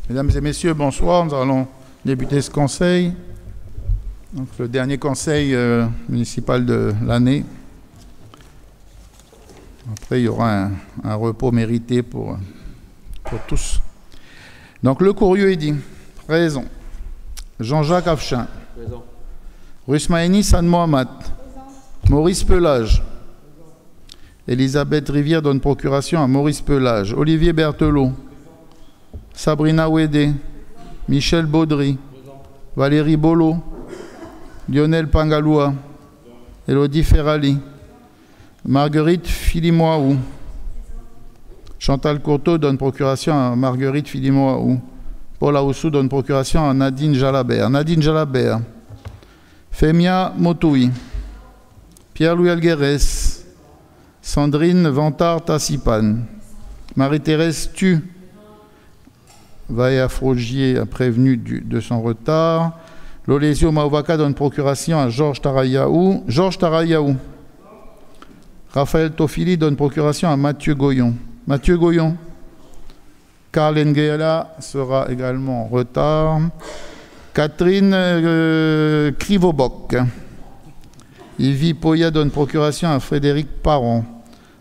Mesdames et messieurs, bonsoir. Nous allons débuter ce conseil. Donc, le dernier conseil municipal de l'année. Après, il y aura un repos mérité pour tous. Donc, le Courrieux est dit. Présent. Jean-Jacques Afchin. Présent. Rusmaïni San Mohamed. Maurice Pelage. Elisabeth Rivière donne procuration à Maurice Pelage. Olivier Berthelot. Sabrina Ouédé. Michel Baudry. Valérie Bolo. Lionel Pangaloua. Élodie Ferrali. Marguerite Filimoaou. Chantal Courteau donne procuration à Marguerite Filimoaou. Paul Aoussou donne procuration à Nadine Jalabert. Nadine Jalabert. Femia Motoui. Pierre-Louis Alguerès. Sandrine Vantard-Tassipan. Marie-Thérèse Tu. Vaïa Frogier a prévenu de son retard. Lolesio Maovaka donne procuration à Georges Tarayaou. Georges Tarayaou. Raphaël Tofili donne procuration à Mathieu Goyon. Mathieu Goyon. Karl Nguela sera également en retard. Catherine Krivobok. Yvi Poya donne procuration à Frédéric Parent.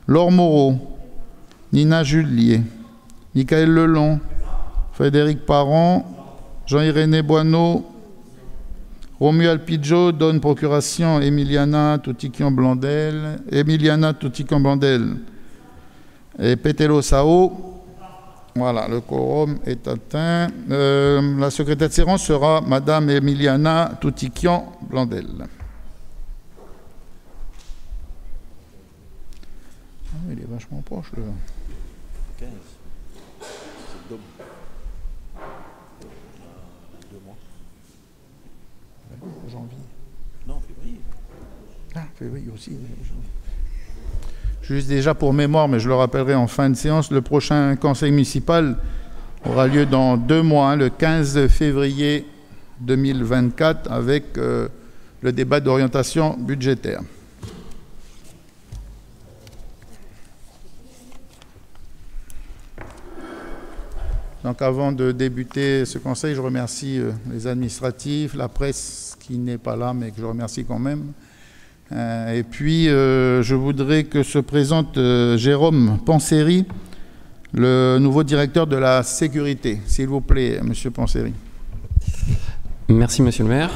Laure Moreau. Nina Julier. Michael Lelon. Frédéric Parent. Jean-Iréné Boineau. Romuald Pidgeot donne procuration à Emiliana Toutiquian-Blandel. Emiliana Toutiquian-Blandel. Et Pételo Sao. Voilà, le quorum est atteint. La secrétaire de séance sera Madame Emiliana Toutiquian-Blandel. Ah, il est vachement proche, le 15. C'est double. 2 mois. Janvier. Non, février. Ah, février aussi. Juste déjà pour mémoire, mais je le rappellerai en fin de séance, le prochain conseil municipal aura lieu dans 2 mois, le 15 février 2024, avec le débat d'orientation budgétaire. Donc avant de débuter ce conseil, je remercie les administratifs, la presse qui n'est pas là, mais que je remercie quand même. Et puis, je voudrais que se présente Jérôme Panseri, le nouveau directeur de la sécurité. S'il vous plaît, Monsieur Panseri. Merci, Monsieur le maire.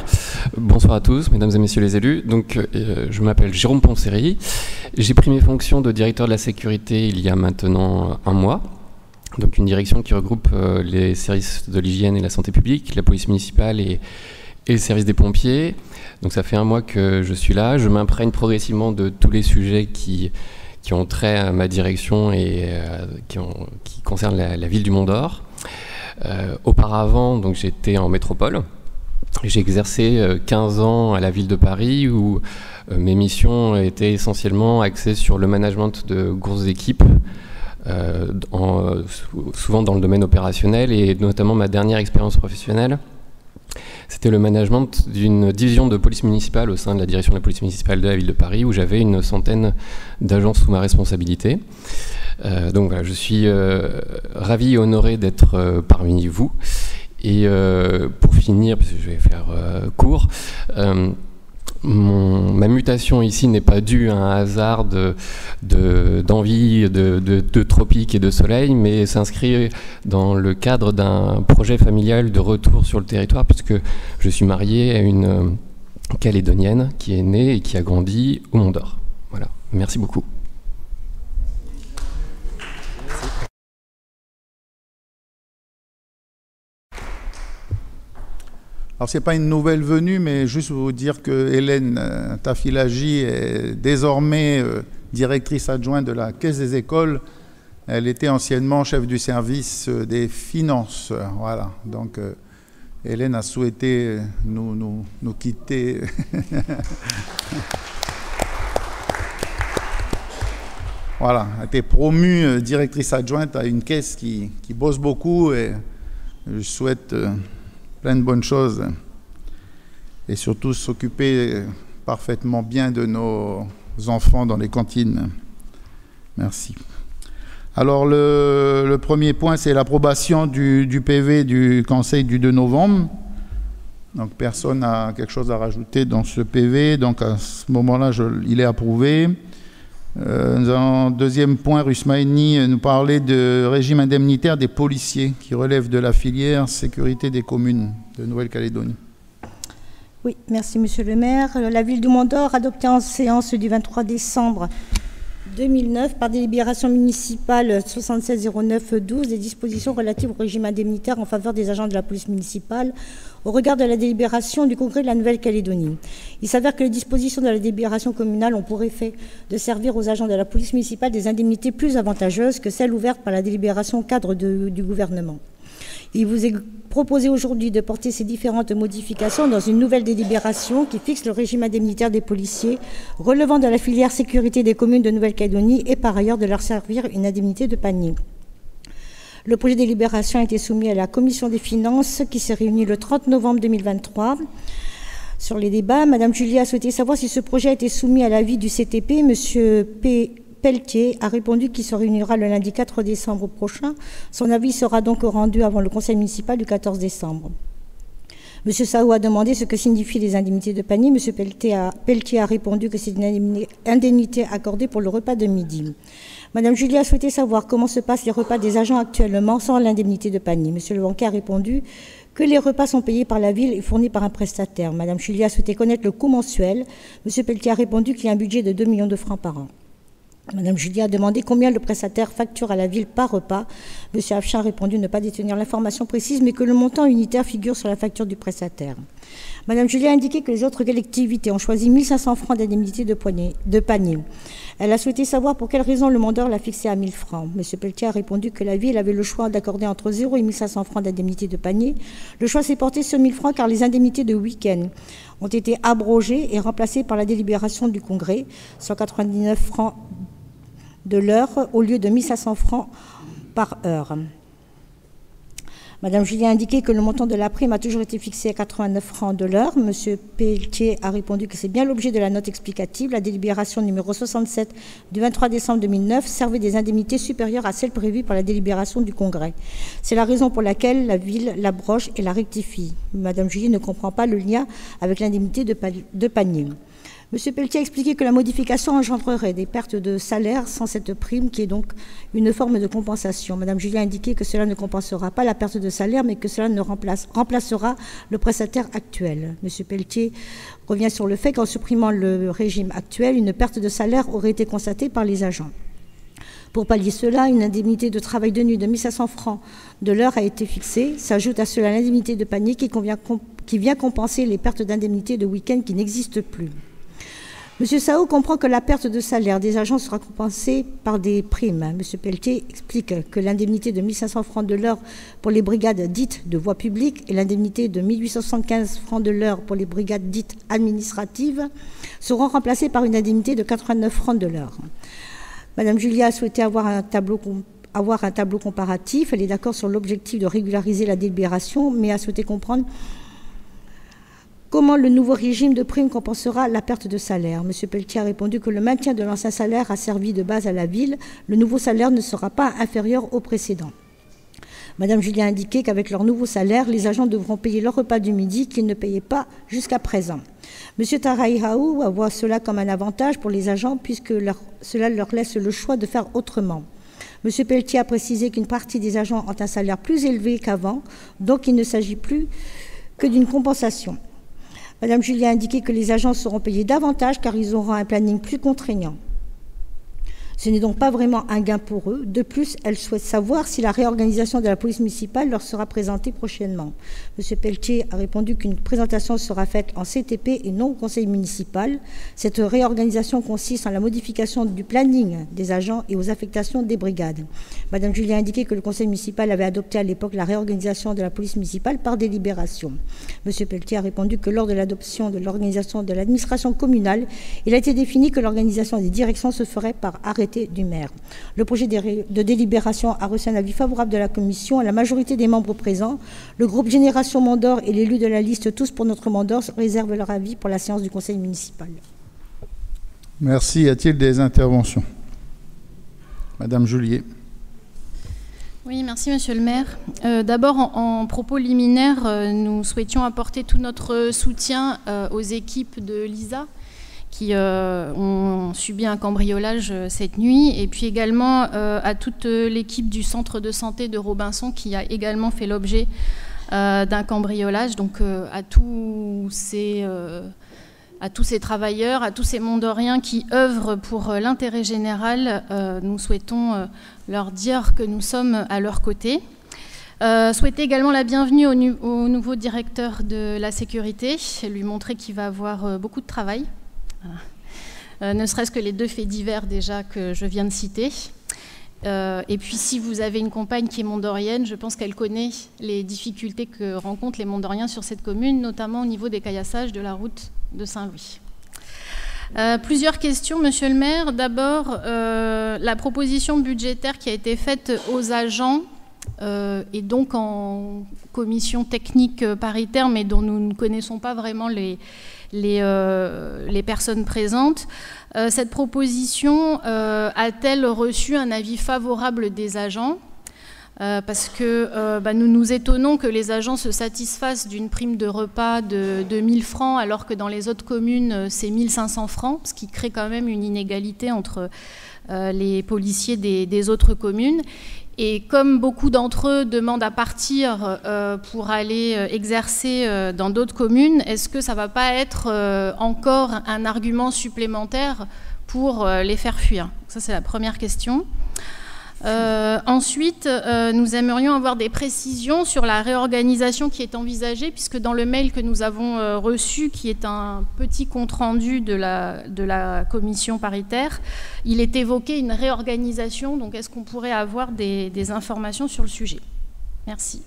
Bonsoir à tous, mesdames et messieurs les élus. Donc, je m'appelle Jérôme Panseri. J'ai pris mes fonctions de directeur de la sécurité il y a maintenant 1 mois. Donc, une direction qui regroupe les services de l'hygiène et de la santé publique, la police municipale et le service des pompiers. Donc ça fait 1 mois que je suis là. Je m'imprègne progressivement de tous les sujets qui ont trait à ma direction et qui concernent la ville du Mont-d'Or. Auparavant, donc, j'étais en métropole. J'ai exercé 15 ans à la ville de Paris où mes missions étaient essentiellement axées sur le management de grosses équipes, souvent dans le domaine opérationnel, et notamment ma dernière expérience professionnelle, c'était le management d'une division de police municipale au sein de la direction de la police municipale de la ville de Paris, où j'avais une centaine d'agents sous ma responsabilité. Donc voilà, je suis ravi et honoré d'être parmi vous. Et pour finir, parce que je vais faire court, ma mutation ici n'est pas due à un hasard d'envie de tropique et de soleil, mais s'inscrit dans le cadre d'un projet familial de retour sur le territoire, puisque je suis marié à une Calédonienne qui est née et qui a grandi au Mont-d'Or. Voilà, merci beaucoup. Alors, ce n'est pas une nouvelle venue, mais juste vous dire que Hélène Tafilagi est désormais directrice adjointe de la Caisse des écoles. Elle était anciennement chef du service des finances. Voilà. Donc, Hélène a souhaité nous quitter. Voilà. Elle a été promue directrice adjointe à une caisse qui bosse beaucoup, et je souhaite plein de bonnes choses et surtout s'occuper parfaitement bien de nos enfants dans les cantines. Merci. Alors, le premier point, c'est l'approbation du PV du Conseil du 2 novembre. Donc, personne n'a quelque chose à rajouter dans ce PV. Donc, à ce moment-là, il est approuvé. Nous allons, deuxième point, Rusmaini nous parlait de régime indemnitaire des policiers qui relève de la filière sécurité des communes de Nouvelle-Calédonie. Oui, merci Monsieur le maire. La ville du Mont-d'Or, adoptée en séance du 23 décembre 2009 par délibération municipale 7609-12 des dispositions relatives au régime indemnitaire en faveur des agents de la police municipale au regard de la délibération du Congrès de la Nouvelle-Calédonie. Il s'avère que les dispositions de la délibération communale ont pour effet de servir aux agents de la police municipale des indemnités plus avantageuses que celles ouvertes par la délibération cadre du gouvernement. Il vous est proposé aujourd'hui de porter ces différentes modifications dans une nouvelle délibération qui fixe le régime indemnitaire des policiers relevant de la filière sécurité des communes de Nouvelle-Calédonie et par ailleurs de leur servir une indemnité de panier. Le projet de délibération a été soumis à la Commission des finances qui s'est réunie le 30 novembre 2023. Sur les débats, Mme Julie a souhaité savoir si ce projet a été soumis à l'avis du CTP. Monsieur Pelletier a répondu qu'il se réunira le lundi 4 décembre prochain. Son avis sera donc rendu avant le conseil municipal du 14 décembre. M. Sao a demandé ce que signifient les indemnités de panier. M. Pelletier a répondu que c'est une indemnité accordée pour le repas de midi. Mme Julie a souhaité savoir comment se passent les repas des agents actuellement sans l'indemnité de panier. M. Le banquier a répondu que les repas sont payés par la ville et fournis par un prestataire. Mme Julie a souhaité connaître le coût mensuel. M. Pelletier a répondu qu'il y a un budget de 2 millions de francs par an. Mme Julie a demandé combien le prestataire facture à la ville par repas. M. Afchin a répondu ne pas détenir l'information précise, mais que le montant unitaire figure sur la facture du prestataire. Mme Julie a indiqué que les autres collectivités ont choisi 1 500 francs d'indemnité de panier. Elle a souhaité savoir pour quelle raison le Mont-d'Or l'a fixé à 1 000 francs. M. Pelletier a répondu que la ville avait le choix d'accorder entre 0 et 1 500 francs d'indemnité de panier. Le choix s'est porté sur 1 000 francs car les indemnités de week-end ont été abrogées et remplacées par la délibération du Congrès, 199 francs de l'heure au lieu de 1 500 francs par heure. Mme Julie a indiqué que le montant de la prime a toujours été fixé à 89 francs de l'heure. M. Pelletier a répondu que c'est bien l'objet de la note explicative. La délibération numéro 67 du 23 décembre 2009 servait des indemnités supérieures à celles prévues par la délibération du Congrès. C'est la raison pour laquelle la ville l'abroge et la rectifie. Mme Julie ne comprend pas le lien avec l'indemnité de panier. M. Pelletier a expliqué que la modification engendrerait des pertes de salaire sans cette prime, qui est donc une forme de compensation. Mme Julie a indiqué que cela ne compensera pas la perte de salaire, mais que cela ne remplacera le prestataire actuel. M. Pelletier revient sur le fait qu'en supprimant le régime actuel, une perte de salaire aurait été constatée par les agents. Pour pallier cela, une indemnité de travail de nuit de 1 500 francs de l'heure a été fixée. S'ajoute à cela l'indemnité de panier qui vient compenser les pertes d'indemnité de week-end qui n'existent plus. M. Sao comprend que la perte de salaire des agents sera compensée par des primes. M. Pelletier explique que l'indemnité de 1 500 francs de l'heure pour les brigades dites de voie publique et l'indemnité de 1 875 francs de l'heure pour les brigades dites administratives seront remplacées par une indemnité de 89 francs de l'heure. Mme Julia a souhaité avoir un tableau comparatif. Elle est d'accord sur l'objectif de régulariser la délibération, mais a souhaité comprendre comment le nouveau régime de prime compensera la perte de salaire. M. Pelletier a répondu que le maintien de l'ancien salaire a servi de base à la ville. Le nouveau salaire ne sera pas inférieur au précédent. Mme Julie a indiqué qu'avec leur nouveau salaire, les agents devront payer leur repas du midi qu'ils ne payaient pas jusqu'à présent. M. Taraïhaou voit cela comme un avantage pour les agents puisque cela leur laisse le choix de faire autrement. M. Pelletier a précisé qu'une partie des agents ont un salaire plus élevé qu'avant, donc il ne s'agit plus que d'une compensation. Mme Julie a indiqué que les agents seront payés davantage car ils auront un planning plus contraignant. Ce n'est donc pas vraiment un gain pour eux. De plus, elle souhaite savoir si la réorganisation de la police municipale leur sera présentée prochainement. M. Pelletier a répondu qu'une présentation sera faite en CTP et non au conseil municipal. Cette réorganisation consiste en la modification du planning des agents et aux affectations des brigades. Mme Julie a indiqué que le conseil municipal avait adopté à l'époque la réorganisation de la police municipale par délibération. M. Pelletier a répondu que lors de l'adoption de l'organisation de l'administration communale, il a été défini que l'organisation des directions se ferait par arrêté du maire. Le projet de délibération a reçu un avis favorable de la commission. La majorité des membres présents, le groupe Génération Mont-d'Or et l'élu de la liste Tous pour notre Mont-d'Or réservent leur avis pour la séance du conseil municipal. Merci. Y a-t-il des interventions? Madame Julier. Oui, merci Monsieur le maire. D'abord, en propos liminaire, nous souhaitions apporter tout notre soutien aux équipes de l'ISA qui ont subi un cambriolage cette nuit, et puis également à toute l'équipe du centre de santé de Robinson qui a également fait l'objet d'un cambriolage. Donc à tous ces travailleurs, à tous ces Mondoriens qui œuvrent pour l'intérêt général, nous souhaitons leur dire que nous sommes à leur côté. Souhaiter également la bienvenue au nouveau directeur de la sécurité, lui montrer qu'il va avoir beaucoup de travail, voilà. Ne serait-ce que les 2 faits divers déjà que je viens de citer. Et puis si vous avez une compagne qui est mondorienne, je pense qu'elle connaît les difficultés que rencontrent les Mondoriens sur cette commune, notamment au niveau des caillassages de la route de Saint-Louis. Plusieurs questions, Monsieur le maire. D'abord, la proposition budgétaire qui a été faite aux agents et donc en commission technique paritaire, mais dont nous ne connaissons pas vraiment les personnes présentes. Cette proposition a-t-elle reçu un avis favorable des agents ? Parce que nous nous étonnons que les agents se satisfassent d'une prime de repas de 1 000 francs, alors que dans les autres communes, c'est 1 500 francs, ce qui crée quand même une inégalité entre les policiers des autres communes. Et comme beaucoup d'entre eux demandent à partir pour aller exercer dans d'autres communes, est-ce que ça ne va pas être encore un argument supplémentaire pour les faire fuir? Ça, c'est la première question. Ensuite, nous aimerions avoir des précisions sur la réorganisation qui est envisagée, puisque dans le mail que nous avons reçu, qui est un petit compte-rendu de la commission paritaire, il est évoqué une réorganisation. Donc, est-ce qu'on pourrait avoir des informations sur le sujet? Merci.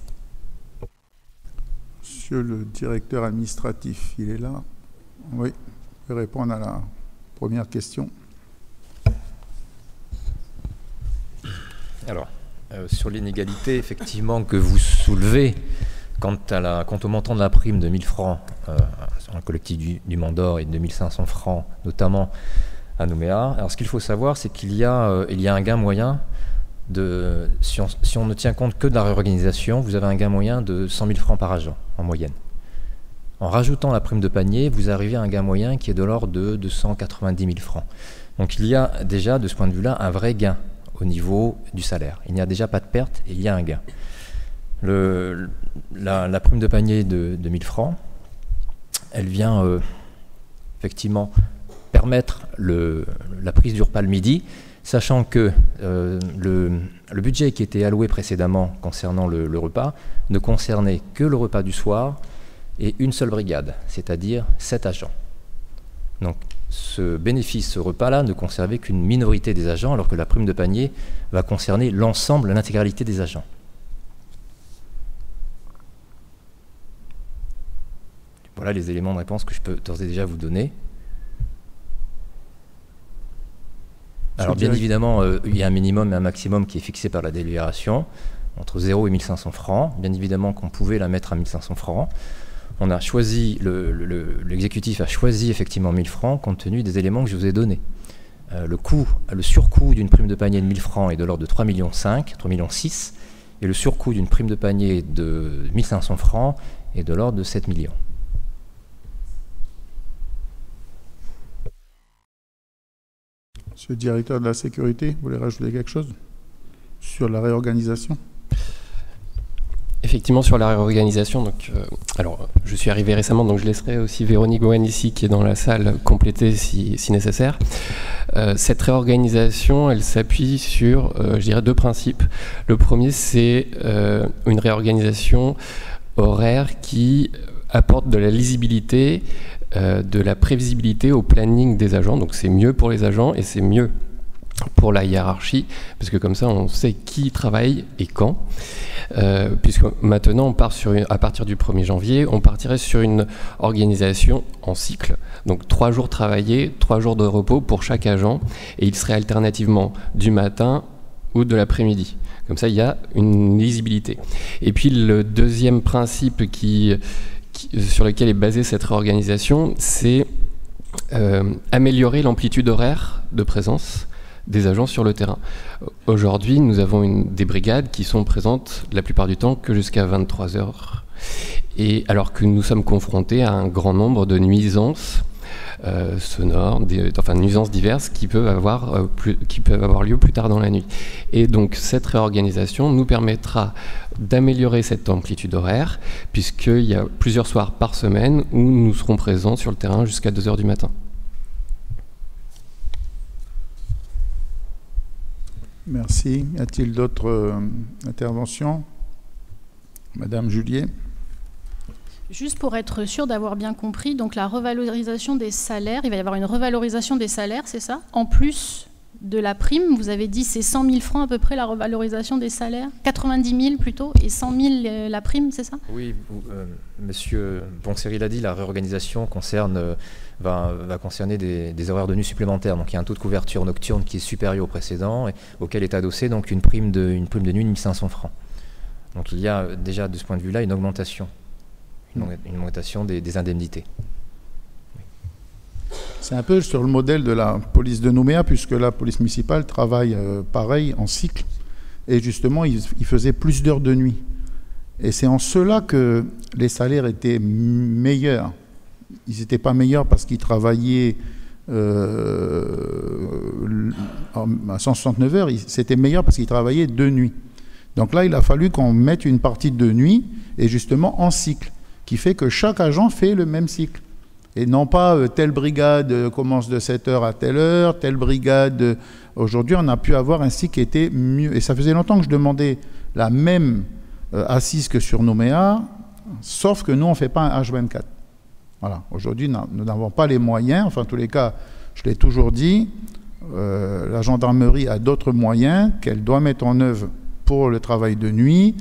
Monsieur le directeur administratif, il est là? Oui, vous pouvez répondre à la première question. Alors, sur l'inégalité, effectivement, que vous soulevez quant au montant de la prime de 1 000 francs sur un collectif du Mont d'Or et de 1 500 francs, notamment à Nouméa. Alors, ce qu'il faut savoir, c'est qu'il y a un gain moyen si on ne tient compte que de la réorganisation, vous avez un gain moyen de 100 000 francs par agent, en moyenne. En rajoutant la prime de panier, vous arrivez à un gain moyen qui est de l'ordre de 290 000 francs. Donc, il y a déjà, de ce point de vue-là, un vrai gain au niveau du salaire. Il n'y a déjà pas de perte et il y a un gain. La prime de panier de 1 000 francs, elle vient effectivement permettre la prise du repas le midi, sachant que le budget qui était alloué précédemment concernant le repas ne concernait que le repas du soir et une seule brigade, c'est-à-dire 7 agents. Donc, ce bénéfice, ce repas-là, ne conservait qu'une minorité des agents, alors que la prime de panier va concerner l'ensemble, l'intégralité des agents. Voilà les éléments de réponse que je peux d'ores et déjà vous donner. Alors, bien évidemment, il y a un minimum et un maximum qui est fixé par la délibération, entre 0 et 1 500 francs. Bien évidemment qu'on pouvait la mettre à 1 500 francs. On a choisi, l'exécutif a choisi effectivement 1 000 francs compte tenu des éléments que je vous ai donnés. Le surcoût d'une prime de panier de 1 000 francs est de l'ordre de 3,5 millions, 3,6 millions, et le surcoût d'une prime de panier de 1 500 francs est de l'ordre de 7 millions. Monsieur le directeur de la sécurité, vous voulez rajouter quelque chose sur la réorganisation? Effectivement, sur la réorganisation, alors je suis arrivé récemment, donc je laisserai aussi Véronique Gohan ici, qui est dans la salle, compléter si nécessaire. Cette réorganisation, elle s'appuie sur, je dirais, 2 principes. Le premier, c'est une réorganisation horaire qui apporte de la lisibilité, de la prévisibilité au planning des agents. Donc c'est mieux pour les agents et c'est mieux pour la hiérarchie, parce que comme ça on sait qui travaille et quand, puisque maintenant on part à partir du 1er janvier, on partirait sur une organisation en cycle, donc 3 jours travaillés, 3 jours de repos pour chaque agent, et il serait alternativement du matin ou de l'après-midi. Comme ça il y a une lisibilité. Et puis le deuxième principe sur lequel est basée cette réorganisation, c'est améliorer l'amplitude horaire de présence des agents sur le terrain. Aujourd'hui, nous avons des brigades qui sont présentes la plupart du temps que jusqu'à 23 heures. Et alors que nous sommes confrontés à un grand nombre de nuisances sonores, nuisances diverses qui peuvent avoir lieu plus tard dans la nuit. Et donc cette réorganisation nous permettra d'améliorer cette amplitude horaire, puisqu'il y a plusieurs soirs par semaine où nous serons présents sur le terrain jusqu'à 2 heures du matin. Merci. Y a-t-il d'autres interventions? Madame Julier. Juste pour être sûr d'avoir bien compris, donc la revalorisation des salaires, il va y avoir une revalorisation des salaires, c'est ça? En plus de la prime, vous avez dit c'est 100 000 francs à peu près la revalorisation des salaires? 90 000 plutôt, et 100 000 la prime, c'est ça? Oui, Monsieur Poncery l'a dit, la réorganisation va concerner des horaires de nuit supplémentaires. Donc il y a un taux de couverture nocturne qui est supérieur au précédent et auquel est adossé donc une prime de nuit de 1 500 francs. Donc il y a déjà de ce point de vue-là une augmentation. Une augmentation des indemnités. C'est un peu sur le modèle de la police de Nouméa, puisque la police municipale travaille pareil, en cycle. Et justement, ils faisaient plus d'heures de nuit. Et c'est en cela que les salaires étaient meilleurs. Ils n'étaient pas meilleurs parce qu'ils travaillaient à 169 heures. C'était meilleur parce qu'ils travaillaient de nuit. Donc là, il a fallu qu'on mette une partie de nuit, et justement en cycle, qui fait que chaque agent fait le même cycle. Et non pas telle brigade commence de 7 heures à telle heure, telle brigade... Aujourd'hui, on a pu avoir un cycle qui était mieux. Et ça faisait longtemps que je demandais la même assise que sur Nouméa, sauf que nous, on ne fait pas un H24. Voilà. Aujourd'hui, nous n'avons pas les moyens. Enfin, en tous les cas, je l'ai toujours dit, la gendarmerie a d'autres moyens qu'elle doit mettre en œuvre pour le travail de nuit.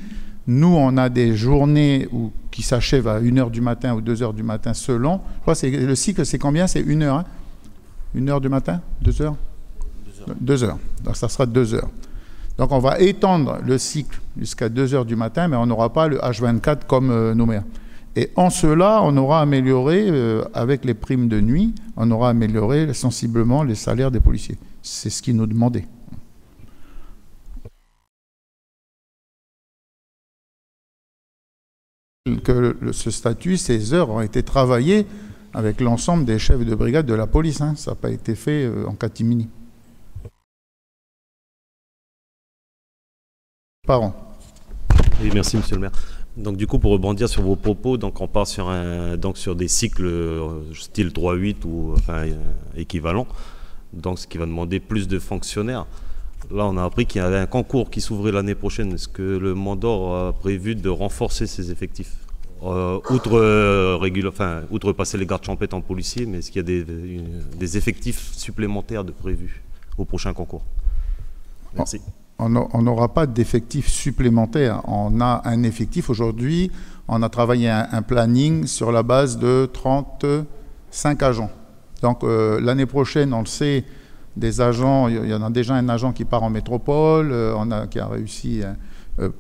Nous, on a des journées qui s'achèvent à 1h du matin ou 2h du matin selon. Je crois que le cycle, c'est combien? C'est 1 heure. 1 heure du matin? 2 heures? 2 heures. Donc, ça sera 2 heures. Donc, on va étendre le cycle jusqu'à 2 heures du matin, mais on n'aura pas le H24 comme Nouméa. Et en cela, on aura amélioré, avec les primes de nuit, on aura amélioré sensiblement les salaires des policiers. C'est ce qu'ils nous demandaient. Que ce statut, ces heures ont été travaillées avec l'ensemble des chefs de brigade de la police. Hein. Ça n'a pas été fait en catimini. Par an. Oui, merci Monsieur le maire. Donc du coup, pour rebondir sur vos propos, donc on part sur des cycles style 3-8 ou équivalent, donc ce qui va demander plus de fonctionnaires. Là, on a appris qu'il y avait un concours qui s'ouvrait l'année prochaine. Est-ce que le Mandor a prévu de renforcer ses effectifs outre passer les gardes champêtres en policiers, mais est-ce qu'il y a des effectifs supplémentaires de prévus au prochain concours? Merci. On n'aura pas d'effectifs supplémentaires. On a un effectif aujourd'hui. On a travaillé un planning sur la base de 35 agents. Donc l'année prochaine, on le sait, des agents, il y en a déjà un agent qui part en métropole, qui a réussi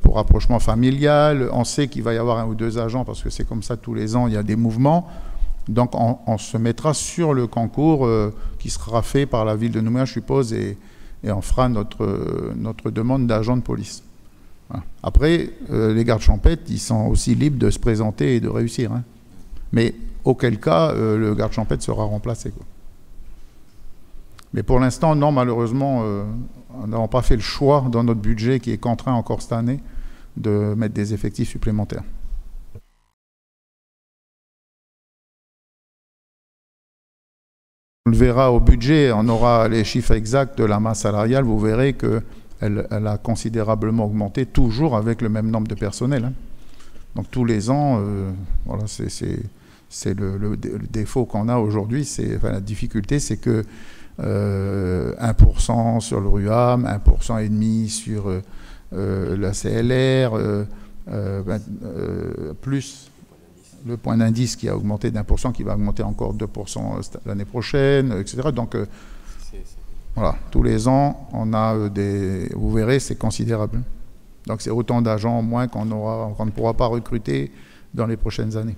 pour rapprochement familial, on sait qu'il va y avoir 1 ou 2 agents parce que c'est comme ça tous les ans, il y a des mouvements. Donc on se mettra sur le concours qui sera fait par la ville de Nouméa, je suppose, et on fera notre demande d'agent de police. Voilà. Après, les gardes champêtres, ils sont aussi libres de se présenter et de réussir. Hein. Mais auquel cas, le garde champêtre sera remplacé, quoi. Mais pour l'instant, non, malheureusement, nous n'avons pas fait le choix dans notre budget, qui est contraint encore cette année, de mettre des effectifs supplémentaires. On le verra au budget, on aura les chiffres exacts de la masse salariale, vous verrez qu'elle a considérablement augmenté, toujours avec le même nombre de personnel. Hein. Donc tous les ans, voilà, c'est le défaut qu'on a aujourd'hui, la difficulté, c'est que 1% sur le RUAM, 1,5% sur la CLR, plus le point d'indice qui a augmenté d'1%, qui va augmenter encore 2% l'année prochaine, etc. Donc, voilà, tous les ans, on a vous verrez, c'est considérable. Donc, c'est autant d'agents en moins qu'on ne pourra pas recruter dans les prochaines années.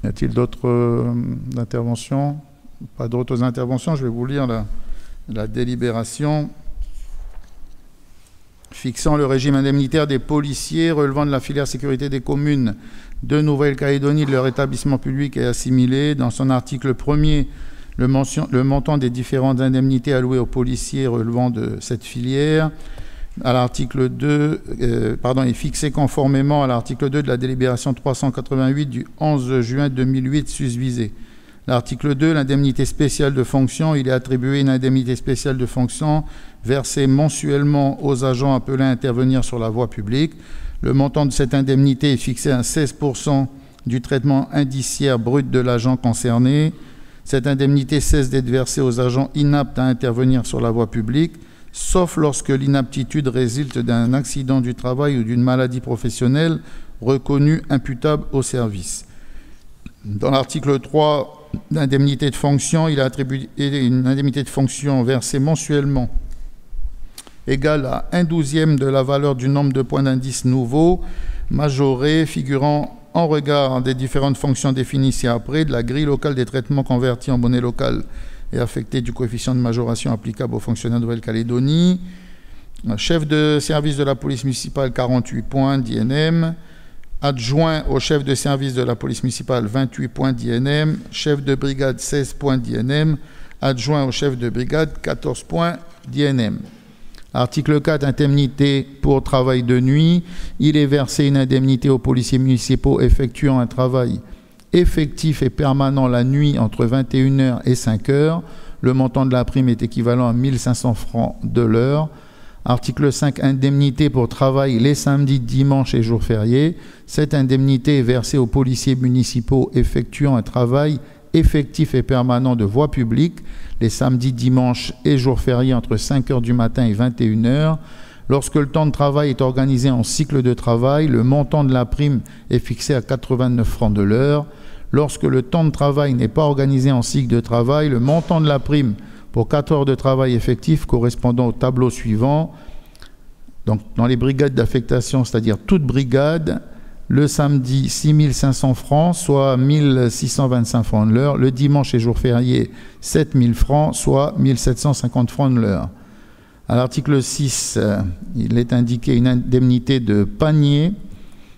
Y a-t-il d'autres interventions? pas d'autres interventions, je vais vous lire la délibération fixant le régime indemnitaire des policiers relevant de la filière sécurité des communes de Nouvelle-Calédonie, de leur établissement public et assimilé. Dans son article 1er, le montant des différentes indemnités allouées aux policiers relevant de cette filière à l'article 2, est fixé conformément à l'article 2 de la délibération 388 du 11 juin 2008 susvisée. L'article 2, l'indemnité spéciale de fonction, il est attribué une indemnité spéciale de fonction versée mensuellement aux agents appelés à intervenir sur la voie publique. Le montant de cette indemnité est fixé à 16% du traitement indiciaire brut de l'agent concerné. Cette indemnité cesse d'être versée aux agents inaptes à intervenir sur la voie publique, sauf lorsque l'inaptitude résulte d'un accident du travail ou d'une maladie professionnelle reconnue imputable au service. Dans l'article 3, l'indemnité de fonction, il a attribué une indemnité de fonction versée mensuellement égale à 1/12e de la valeur du nombre de points d'indice nouveaux, majorés, figurant en regard des différentes fonctions définies ci-après, de la grille locale des traitements convertis en monnaie locale et affectés du coefficient de majoration applicable aux fonctionnaires de Nouvelle-Calédonie. Chef de service de la police municipale, 48 points d'INM. Adjoint au chef de service de la police municipale, 28 points d'INM. Chef de brigade, 16 points d'INM. Adjoint au chef de brigade, 14 points d'INM. Article 4, indemnité pour travail de nuit. Il est versé une indemnité aux policiers municipaux effectuant un travail effectif et permanent la nuit entre 21h et 5h. Le montant de la prime est équivalent à 1 500 francs de l'heure. Article 5, indemnité pour travail les samedis, dimanches et jours fériés. Cette indemnité est versée aux policiers municipaux effectuant un travail effectif et permanent de voie publique les samedis, dimanches et jours fériés entre 5h du matin et 21h. Lorsque le temps de travail est organisé en cycle de travail, le montant de la prime est fixé à 89 francs de l'heure. Lorsque le temps de travail n'est pas organisé en cycle de travail, le montant de la prime pour 4 heures de travail effectif correspondant au tableau suivant. Donc, dans les brigades d'affectation, c'est-à-dire toute brigade, le samedi, 6 500 francs, soit 1 625 francs de l'heure. Le dimanche et jour férié, 7 000 francs, soit 1 750 francs de l'heure. À l'article 6, il est indiqué une indemnité de panier.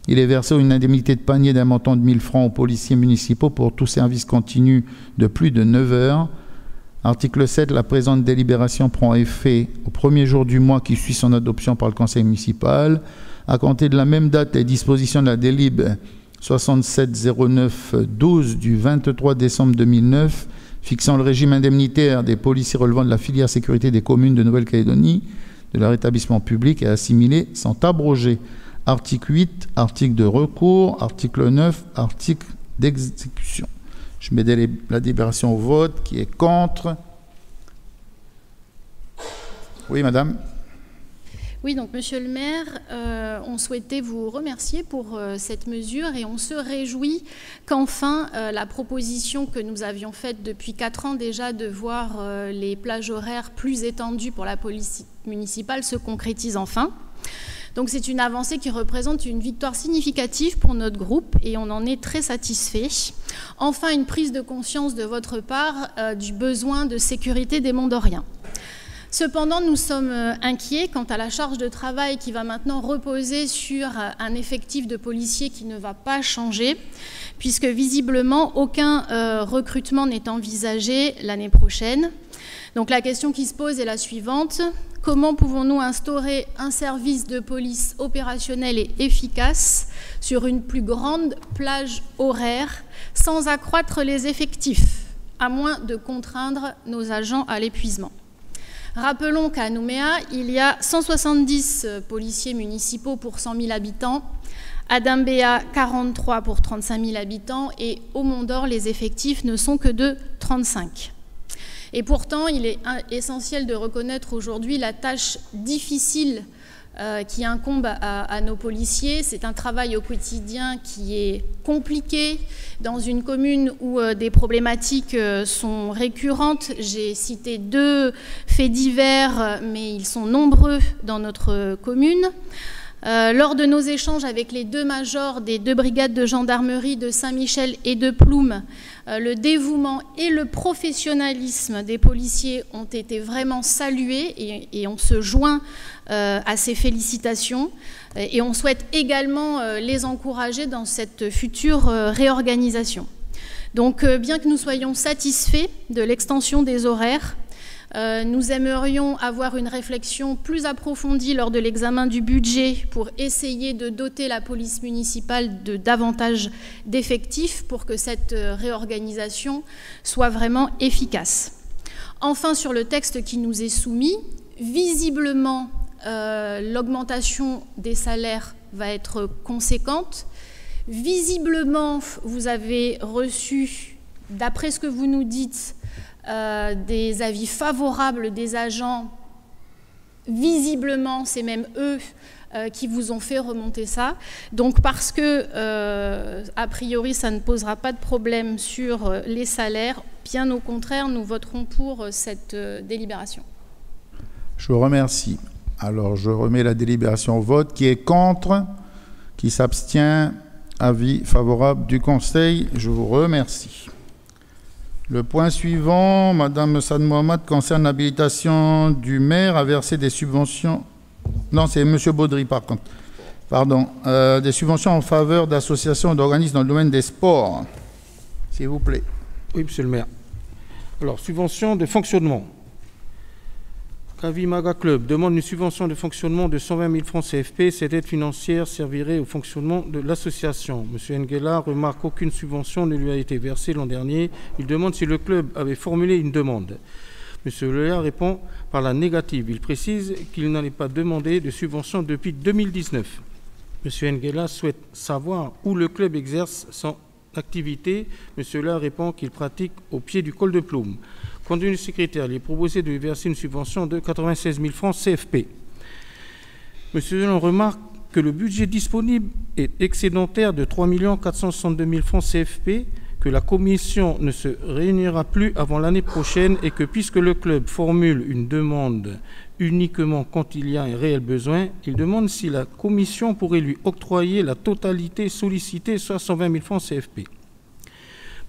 Il est versé une indemnité de panier d'un montant de 1 000 francs aux policiers municipaux pour tout service continu de plus de 9 heures. Article 7, la présente délibération prend effet au premier jour du mois qui suit son adoption par le conseil municipal. À compter de la même date, les dispositions de la délib 6709-12 du 23 décembre 2009 fixant le régime indemnitaire des policiers relevant de la filière sécurité des communes de Nouvelle-Calédonie, de leur établissement public et assimilés sont abrogés. Article 8, article de recours, article 9, article d'exécution. Je mets la délibération au vote. Qui est contre? Oui, madame. Oui, donc monsieur le maire, on souhaitait vous remercier pour cette mesure et on se réjouit qu'enfin la proposition que nous avions faite depuis 4 ans déjà de voir les plages horaires plus étendues pour la police municipale se concrétise enfin. Donc c'est une avancée qui représente une victoire significative pour notre groupe et on en est très satisfait. Enfin, une prise de conscience de votre part du besoin de sécurité des Mondoriens. Cependant, nous sommes inquiets quant à la charge de travail qui va maintenant reposer sur un effectif de policiers qui ne va pas changer, puisque visiblement aucun recrutement n'est envisagé l'année prochaine. Donc la question qui se pose est la suivante. Comment pouvons-nous instaurer un service de police opérationnel et efficace sur une plus grande plage horaire sans accroître les effectifs, à moins de contraindre nos agents à l'épuisement? Rappelons qu'à Nouméa, il y a 170 policiers municipaux pour 100 000 habitants, à Dambéa, 43 pour 35 000 habitants, et au Mont-d'Or, les effectifs ne sont que de 35. Et pourtant, il est essentiel de reconnaître aujourd'hui la tâche difficile qui incombe à nos policiers. C'est un travail au quotidien qui est compliqué dans une commune où des problématiques sont récurrentes. J'ai cité 2 faits divers, mais ils sont nombreux dans notre commune. Lors de nos échanges avec les 2 majors des 2 brigades de gendarmerie de Saint-Michel et de Ploum, le dévouement et le professionnalisme des policiers ont été vraiment salués et on se joint à ces félicitations. Et on souhaite également les encourager dans cette future réorganisation. Donc, bien que nous soyons satisfaits de l'extension des horaires, nous aimerions avoir une réflexion plus approfondie lors de l'examen du budget pour essayer de doter la police municipale de davantage d'effectifs pour que cette réorganisation soit vraiment efficace. Enfin, sur le texte qui nous est soumis, visiblement, l'augmentation des salaires va être conséquente. Visiblement, vous avez reçu, d'après ce que vous nous dites, des avis favorables des agents. Visiblement, c'est même eux qui vous ont fait remonter ça. Donc, parce que, a priori, ça ne posera pas de problème sur les salaires, bien au contraire, nous voterons pour cette délibération. Je vous remercie. Alors, je remets la délibération au vote. Qui est contre? Qui s'abstient? Avis favorable du Conseil. Je vous remercie. Le point suivant, Madame Sad Mohamed, concerne l'habilitation du maire à verser des subventions. Non, c'est Monsieur Baudry, par contre. Pardon. Des subventions en faveur d'associations et d'organismes dans le domaine des sports. S'il vous plaît. Oui, Monsieur le maire. Alors, subvention de fonctionnement. Kavimaga Club demande une subvention de fonctionnement de 120 000 francs CFP. Cette aide financière servirait au fonctionnement de l'association. M. Nguela remarque qu'aucune subvention ne lui a été versée l'an dernier. Il demande si le club avait formulé une demande. M. Lea répond par la négative. Il précise qu'il n'en est pas demandé de subvention depuis 2019. M. Nguela souhaite savoir où le club exerce son activité. M. Lea répond qu'il pratique au pied du col de Ploum. Compte tenu du secrétaire, il est proposé de lui verser une subvention de 96 000 francs CFP. M. Delon remarque que le budget disponible est excédentaire de 3 462 000 francs CFP, que la commission ne se réunira plus avant l'année prochaine et que puisque le club formule une demande uniquement quand il y a un réel besoin, il demande si la commission pourrait lui octroyer la totalité sollicitée, soit 120 000 francs CFP.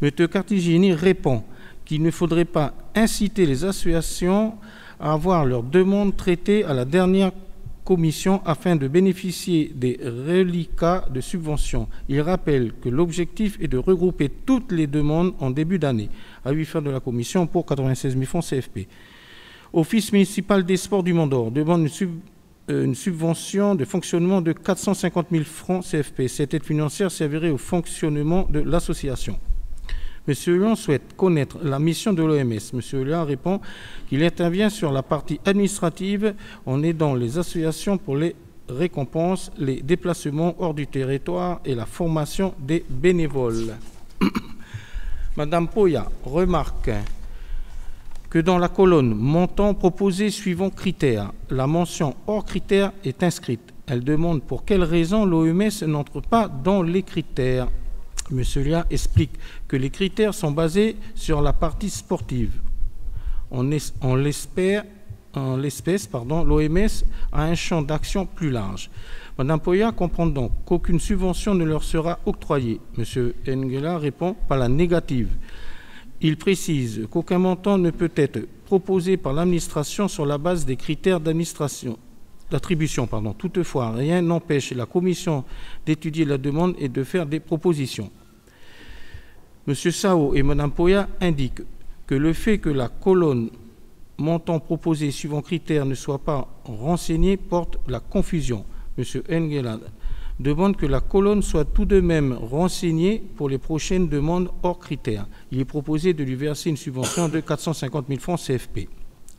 M. Cartigini répond qu'il ne faudrait pas inciter les associations à avoir leurs demandes traitées à la dernière commission afin de bénéficier des reliquats de subventions. Il rappelle que l'objectif est de regrouper toutes les demandes en début d'année. Avis faire de la commission pour 96 000 francs CFP. Office municipal des sports du Mont-d'Or demande une subvention de fonctionnement de 450 000 francs CFP. Cette aide financière servirait au fonctionnement de l'association. M. Léon souhaite connaître la mission de l'OMS. M. Léon répond qu'il intervient sur la partie administrative en aidant les associations pour les récompenses, les déplacements hors du territoire et la formation des bénévoles. Madame Poya remarque que dans la colonne montant proposé suivant critères, la mention hors critères est inscrite. Elle demande pour quelles raisons l'OMS n'entre pas dans les critères. M. Lia explique que les critères sont basés sur la partie sportive. En l'espèce, l'OMS a un champ d'action plus large. Mme Poya comprend donc qu'aucune subvention ne leur sera octroyée. M. Nguela répond par la négative. Il précise qu'aucun montant ne peut être proposé par l'administration sur la base des critères d'attribution. Toutefois, rien n'empêche la commission d'étudier la demande et de faire des propositions. M. Sao et Mme Poya indiquent que le fait que la colonne montant proposé suivant critères ne soit pas renseignée porte la confusion. M. Nguela demande que la colonne soit tout de même renseignée pour les prochaines demandes hors critères. Il est proposé de lui verser une subvention de 450 000 francs CFP.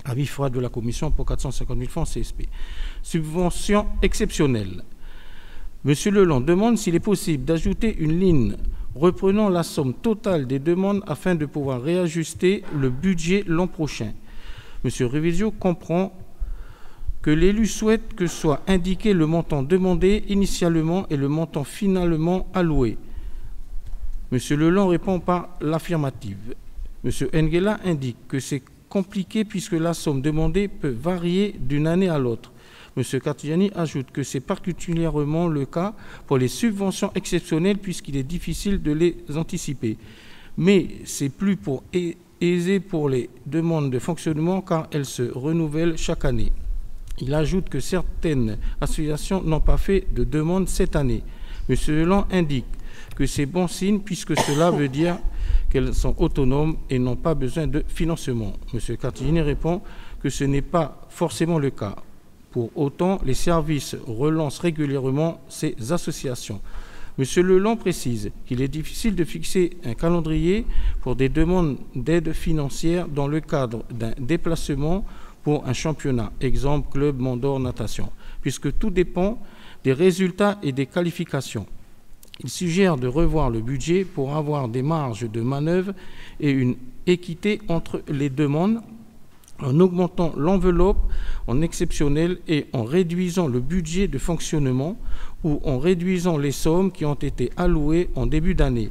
Avis favorable de la commission pour 450 000 francs CFP. Subvention exceptionnelle. M. Lelon demande s'il est possible d'ajouter une ligne reprenant la somme totale des demandes afin de pouvoir réajuster le budget l'an prochain. M. Revisio comprend que l'élu souhaite que soit indiqué le montant demandé initialement et le montant finalement alloué. M. Lelon répond par l'affirmative. M. Nguela indique que c'est compliqué puisque la somme demandée peut varier d'une année à l'autre. M. Cartigiani ajoute que c'est particulièrement le cas pour les subventions exceptionnelles puisqu'il est difficile de les anticiper. Mais c'est plus aisé pour les demandes de fonctionnement car elles se renouvellent chaque année. Il ajoute que certaines associations n'ont pas fait de demande cette année. M. Leland indique que c'est bon signe puisque cela veut dire qu'elles sont autonomes et n'ont pas besoin de financement. M. Cartigiani répond que ce n'est pas forcément le cas. Pour autant, les services relancent régulièrement ces associations. M. Leland précise qu'il est difficile de fixer un calendrier pour des demandes d'aide financière dans le cadre d'un déplacement pour un championnat, exemple Club Mondor Natation, puisque tout dépend des résultats et des qualifications. Il suggère de revoir le budget pour avoir des marges de manœuvre et une équité entre les demandes, en augmentant l'enveloppe en exceptionnel et en réduisant le budget de fonctionnement ou en réduisant les sommes qui ont été allouées en début d'année.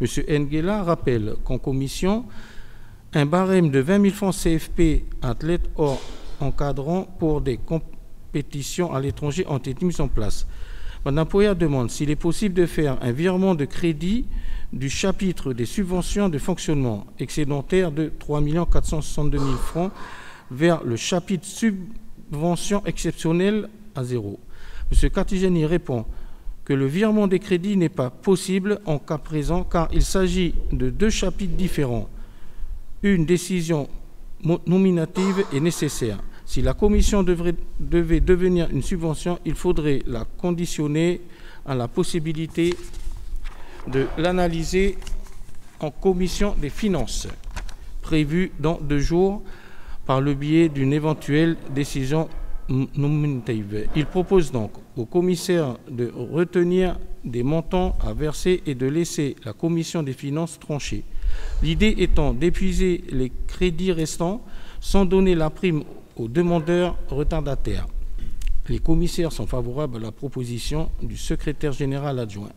M. Nguela rappelle qu'en commission, un barème de 20 000 francs CFP athlètes hors encadrant pour des compétitions à l'étranger ont été mis en place. Mme Poya demande s'il est possible de faire un virement de crédit du chapitre des subventions de fonctionnement excédentaire de 3 462 000 francs vers le chapitre subventions exceptionnelles à zéro. M. Cartigiani répond que le virement des crédits n'est pas possible en cas présent car il s'agit de deux chapitres différents. Une décision nominative est nécessaire. Si la commission devait devenir une subvention, il faudrait la conditionner à la possibilité de l'analyser en commission des finances, prévue dans 2 jours par le biais d'une éventuelle décision nominative. Il propose donc au commissaire de retenir des montants à verser et de laisser la commission des finances trancher. L'idée étant d'épuiser les crédits restants sans donner la prime aux demandeurs retardataires. Les commissaires sont favorables à la proposition du secrétaire général adjoint.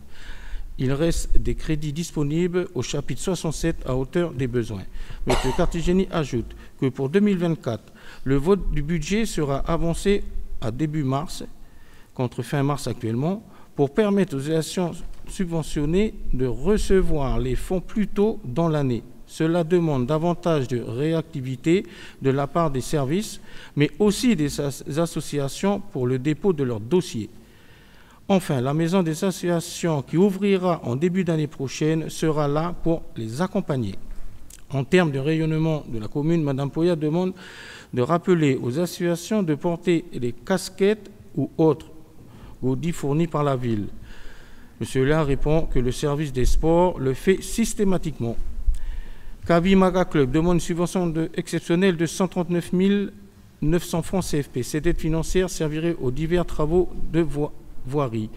Il reste des crédits disponibles au chapitre 67 à hauteur des besoins. M. Cartigiani ajoute que pour 2024, le vote du budget sera avancé à début mars, contre fin mars actuellement, pour permettre aux associations subventionnées de recevoir les fonds plus tôt dans l'année. Cela demande davantage de réactivité de la part des services, mais aussi des associations pour le dépôt de leurs dossiers. Enfin, la maison des associations qui ouvrira en début d'année prochaine sera là pour les accompagner. En termes de rayonnement de la commune, Mme Poya demande de rappeler aux associations de porter les casquettes ou autres goodies fournis par la ville. M. Léa répond que le service des sports le fait systématiquement. Kavi Maga Club demande une subvention exceptionnelle de 139 900 francs CFP. Cette aide financière servirait aux divers travaux de voirie.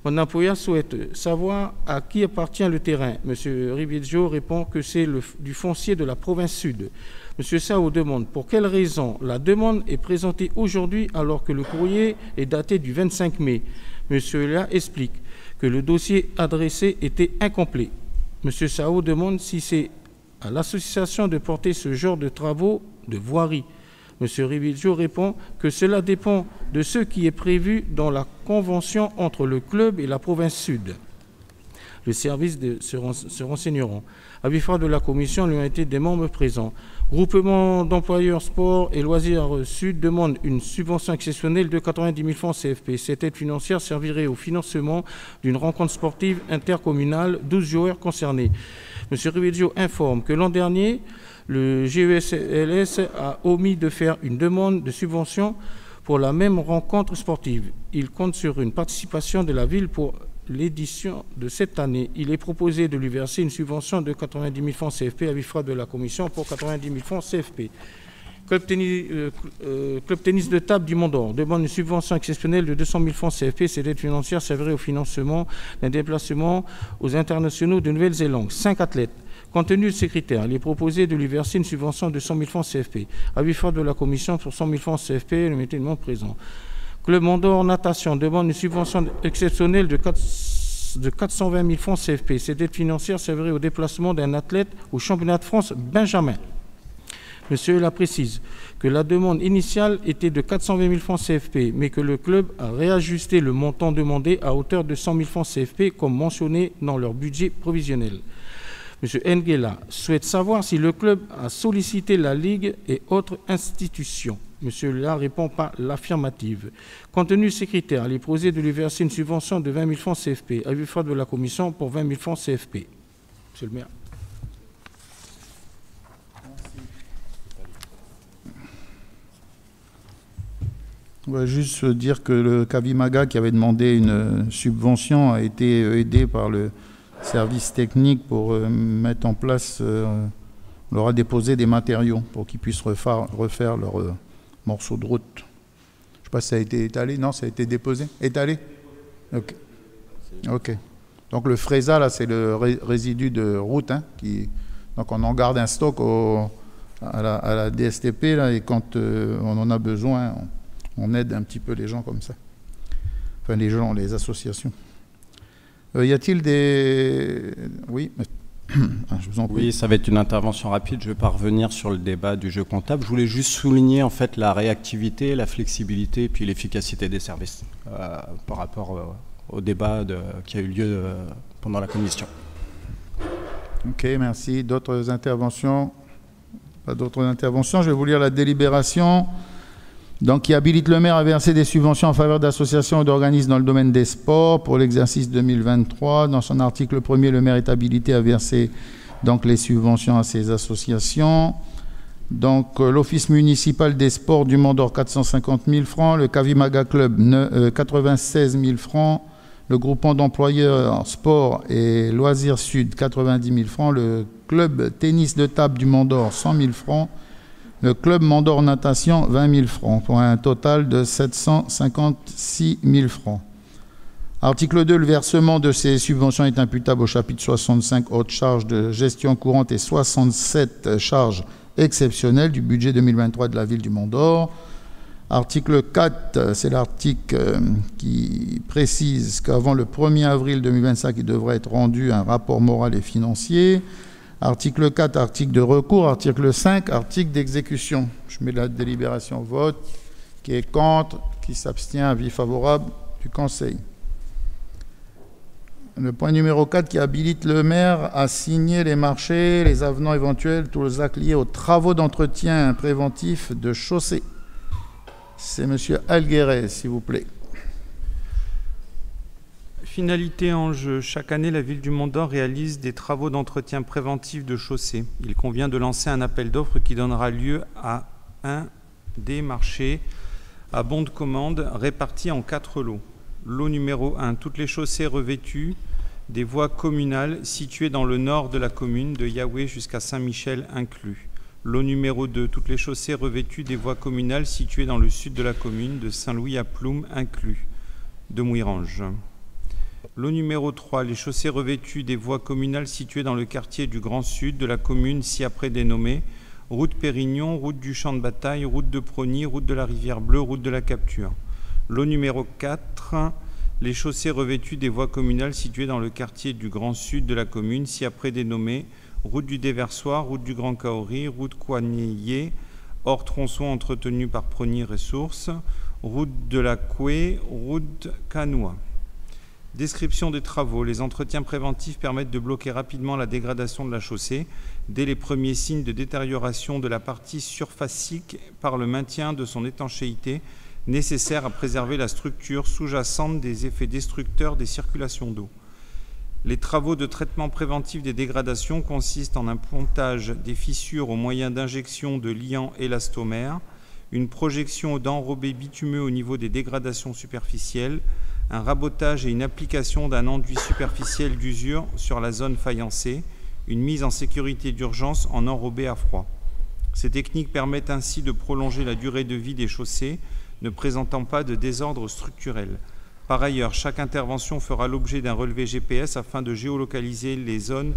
Mme Poya souhaite savoir à qui appartient le terrain. M. Rivieggio répond que c'est du foncier de la province sud. M. Sao demande pour quelle raison la demande est présentée aujourd'hui alors que le courrier est daté du 25 mai. M. Léa explique que le dossier adressé était incomplet. M. Sao demande si c'est à l'association de porter ce genre de travaux de voirie. M. Rivieggio répond que cela dépend de ce qui est prévu dans la convention entre le club et la province sud. Les services se renseigneront. Avis favorable de la commission, lui ont été des membres présents. Groupement d'employeurs sport et loisirs sud demande une subvention exceptionnelle de 90 000 francs CFP. Cette aide financière servirait au financement d'une rencontre sportive intercommunale, 12 joueurs concernés. M. Rivieggio informe que l'an dernier, le GESLS a omis de faire une demande de subvention pour la même rencontre sportive. Il compte sur une participation de la ville pour l'édition de cette année. Il est proposé de lui verser une subvention de 90 000 francs CFP, avis favorable de la commission pour 90 000 francs CFP. Club tennis de table du Mont-d'Or demande une subvention exceptionnelle de 200 000 francs CFP. Cette aide financière servirait au financement d'un déplacement aux internationaux de Nouvelle-Zélande. 5 athlètes. Compte tenu de ces critères, il est proposé de lui verser une subvention de 100 000 francs CFP. Avis favorable de la commission pour 100 000 francs CFP, le métier présent. Club Mondor Natation demande une subvention exceptionnelle de 420 000 francs CFP. Cette aide financière servirait au déplacement d'un athlète au championnat de France Benjamin. M. Ella précise que la demande initiale était de 420 000 francs CFP, mais que le club a réajusté le montant demandé à hauteur de 100 000 francs CFP, comme mentionné dans leur budget provisionnel. M. Nguela souhaite savoir si le club a sollicité la Ligue et autres institutions. M. Ella répond par l'affirmative. Compte tenu de ces critères, il est proposé de lui verser une subvention de 20 000 francs CFP. Avis favorable de la Commission pour 20 000 francs CFP. Monsieur le maire. On va juste dire que le Kavimaga, qui avait demandé une subvention, a été aidé par le service technique pour mettre en place, on leur a déposé des matériaux pour qu'ils puissent refaire leur morceau de route. Je ne sais pas si ça a été étalé. Non, ça a été déposé. Étalé. Ok. Ok. Donc le FRESA, là, c'est le résidu de route. Hein, donc on en garde un stock à la DSTP, là, et quand on en a besoin, on aide un petit peu les gens comme ça. Enfin, les gens, les associations. Y a-t-il des... Oui, je vous en prie. Oui, ça va être une intervention rapide. Je ne vais pas revenir sur le débat du jeu comptable. Je voulais juste souligner en fait la réactivité, la flexibilité et puis l'efficacité des services par rapport au débat qui a eu lieu pendant la commission. Ok, merci. D'autres interventions? Pas d'autres interventions. Je vais vous lire la délibération. Donc, qui habilite le maire à verser des subventions en faveur d'associations et d'organismes dans le domaine des sports pour l'exercice 2023. Dans son article 1er, le maire est habilité à verser donc les subventions à ces associations. Donc, l'Office municipal des sports du Mont d'Or, 450 000 francs. Le Kavimaga Club, 96 000 francs. Le groupement d'employeurs sport et loisirs sud, 90 000 francs. Le club tennis de table du Mont d'Or, 100 000 francs. Le club Mont d'Or Natation, 20 000 francs, pour un total de 756 000 francs. Article 2, le versement de ces subventions est imputable au chapitre 65, hautes charges de gestion courante et 67 charges exceptionnelles du budget 2023 de la ville du Mont d'Or. Article 4, c'est l'article qui précise qu'avant le 1er avril 2025, il devrait être rendu un rapport moral et financier. Article 4, article de recours. Article 5, article d'exécution. Je mets la délibération au vote. Qui est contre? Qui s'abstient? Avis favorable du Conseil. Le point numéro 4 qui habilite le maire à signer les marchés, les avenants éventuels, tous les actes liés aux travaux d'entretien préventif de chaussée. C'est M. Algueret, s'il vous plaît. Finalité en jeu. Chaque année, la ville du Mont d'Or réalise des travaux d'entretien préventif de chaussées. Il convient de lancer un appel d'offres qui donnera lieu à un des marchés à bon de commande répartis en 4 lots. Lot numéro 1, toutes les chaussées revêtues des voies communales situées dans le nord de la commune, de Yahweh jusqu'à Saint-Michel inclus. Lot numéro 2, toutes les chaussées revêtues des voies communales situées dans le sud de la commune, de Saint-Louis à Ploum inclus, de Mouirange. Lot numéro 3, les chaussées revêtues des voies communales situées dans le quartier du Grand Sud de la commune ci-après dénommée route Pérignon, route du Champ de Bataille, route de Prony, route de la Rivière Bleue, route de la Capture. Lot numéro 4, les chaussées revêtues des voies communales situées dans le quartier du Grand Sud de la commune ci-après dénommée route du Déversoir, route du Grand Kaori, route Coignier, hors tronçon entretenu par Prony Ressources, route de la Couée, route Canois. Description des travaux. Les entretiens préventifs permettent de bloquer rapidement la dégradation de la chaussée dès les premiers signes de détérioration de la partie surfacique par le maintien de son étanchéité nécessaire à préserver la structure sous-jacente des effets destructeurs des circulations d'eau. Les travaux de traitement préventif des dégradations consistent en un pontage des fissures au moyen d'injection de liants élastomères, une projection d'enrobé bitumeux au niveau des dégradations superficielles, un rabotage et une application d'un enduit superficiel d'usure sur la zone faïencée, une mise en sécurité d'urgence en enrobé à froid. Ces techniques permettent ainsi de prolonger la durée de vie des chaussées, ne présentant pas de désordre structurel. Par ailleurs, chaque intervention fera l'objet d'un relevé GPS afin de géolocaliser les zones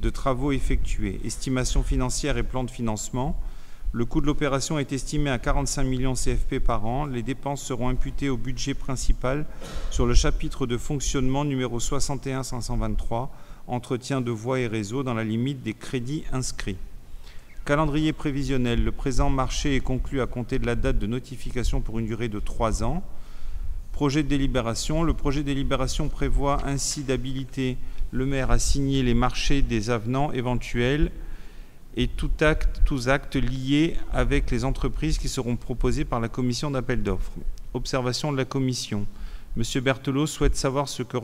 de travaux effectués. Estimation financière et plan de financement. Le coût de l'opération est estimé à 45 millions CFP par an. Les dépenses seront imputées au budget principal sur le chapitre de fonctionnement numéro 61 523, entretien de voies et réseaux, dans la limite des crédits inscrits. Calendrier prévisionnel. Le présent marché est conclu à compter de la date de notification pour une durée de 3 ans. Projet de délibération. Le projet de délibération prévoit ainsi d'habiliter le maire à signer les marchés des avenants éventuels et tous actes liés avec les entreprises qui seront proposés par la commission d'appel d'offres. Observation de la commission. Monsieur Berthelot souhaite savoir ce que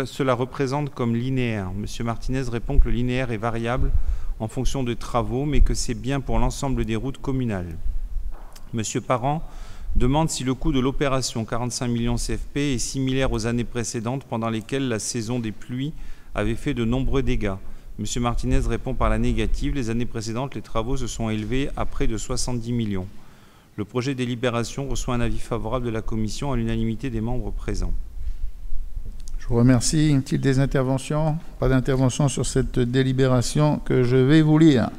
cela représente comme linéaire. Monsieur Martinez répond que le linéaire est variable en fonction de travaux, mais que c'est bien pour l'ensemble des routes communales. Monsieur Parent demande si le coût de l'opération 45 millions CFP est similaire aux années précédentes pendant lesquelles la saison des pluies avait fait de nombreux dégâts. Monsieur Martinez répond par la négative. Les années précédentes, les travaux se sont élevés à près de 70 millions. Le projet de délibération reçoit un avis favorable de la commission à l'unanimité des membres présents. Je vous remercie. Y a-t-il des interventions? Pas d'intervention sur cette délibération que je vais vous lire.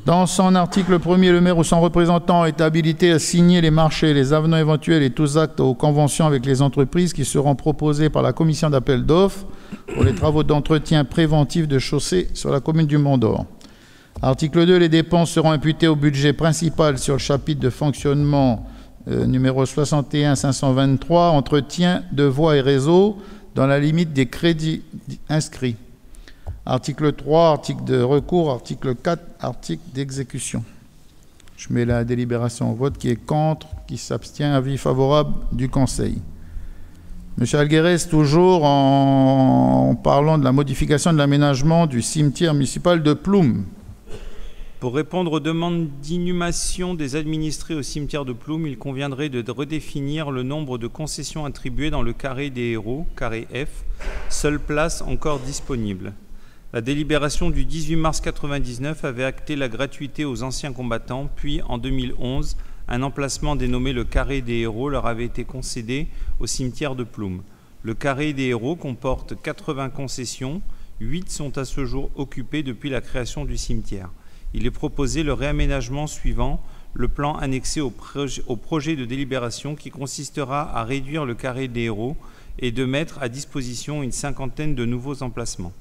Dans son article 1er, le maire ou son représentant est habilité à signer les marchés, les avenants éventuels et tous actes aux conventions avec les entreprises qui seront proposés par la commission d'appel d'offres pour les travaux d'entretien préventif de chaussées sur la commune du Mont-d'Or. Article 2, les dépenses seront imputées au budget principal sur le chapitre de fonctionnement numéro 61 523, entretien de voies et réseaux, dans la limite des crédits inscrits. Article 3, article de recours, article 4, article d'exécution. Je mets la délibération au vote. Qui est contre, qui s'abstient, avis favorable du Conseil. Monsieur Alguérez, toujours en parlant de la modification de l'aménagement du cimetière municipal de Ploum. Pour répondre aux demandes d'inhumation des administrés au cimetière de Ploum, il conviendrait de redéfinir le nombre de concessions attribuées dans le carré des héros, carré F, seule place encore disponible. La délibération du 18 mars 1999 avait acté la gratuité aux anciens combattants, puis en 2011, un emplacement dénommé le carré des héros leur avait été concédé au cimetière de Ploum. Le carré des héros comporte 80 concessions, 8 sont à ce jour occupées depuis la création du cimetière. Il est proposé le réaménagement suivant, le plan annexé au projet de délibération qui consistera à réduire le carré des héros et de mettre à disposition une cinquantaine de nouveaux emplacements.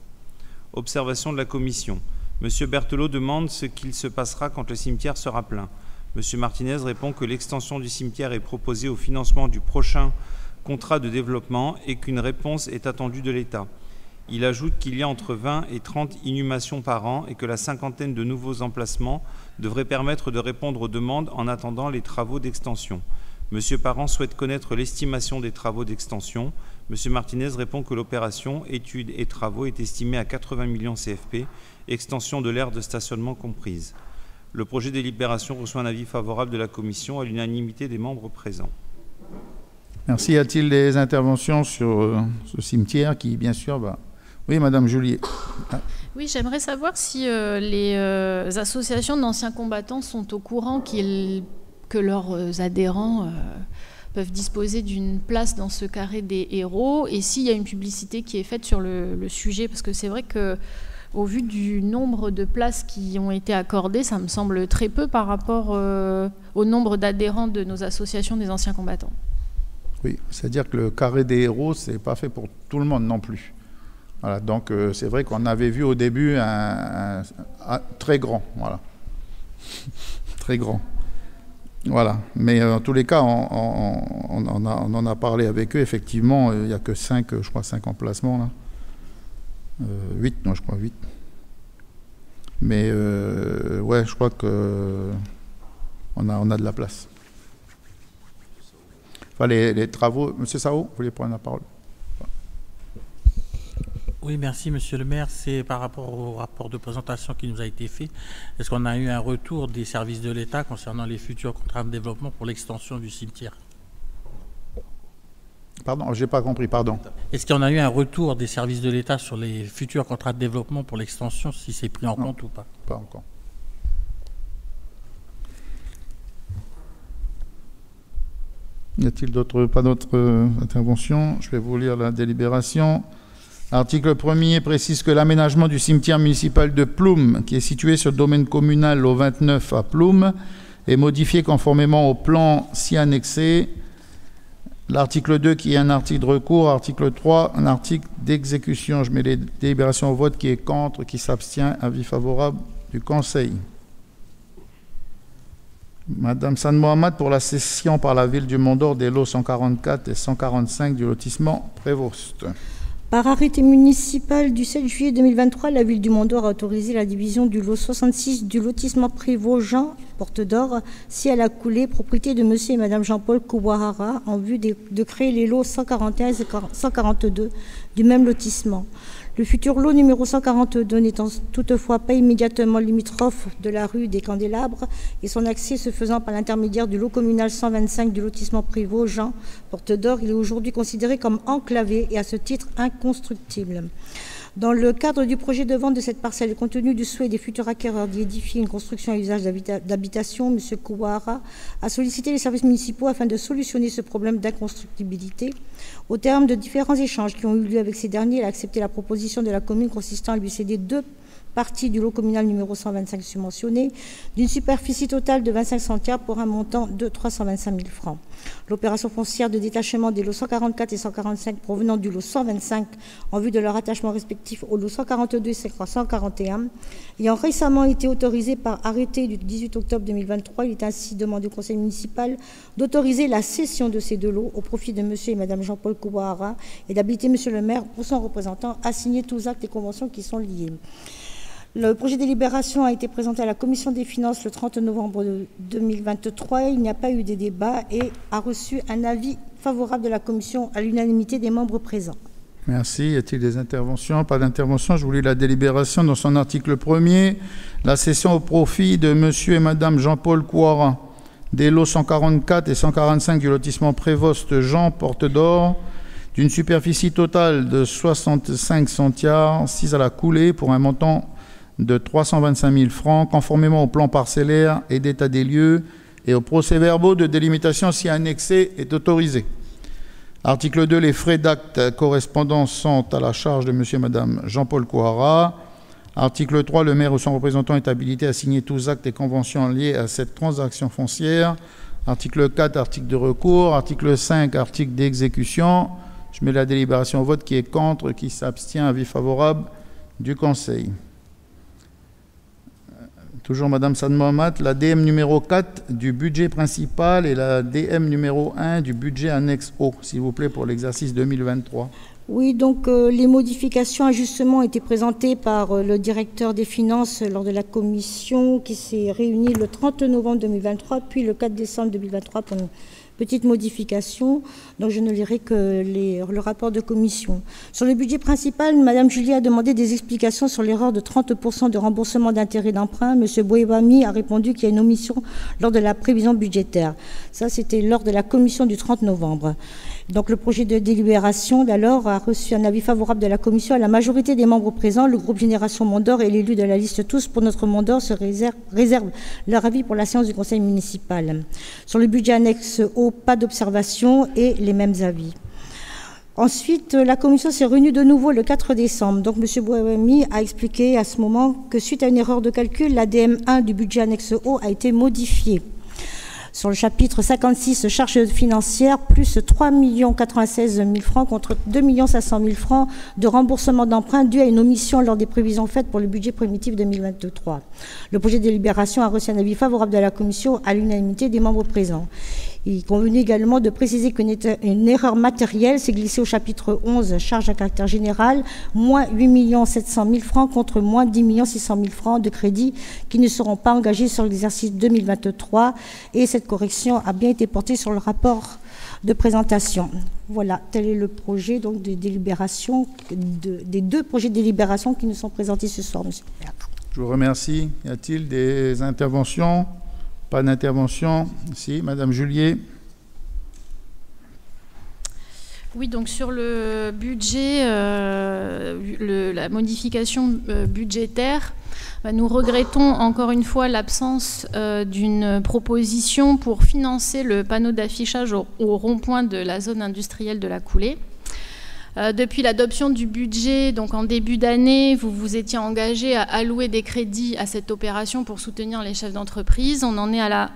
Observation de la commission. Monsieur Berthelot demande ce qu'il se passera quand le cimetière sera plein. Monsieur Martinez répond que l'extension du cimetière est proposée au financement du prochain contrat de développement et qu'une réponse est attendue de l'État. Il ajoute qu'il y a entre 20 et 30 inhumations par an et que la cinquantaine de nouveaux emplacements devrait permettre de répondre aux demandes en attendant les travaux d'extension. Monsieur Parent souhaite connaître l'estimation des travaux d'extension. Monsieur Martinez répond que l'opération études et travaux est estimée à 80 millions CFP, extension de l'aire de stationnement comprise. Le projet de délibération reçoit un avis favorable de la commission à l'unanimité des membres présents. Merci. Y a-t-il des interventions sur ce cimetière qui, bien sûr, va... Oui, Madame Julier. Ah. Oui, j'aimerais savoir si les associations d'anciens combattants sont au courant que leurs adhérents peuvent disposer d'une place dans ce carré des héros et s'il y a une publicité qui est faite sur le sujet, parce que c'est vrai qu'au vu du nombre de places qui ont été accordées, ça me semble très peu par rapport au nombre d'adhérents de nos associations des anciens combattants. Oui, c'est-à-dire que le carré des héros, ce n'est pas fait pour tout le monde non plus. Voilà, donc c'est vrai qu'on avait vu au début un très grand, voilà, très grand. Voilà, mais en tous les cas, on en a parlé avec eux. Effectivement, il n'y a que 5 emplacements là. 8, non, je crois 8. Mais ouais, je crois que on a de la place. Enfin, les travaux. Monsieur Sao, vous voulez prendre la parole? Oui, merci Monsieur le maire. C'est par rapport au rapport de présentation qui nous a été fait. Est-ce qu'on a eu un retour des services de l'État concernant les futurs contrats de développement pour l'extension du cimetière? Pardon, je n'ai pas compris, pardon. Est-ce qu'on a eu un retour des services de l'État sur les futurs contrats de développement pour l'extension, si c'est pris en compte ou pas? Pas encore. Y a-t-il pas d'autres interventions? Je vais vous lire la délibération. Article 1er précise que l'aménagement du cimetière municipal de Ploum, qui est situé sur le domaine communal au 29 à Ploum, est modifié conformément au plan si annexé. L'article 2 qui est un article de recours, article 3, un article d'exécution. Je mets les délibérations au vote. Qui est contre, qui s'abstient, avis favorable du Conseil. Madame San Mohamed pour la cession par la ville du Mont-d'Or des lots 144 et 145 du lotissement Prévost. Par arrêté municipal du 7 juillet 2023, la ville du Mont-d'Or a autorisé la division du lot 66 du lotissement Prévost Jean Porte d'Or, si elle a coulé, propriété de monsieur et madame Jean-Paul Kouahara, en vue de créer les lots 141 et 142 du même lotissement. Le futur lot numéro 142 n'étant toutefois pas immédiatement limitrophe de la rue des Candélabres et son accès se faisant par l'intermédiaire du lot communal 125 du lotissement Prévost Jean Porte d'Or, il est aujourd'hui considéré comme enclavé et à ce titre inconstructible. Dans le cadre du projet de vente de cette parcelle, compte tenu du souhait des futurs acquéreurs d'y édifier une construction à usage d'habitation, M. Kouahara a sollicité les services municipaux afin de solutionner ce problème d'inconstructibilité. Au terme de différents échanges qui ont eu lieu avec ces derniers, il a accepté la proposition de la commune consistant à lui céder 2 partie du lot communal numéro 125 subventionné, d'une superficie totale de 25 centiares pour un montant de 325 000 francs. L'opération foncière de détachement des lots 144 et 145 provenant du lot 125 en vue de leur attachement respectif au lot 142 et 141 ayant récemment été autorisé par arrêté du 18 octobre 2023, il est ainsi demandé au conseil municipal d'autoriser la cession de ces 2 lots au profit de monsieur et madame Jean-Paul Kouahara et d'habiliter monsieur le maire ou son représentant à signer tous actes et conventions qui sont liés. Le projet de délibération a été présenté à la Commission des finances le 30 novembre 2023. Il n'y a pas eu de débat et a reçu un avis favorable de la Commission à l'unanimité des membres présents. Merci. Y a-t-il des interventions? Pas d'intervention. Je vous lis la délibération dans son article 1er. La cession au profit de monsieur et madame Jean-Paul Kouahara des lots 144 et 145 du lotissement Prévost Jean Porte d'Or d'une superficie totale de 65 centiares, 6 à la coulée pour un montant de 325 000 francs, conformément au plan parcellaire et d'état des lieux et au procès-verbaux de délimitation si annexé est autorisé. Article 2. Les frais d'acte correspondants sont à la charge de monsieur et madame Jean-Paul Kouahara. Article 3. Le maire ou son représentant est habilité à signer tous actes et conventions liés à cette transaction foncière. Article 4. Article de recours. Article 5. Article d'exécution. Je mets la délibération au vote. Qui est contre? Qui s'abstient? Avis favorable du Conseil. Toujours Madame San Mohamed, la DM numéro 4 du budget principal et la DM numéro 1 du budget annexe O, s'il vous plaît, pour l'exercice 2023. Oui, donc les modifications, ajustements ont été présentées par le directeur des finances lors de la commission qui s'est réunie le 30 novembre 2023, puis le 4 décembre 2023 pour une petite modification. Donc je ne lirai que le rapport de commission. Sur le budget principal, Madame Julie a demandé des explications sur l'erreur de 30% de remboursement d'intérêt d'emprunt. Monsieur Boébami a répondu qu'il y a une omission lors de la prévision budgétaire. Ça, c'était lors de la commission du 30 novembre. Donc le projet de délibération d'alors a reçu un avis favorable de la commission à la majorité des membres présents. Le groupe Génération Mont-d'Or et l'élu de la liste Tous pour notre Mont-d'Or se réservent leur avis pour la séance du conseil municipal. Sur le budget annexe O, pas d'observation et les mêmes avis. Ensuite, la commission s'est réunie de nouveau le 4 décembre. Donc, M. Boébami a expliqué à ce moment que suite à une erreur de calcul, la DM1 du budget annexe O a été modifiée. Sur le chapitre 56, charges financières, plus 3 096 000 francs contre 2 500 000 francs de remboursement d'emprunt dû à une omission lors des prévisions faites pour le budget primitif 2023. Le projet de délibération a reçu un avis favorable de la commission à l'unanimité des membres présents. Il convenait également de préciser qu'une erreur matérielle s'est glissée au chapitre 11, charges à caractère général, moins 8 700 000 francs contre moins 10 600 000 francs de crédits qui ne seront pas engagés sur l'exercice 2023. Et cette correction a bien été portée sur le rapport de présentation. Voilà, tel est le projet donc, de délibération, des 2 projets de délibération qui nous sont présentés ce soir, monsieur le maire. Je vous remercie. Y a-t-il des interventions? Pas d'intervention. Si, Madame Julier. Oui, donc sur le budget, la modification budgétaire, nous regrettons encore une fois l'absence d'une proposition pour financer le panneau d'affichage au rond-point de la zone industrielle de la Coulée. Depuis l'adoption du budget, donc en début d'année, vous vous étiez engagé à allouer des crédits à cette opération pour soutenir les chefs d'entreprise. On en est à la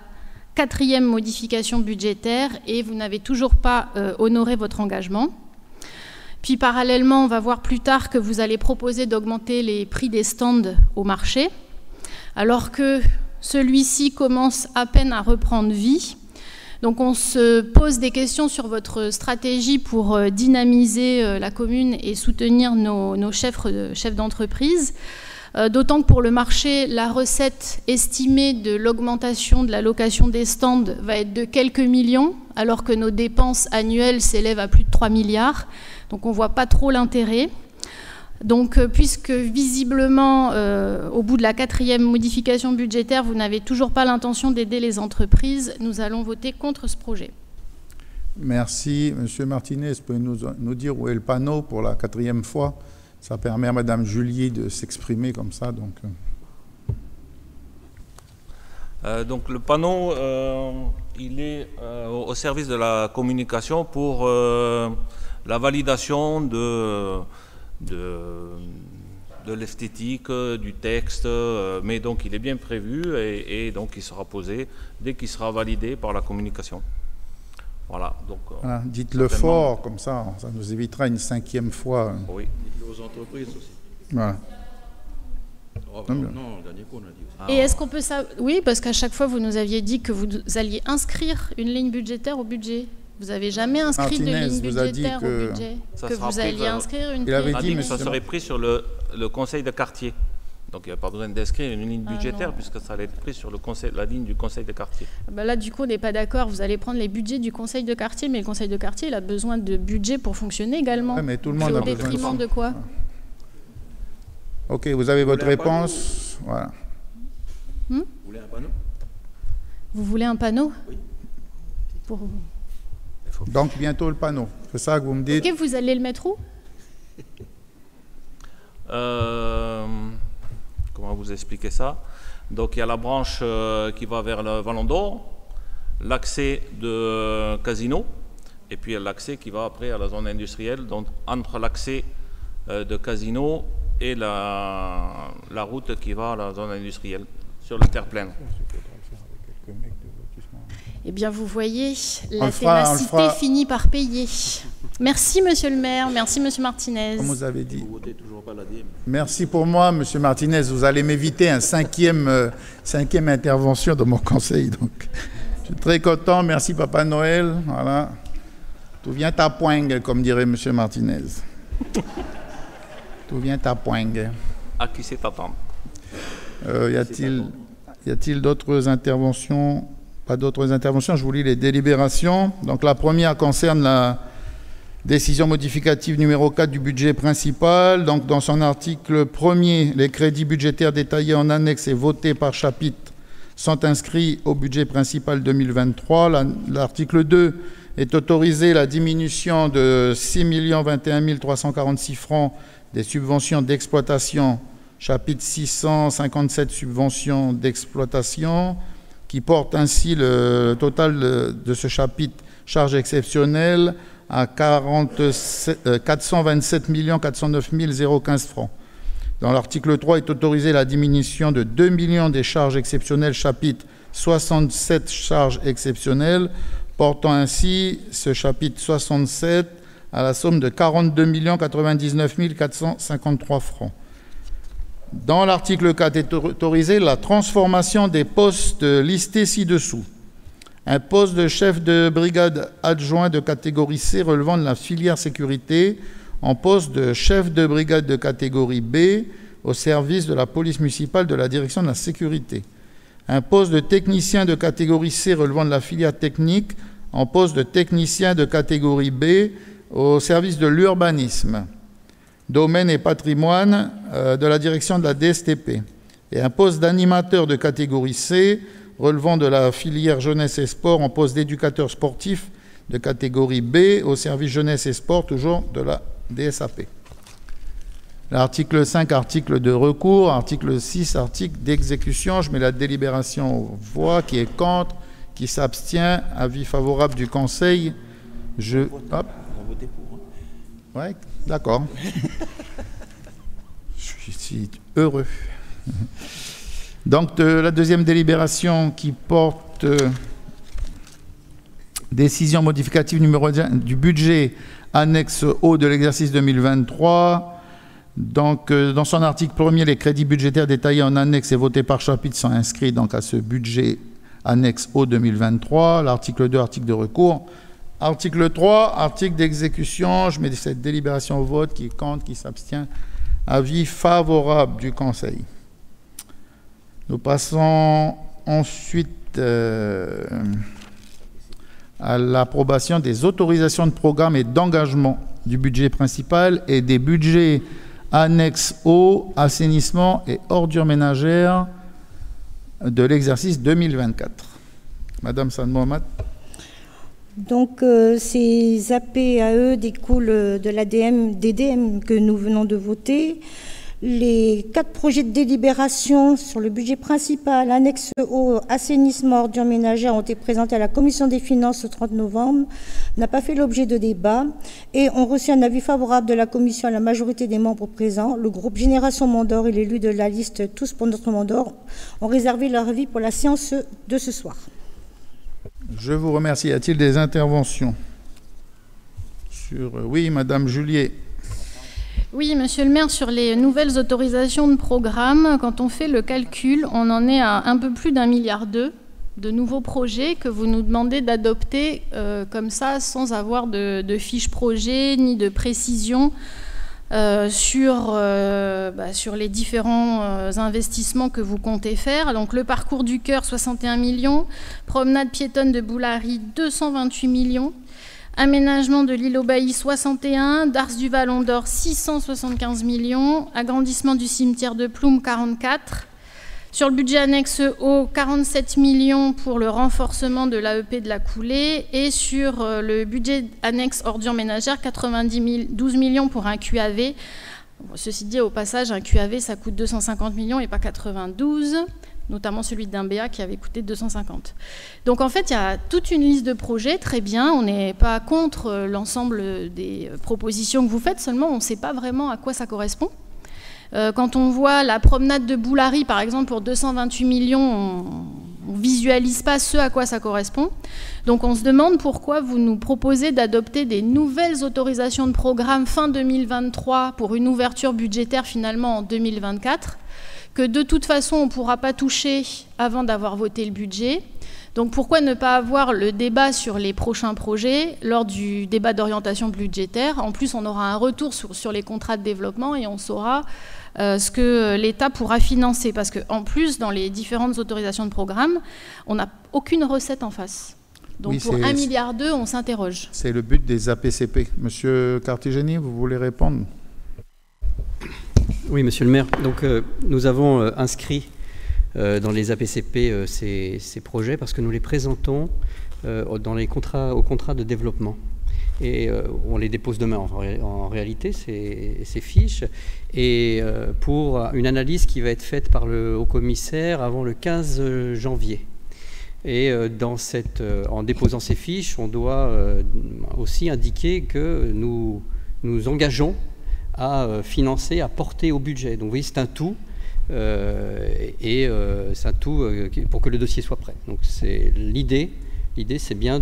4e modification budgétaire et vous n'avez toujours pas honoré votre engagement. Puis parallèlement, on va voir plus tard que vous allez proposer d'augmenter les prix des stands au marché, alors que Celui-ci commence à peine à reprendre vie. Donc on se pose des questions sur votre stratégie pour dynamiser la commune et soutenir nos chefs d'entreprise. D'autant que pour le marché, la recette estimée de l'augmentation de la location des stands va être de quelques millions, alors que nos dépenses annuelles s'élèvent à plus de 3 milliards. Donc on ne voit pas trop l'intérêt. Donc puisque visiblement, au bout de la 4e modification budgétaire, vous n'avez toujours pas l'intention d'aider les entreprises, nous allons voter contre ce projet. Merci. Monsieur Martinez, pouvez-vous nous dire où est le panneau pour la 4e fois? Ça permet à Madame Julier de s'exprimer comme ça. Donc le panneau, il est au service de la communication pour la validation de l'esthétique, du texte, mais donc il est bien prévu et donc il sera posé dès qu'il sera validé par la communication. Voilà, donc voilà, dites-le fort, comme ça nous évitera une 5e fois. Oui. Dites-le aux entreprises aussi. Voilà. Oh, non, le dernier coup, on a dit aussi. Et est-ce qu'on peut ça? Oui, parce qu'à chaque fois, vous nous aviez dit que vous alliez inscrire une ligne budgétaire au budget. Vous n'avez jamais inscrit de ligne budgétaire au budget. Que vous alliez inscrire une ligne. Que ça serait pris sur le conseil de quartier. Donc il n'y a pas besoin d'inscrire une ligne budgétaire puisque ça allait être pris sur la ligne du conseil de quartier. Là, du coup, on n'est pas d'accord. Vous allez prendre les budgets du conseil de quartier, mais le conseil de quartier, il a besoin de budget pour fonctionner également. Ouais, mais tout le monde a besoin de détriment de quoi? Ok, vous avez votre réponse. Voilà. Vous voulez un panneau? Vous voulez un panneau? Oui. Donc bientôt le panneau. C'est ça que vous me dites? Ok, vous allez le mettre où? Comment vous expliquer ça? Donc il y a la branche qui va vers le Vallon d'Or, l'accès de Casino, et puis il y a l'accès qui va après à la zone industrielle. Donc entre l'accès de Casino et la route qui va à la zone industrielle, sur le terre-pleine. Eh bien, vous voyez, la ténacité finit par payer. Merci, Monsieur le maire. Merci, Monsieur Martinez. Comme vous avez dit. Vous votez toujours pas l'ADM. Merci pour moi, Monsieur Martinez. Vous allez m'éviter un cinquième intervention dans mon conseil. Donc, je suis très content. Merci, Papa Noël. Voilà. Tout vient à poing, comme dirait Monsieur Martinez. Tout vient à poing. À qui c'est attendre? Y a-t-il d'autres interventions? Pas d'autres interventions. Je vous lis les délibérations. Donc la première concerne la décision modificative numéro 4 du budget principal. Donc dans son article 1er, les crédits budgétaires détaillés en annexe et votés par chapitre sont inscrits au budget principal 2023. L'article 2 est autorisé la diminution de 6 021 346 francs des subventions d'exploitation, chapitre 657 subventions d'exploitation, qui porte ainsi le total de ce chapitre charges exceptionnelles à 427 409 015 francs. Dans l'article 3 est autorisée la diminution de 2 millions des charges exceptionnelles, chapitre 67 charges exceptionnelles, portant ainsi ce chapitre 67 à la somme de 42 99 453 francs. Dans l'article 4 est autorisée la transformation des postes listés ci-dessous. Un poste de chef de brigade adjoint de catégorie C relevant de la filière sécurité en poste de chef de brigade de catégorie B au service de la police municipale de la direction de la sécurité. Un poste de technicien de catégorie C relevant de la filière technique en poste de technicien de catégorie B au service de l'urbanisme, domaine et patrimoine de la direction de la DSTP, et un poste d'animateur de catégorie C relevant de la filière jeunesse et sport en poste d'éducateur sportif de catégorie B au service jeunesse et sport, toujours de la DSAP. L'article 5, article de recours, article 6, article d'exécution. Je mets la délibération aux voix. Qui est contre, qui s'abstient, avis favorable du Conseil. Hop. On va voter pour. Ouais, d'accord. Je suis heureux. Donc, la deuxième délibération qui porte décision modificative numéro 1 du budget annexe O de l'exercice 2023. Donc, dans son article 1er, les crédits budgétaires détaillés en annexe et votés par chapitre sont inscrits donc, à ce budget annexe O 2023. L'article 2, article de recours. Article 3, article d'exécution. Je mets cette délibération au vote. Qui compte, qui s'abstient. Avis favorable du Conseil. Nous passons ensuite à l'approbation des autorisations de programme et d'engagement du budget principal et des budgets annexes eau, assainissement et ordures ménagères de l'exercice 2024. Madame San Mohamed. Donc, ces APAE découlent de l'ADM, DDM que nous venons de voter. Les 4 projets de délibération sur le budget principal, annexe eau, assainissement, ordures ménagères ont été présentés à la Commission des finances le 30 novembre, n'a pas fait l'objet de débat et ont reçu un avis favorable de la Commission à la majorité des membres présents. Le groupe Génération Mondor et l'élu de la liste Tous pour notre Mondor ont réservé leur avis pour la séance de ce soir. Je vous remercie. Y a-t-il des interventions Oui, Madame Julier. Oui, monsieur le maire, sur les nouvelles autorisations de programme, quand on fait le calcul, on en est à un peu plus d'1,2 milliard de nouveaux projets que vous nous demandez d'adopter comme ça, sans avoir de fiche projet ni de précision sur les différents investissements que vous comptez faire. Donc le parcours du cœur, 61 millions, promenade piétonne de Boulary, 228 millions, aménagement de l'île au Bailly, 61, d'Ars du Vallon d'Or, 675 millions, agrandissement du cimetière de Ploum, 44. Sur le budget annexe eau, 47 millions pour le renforcement de l'AEP de la Coulée. Et sur le budget annexe ordures ménagères, 12 millions pour un QAV. Ceci dit, au passage, un QAV, ça coûte 250 millions et pas 92, notamment celui d'Imbéa qui avait coûté 250. Donc en fait, il y a toute une liste de projets, très bien, on n'est pas contre l'ensemble des propositions que vous faites, seulement on ne sait pas vraiment à quoi ça correspond. Quand on voit la promenade de Boulary, par exemple, pour 228 millions, on ne visualise pas ce à quoi ça correspond. Donc on se demande pourquoi vous nous proposez d'adopter des nouvelles autorisations de programme fin 2023 pour une ouverture budgétaire finalement en 2024, que de toute façon on ne pourra pas toucher avant d'avoir voté le budget. Donc pourquoi ne pas avoir le débat sur les prochains projets lors du débat d'orientation budgétaire? En plus, on aura un retour sur les contrats de développement et on saura ce que l'État pourra financer. Parce qu'en plus, dans les différentes autorisations de programme, on n'a aucune recette en face. Donc oui, pour 1,2 milliard, on s'interroge. C'est le but des APCP. Monsieur Cartigeni, vous voulez répondre? Oui, monsieur le maire. Donc nous avons inscrit dans les APCP ces projets parce que nous les présentons dans les contrats, au contrat de développement. Et on les dépose demain en réalité, ces fiches, et pour une analyse qui va être faite par le haut-commissaire avant le 15 janvier. Et en déposant ces fiches, on doit aussi indiquer que nous nous engageons à financer, à porter au budget. Donc vous voyez, c'est un tout. C'est un tout pour que le dossier soit prêt. Donc c'est l'idée. L'idée, c'est bien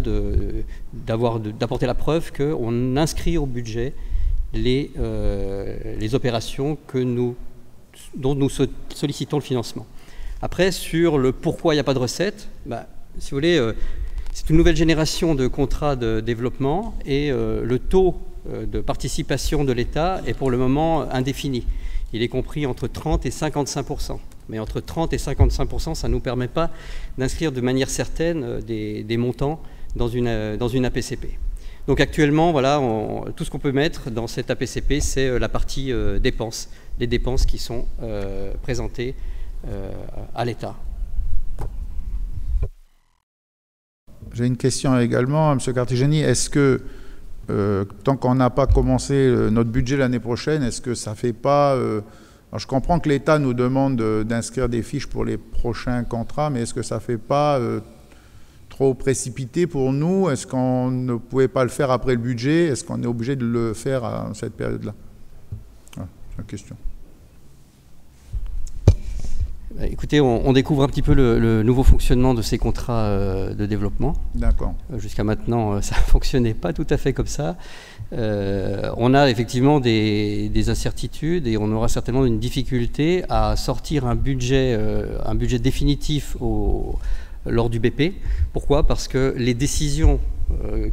d'apporter la preuve qu'on inscrit au budget les opérations dont nous sollicitons le financement. Après, sur le pourquoi il n'y a pas de recette, si vous voulez, c'est une nouvelle génération de contrats de développement et le taux de participation de l'État est pour le moment indéfini. Il est compris entre 30 et 55%. Mais entre 30 et 55%, ça ne nous permet pas d'inscrire de manière certaine des montants dans une APCP. Donc actuellement, voilà, tout ce qu'on peut mettre dans cette APCP, c'est la partie dépenses, les dépenses qui sont présentées à l'État. J'ai une question également, M. Cartigeni. Est-ce que, tant qu'on n'a pas commencé notre budget l'année prochaine, est-ce que ça ne fait pas... Alors je comprends que l'État nous demande d'inscrire des fiches pour les prochains contrats, mais est-ce que ça ne fait pas trop précipité pour nous? Est-ce qu'on ne pouvait pas le faire après le budget? Est-ce qu'on est obligé de le faire à cette période-là? Voilà, c'est la question. Écoutez, on découvre un petit peu le nouveau fonctionnement de ces contrats de développement. D'accord. Jusqu'à maintenant, ça ne fonctionnait pas tout à fait comme ça. On a effectivement des incertitudes et on aura certainement une difficulté à sortir un budget définitif lors du BP. Pourquoi? Parce que les décisions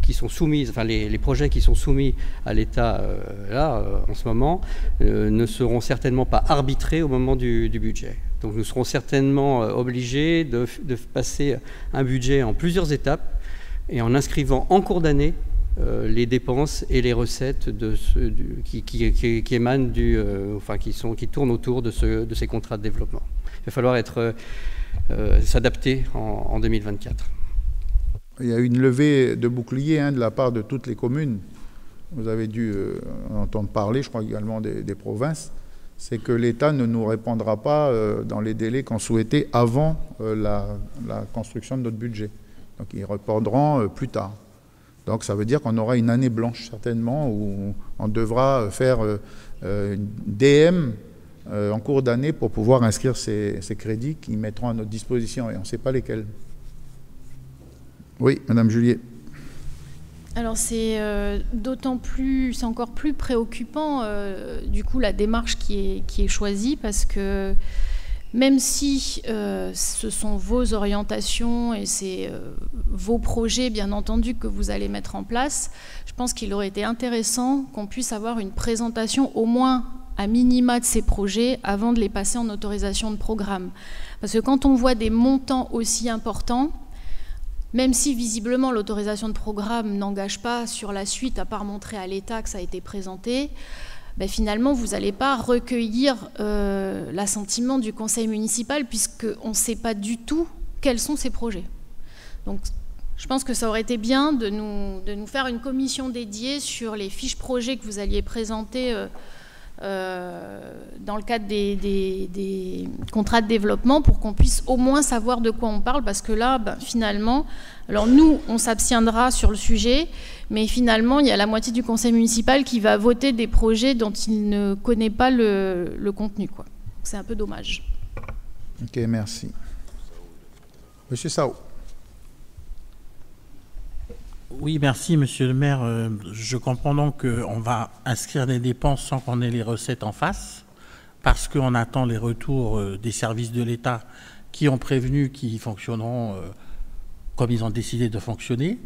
qui sont soumises, enfin les projets qui sont soumis à l'État en ce moment, ne seront certainement pas arbitrés au moment du budget. Donc nous serons certainement obligés de passer un budget en plusieurs étapes et en inscrivant en cours d'année les dépenses et les recettes qui émanent qui tournent autour de ces contrats de développement. Il va falloir s'adapter en 2024. Il y a eu une levée de boucliers de la part de toutes les communes. Vous avez dû en entendre parler, je crois également des provinces. C'est que l'État ne nous répondra pas dans les délais qu'on souhaitait avant la construction de notre budget. Donc ils reporteront plus tard. Donc ça veut dire qu'on aura une année blanche certainement où on devra faire une DM en cours d'année pour pouvoir inscrire ces crédits qui mettront à notre disposition et on ne sait pas lesquels. Oui, Madame Julier. Alors c'est encore plus préoccupant du coup la démarche qui est choisie parce que même si ce sont vos orientations et c'est vos projets bien entendu que vous allez mettre en place, je pense qu'il aurait été intéressant qu'on puisse avoir une présentation au moins à minima de ces projets avant de les passer en autorisation de programme. Parce que quand on voit des montants aussi importants, même si visiblement l'autorisation de programme n'engage pas sur la suite, à part montrer à l'État que ça a été présenté, ben finalement vous n'allez pas recueillir l'assentiment du conseil municipal puisqu'on ne sait pas du tout quels sont ces projets. Donc je pense que ça aurait été bien de nous faire une commission dédiée sur les fiches projets que vous alliez présenter dans le cadre des contrats de développement pour qu'on puisse au moins savoir de quoi on parle parce que là, ben, finalement, alors nous, on s'abstiendra sur le sujet, mais finalement, il y a la moitié du conseil municipal qui va voter des projets dont il ne connaît pas le contenu, quoi. C'est un peu dommage. Ok, merci. Monsieur Sao. Oui, merci, monsieur le maire. Je comprends donc qu'on va inscrire des dépenses sans qu'on ait les recettes en face, parce qu'on attend les retours des services de l'État qui ont prévenu qu'ils fonctionneront comme ils ont décidé de fonctionner.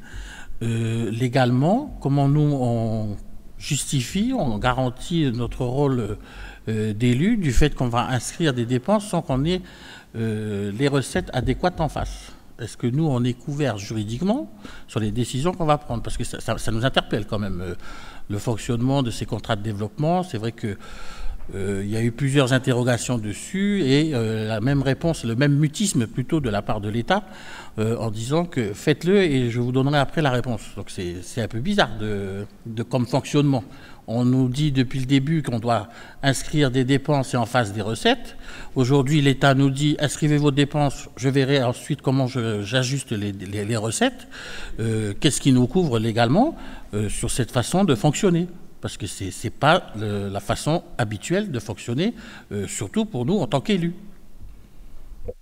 Légalement, comment nous, on justifie, on garantit notre rôle d'élu du fait qu'on va inscrire des dépenses sans qu'on ait les recettes adéquates en face? Est-ce que nous, on est couverts juridiquement sur les décisions qu'on va prendre? Parce que ça nous interpelle quand même, le fonctionnement de ces contrats de développement. C'est vrai qu'il y a eu plusieurs interrogations dessus et la même réponse, le même mutisme plutôt de la part de l'État en disant que faites-le et je vous donnerai après la réponse. Donc c'est un peu bizarre comme fonctionnement. On nous dit depuis le début qu'on doit inscrire des dépenses et en face des recettes. Aujourd'hui, l'État nous dit inscrivez vos dépenses, je verrai ensuite comment j'ajuste les recettes. Qu'est-ce qui nous couvre légalement sur cette façon de fonctionner? Parce que ce n'est pas la façon habituelle de fonctionner, surtout pour nous en tant qu'élus. On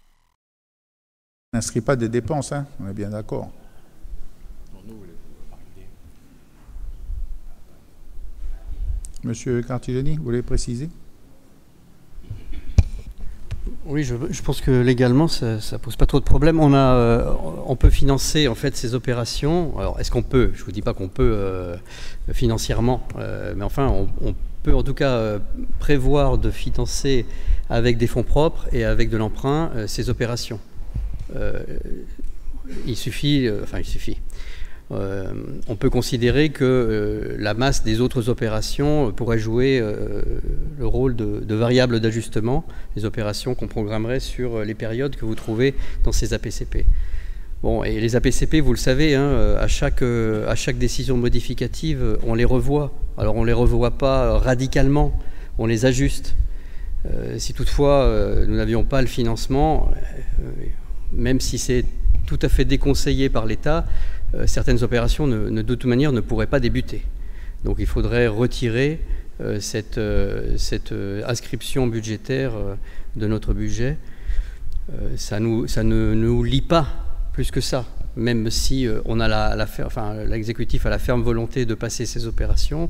n'inscrit pas des dépenses, hein, on est bien d'accord. Monsieur Cartigeni, vous voulez préciser? Oui, je pense que légalement, ça ne pose pas trop de problèmes. On peut financer en fait ces opérations. Alors, est-ce qu'on peut? Je ne vous dis pas qu'on peut financièrement, mais enfin, on peut en tout cas prévoir de financer avec des fonds propres et avec de l'emprunt ces opérations. Il suffit. On peut considérer que la masse des autres opérations pourrait jouer le rôle de variable d'ajustement, les opérations qu'on programmerait sur les périodes que vous trouvez dans ces APCP. Bon, et les APCP, vous le savez, hein, à chaque décision modificative, on les revoit. Alors on ne les revoit pas radicalement, on les ajuste. Si toutefois nous n'avions pas le financement, même si c'est tout à fait déconseillé par l'État, certaines opérations de toute manière ne pourraient pas débuter. Donc il faudrait retirer cette inscription budgétaire de notre budget ça ne nous lie pas plus que ça. Même si on a l'exécutif a la ferme volonté de passer ces opérations,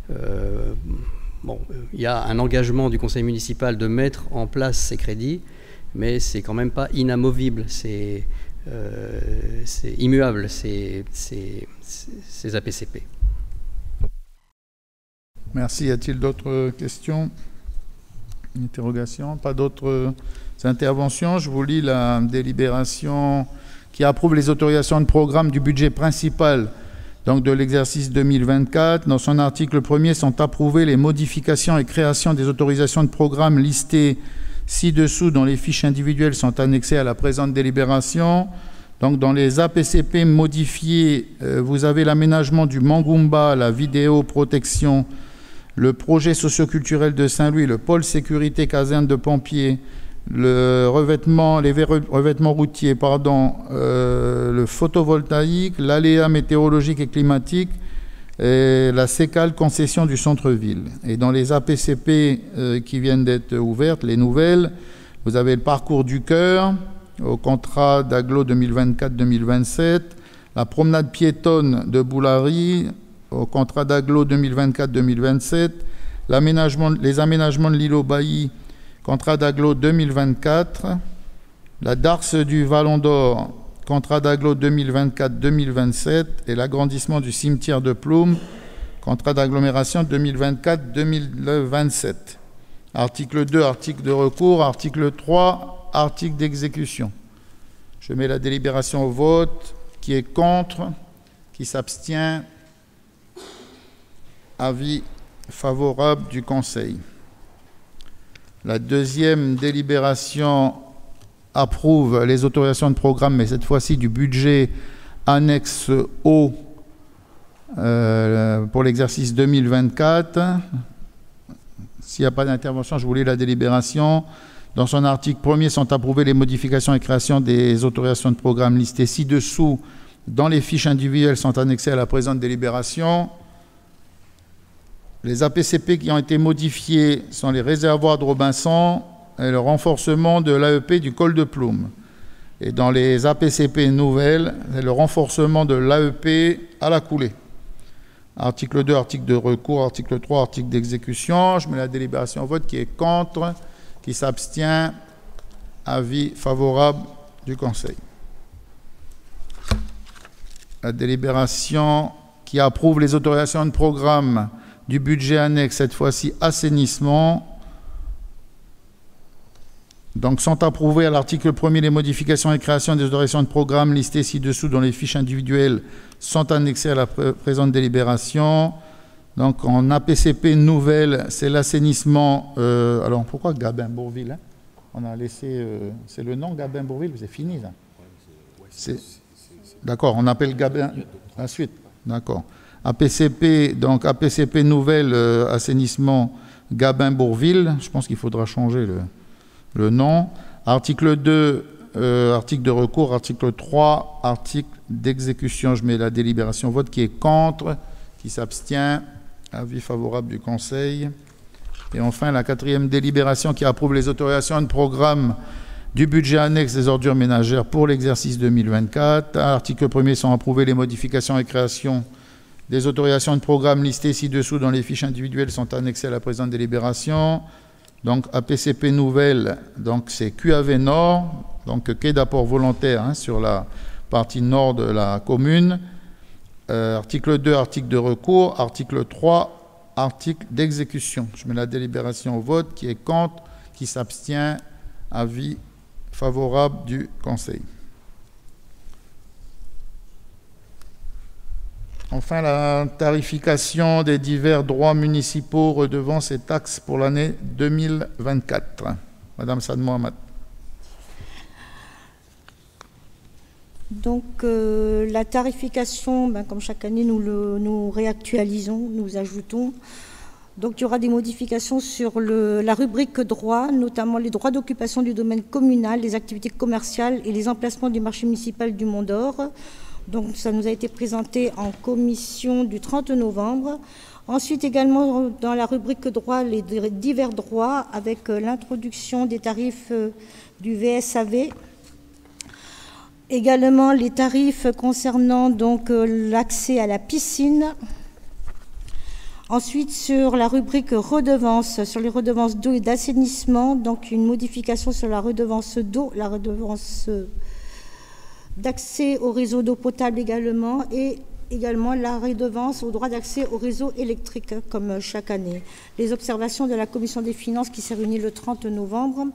il y a un engagement du conseil municipal de mettre en place ces crédits, mais c'est quand même pas inamovible, c'est immuable, ces APCP. Merci. Y a-t-il d'autres questions, interrogations? Pas d'autres interventions. Je vous lis la délibération qui approuve les autorisations de programme du budget principal donc de l'exercice 2024. Dans son article 1er sont approuvées les modifications et créations des autorisations de programme listées ci-dessous, dont les fiches individuelles sont annexées à la présente délibération. Donc, dans les APCP modifiés, vous avez l'aménagement du Mangumba, la vidéoprotection, le projet socioculturel de Saint-Louis, le pôle sécurité caserne de pompiers, les revêtements routiers, le photovoltaïque, l'aléa météorologique et climatique, et la sécale concession du centre-ville. Et dans les APCP qui viennent d'être ouvertes, les nouvelles, vous avez le parcours du cœur au contrat d'agglo 2024-2027, la promenade piétonne de Boulary au contrat d'agglo 2024-2027, les aménagements de l'île au Bailly, contrat d'agglo 2024, la Darse du Vallon d'Or, contrat d'agglo 2024-2027, et l'agrandissement du cimetière de Ploum, contrat d'agglomération 2024-2027. Article 2, article de recours. Article 3, article d'exécution. Je mets la délibération au vote. Qui est contre? Qui s'abstient? Avis favorable du Conseil. La deuxième délibération approuve les autorisations de programme, mais cette fois-ci du budget annexe O pour l'exercice 2024. S'il n'y a pas d'intervention, je vous lis la délibération. Dans son article 1er sont approuvées les modifications et créations des autorisations de programme listées ci-dessous. Dans les fiches individuelles sont annexées à la présente délibération. Les APCP qui ont été modifiés sont les réservoirs de Robinson et le renforcement de l'AEP du col de Ploum. Et dans les APCP nouvelles, c'est le renforcement de l'AEP à la coulée. Article 2, article de recours. Article 3, article d'exécution. Je mets la délibération au vote. Qui est contre? Qui s'abstient? Avis favorable du Conseil. La délibération qui approuve les autorisations de programme du budget annexe, cette fois-ci assainissement. Donc, sont approuvées à l'article 1er les modifications et créations des autorisations de programme listées ci-dessous, dont les fiches individuelles sont annexées à la présente délibération. Donc, en APCP nouvelle, c'est l'assainissement. Alors, pourquoi Gabin-Bourville, hein? On a laissé. C'est le nom Gabin-Bourville, c'est fini, là. D'accord, on appelle Gabin. La suite, d'accord. APCP, donc APCP nouvelle, assainissement Gabin-Bourville. Je pense qu'il faudra changer le nom. Article 2, article de recours. Article 3, article d'exécution. Je mets la délibération au vote. Qui est contre? Qui s'abstient? Avis favorable du Conseil. Et enfin, la quatrième délibération qui approuve les autorisations de programme du budget annexe des ordures ménagères pour l'exercice 2024. À l'article 1er sont approuvées les modifications et créations des autorisations de programme listées ci-dessous, dont les fiches individuelles sont annexées à la présente délibération. Donc, APCP nouvelle, donc c'est QAV Nord, donc quai d'apport volontaire, hein, sur la partie nord de la commune. Article 2, article de recours. Article 3, article d'exécution. Je mets la délibération au vote. Qui est contre? Qui s'abstient? Avis favorable du Conseil. Enfin, la tarification des divers droits municipaux, redevances et taxes pour l'année 2024. Madame Saad Mohamed. Donc, la tarification, comme chaque année, nous réactualisons, nous ajoutons. Donc, il y aura des modifications sur la rubrique droits, notamment les droits d'occupation du domaine communal, les activités commerciales et les emplacements du marché municipal du Mont-d'Or. Donc, ça nous a été présenté en commission du 30 novembre. Ensuite, également, dans la rubrique droit, les divers droits, avec l'introduction des tarifs du VSAV. Également, les tarifs concernant donc l'accès à la piscine. Ensuite, sur la rubrique redevances, sur les redevances d'eau et d'assainissement, donc une modification sur la redevance d'eau, la redevance d'accès au réseau d'eau potable également, et également la redevance au droit d'accès au réseau électrique, comme chaque année. Les observations de la Commission des finances qui s'est réunie le 30 novembre.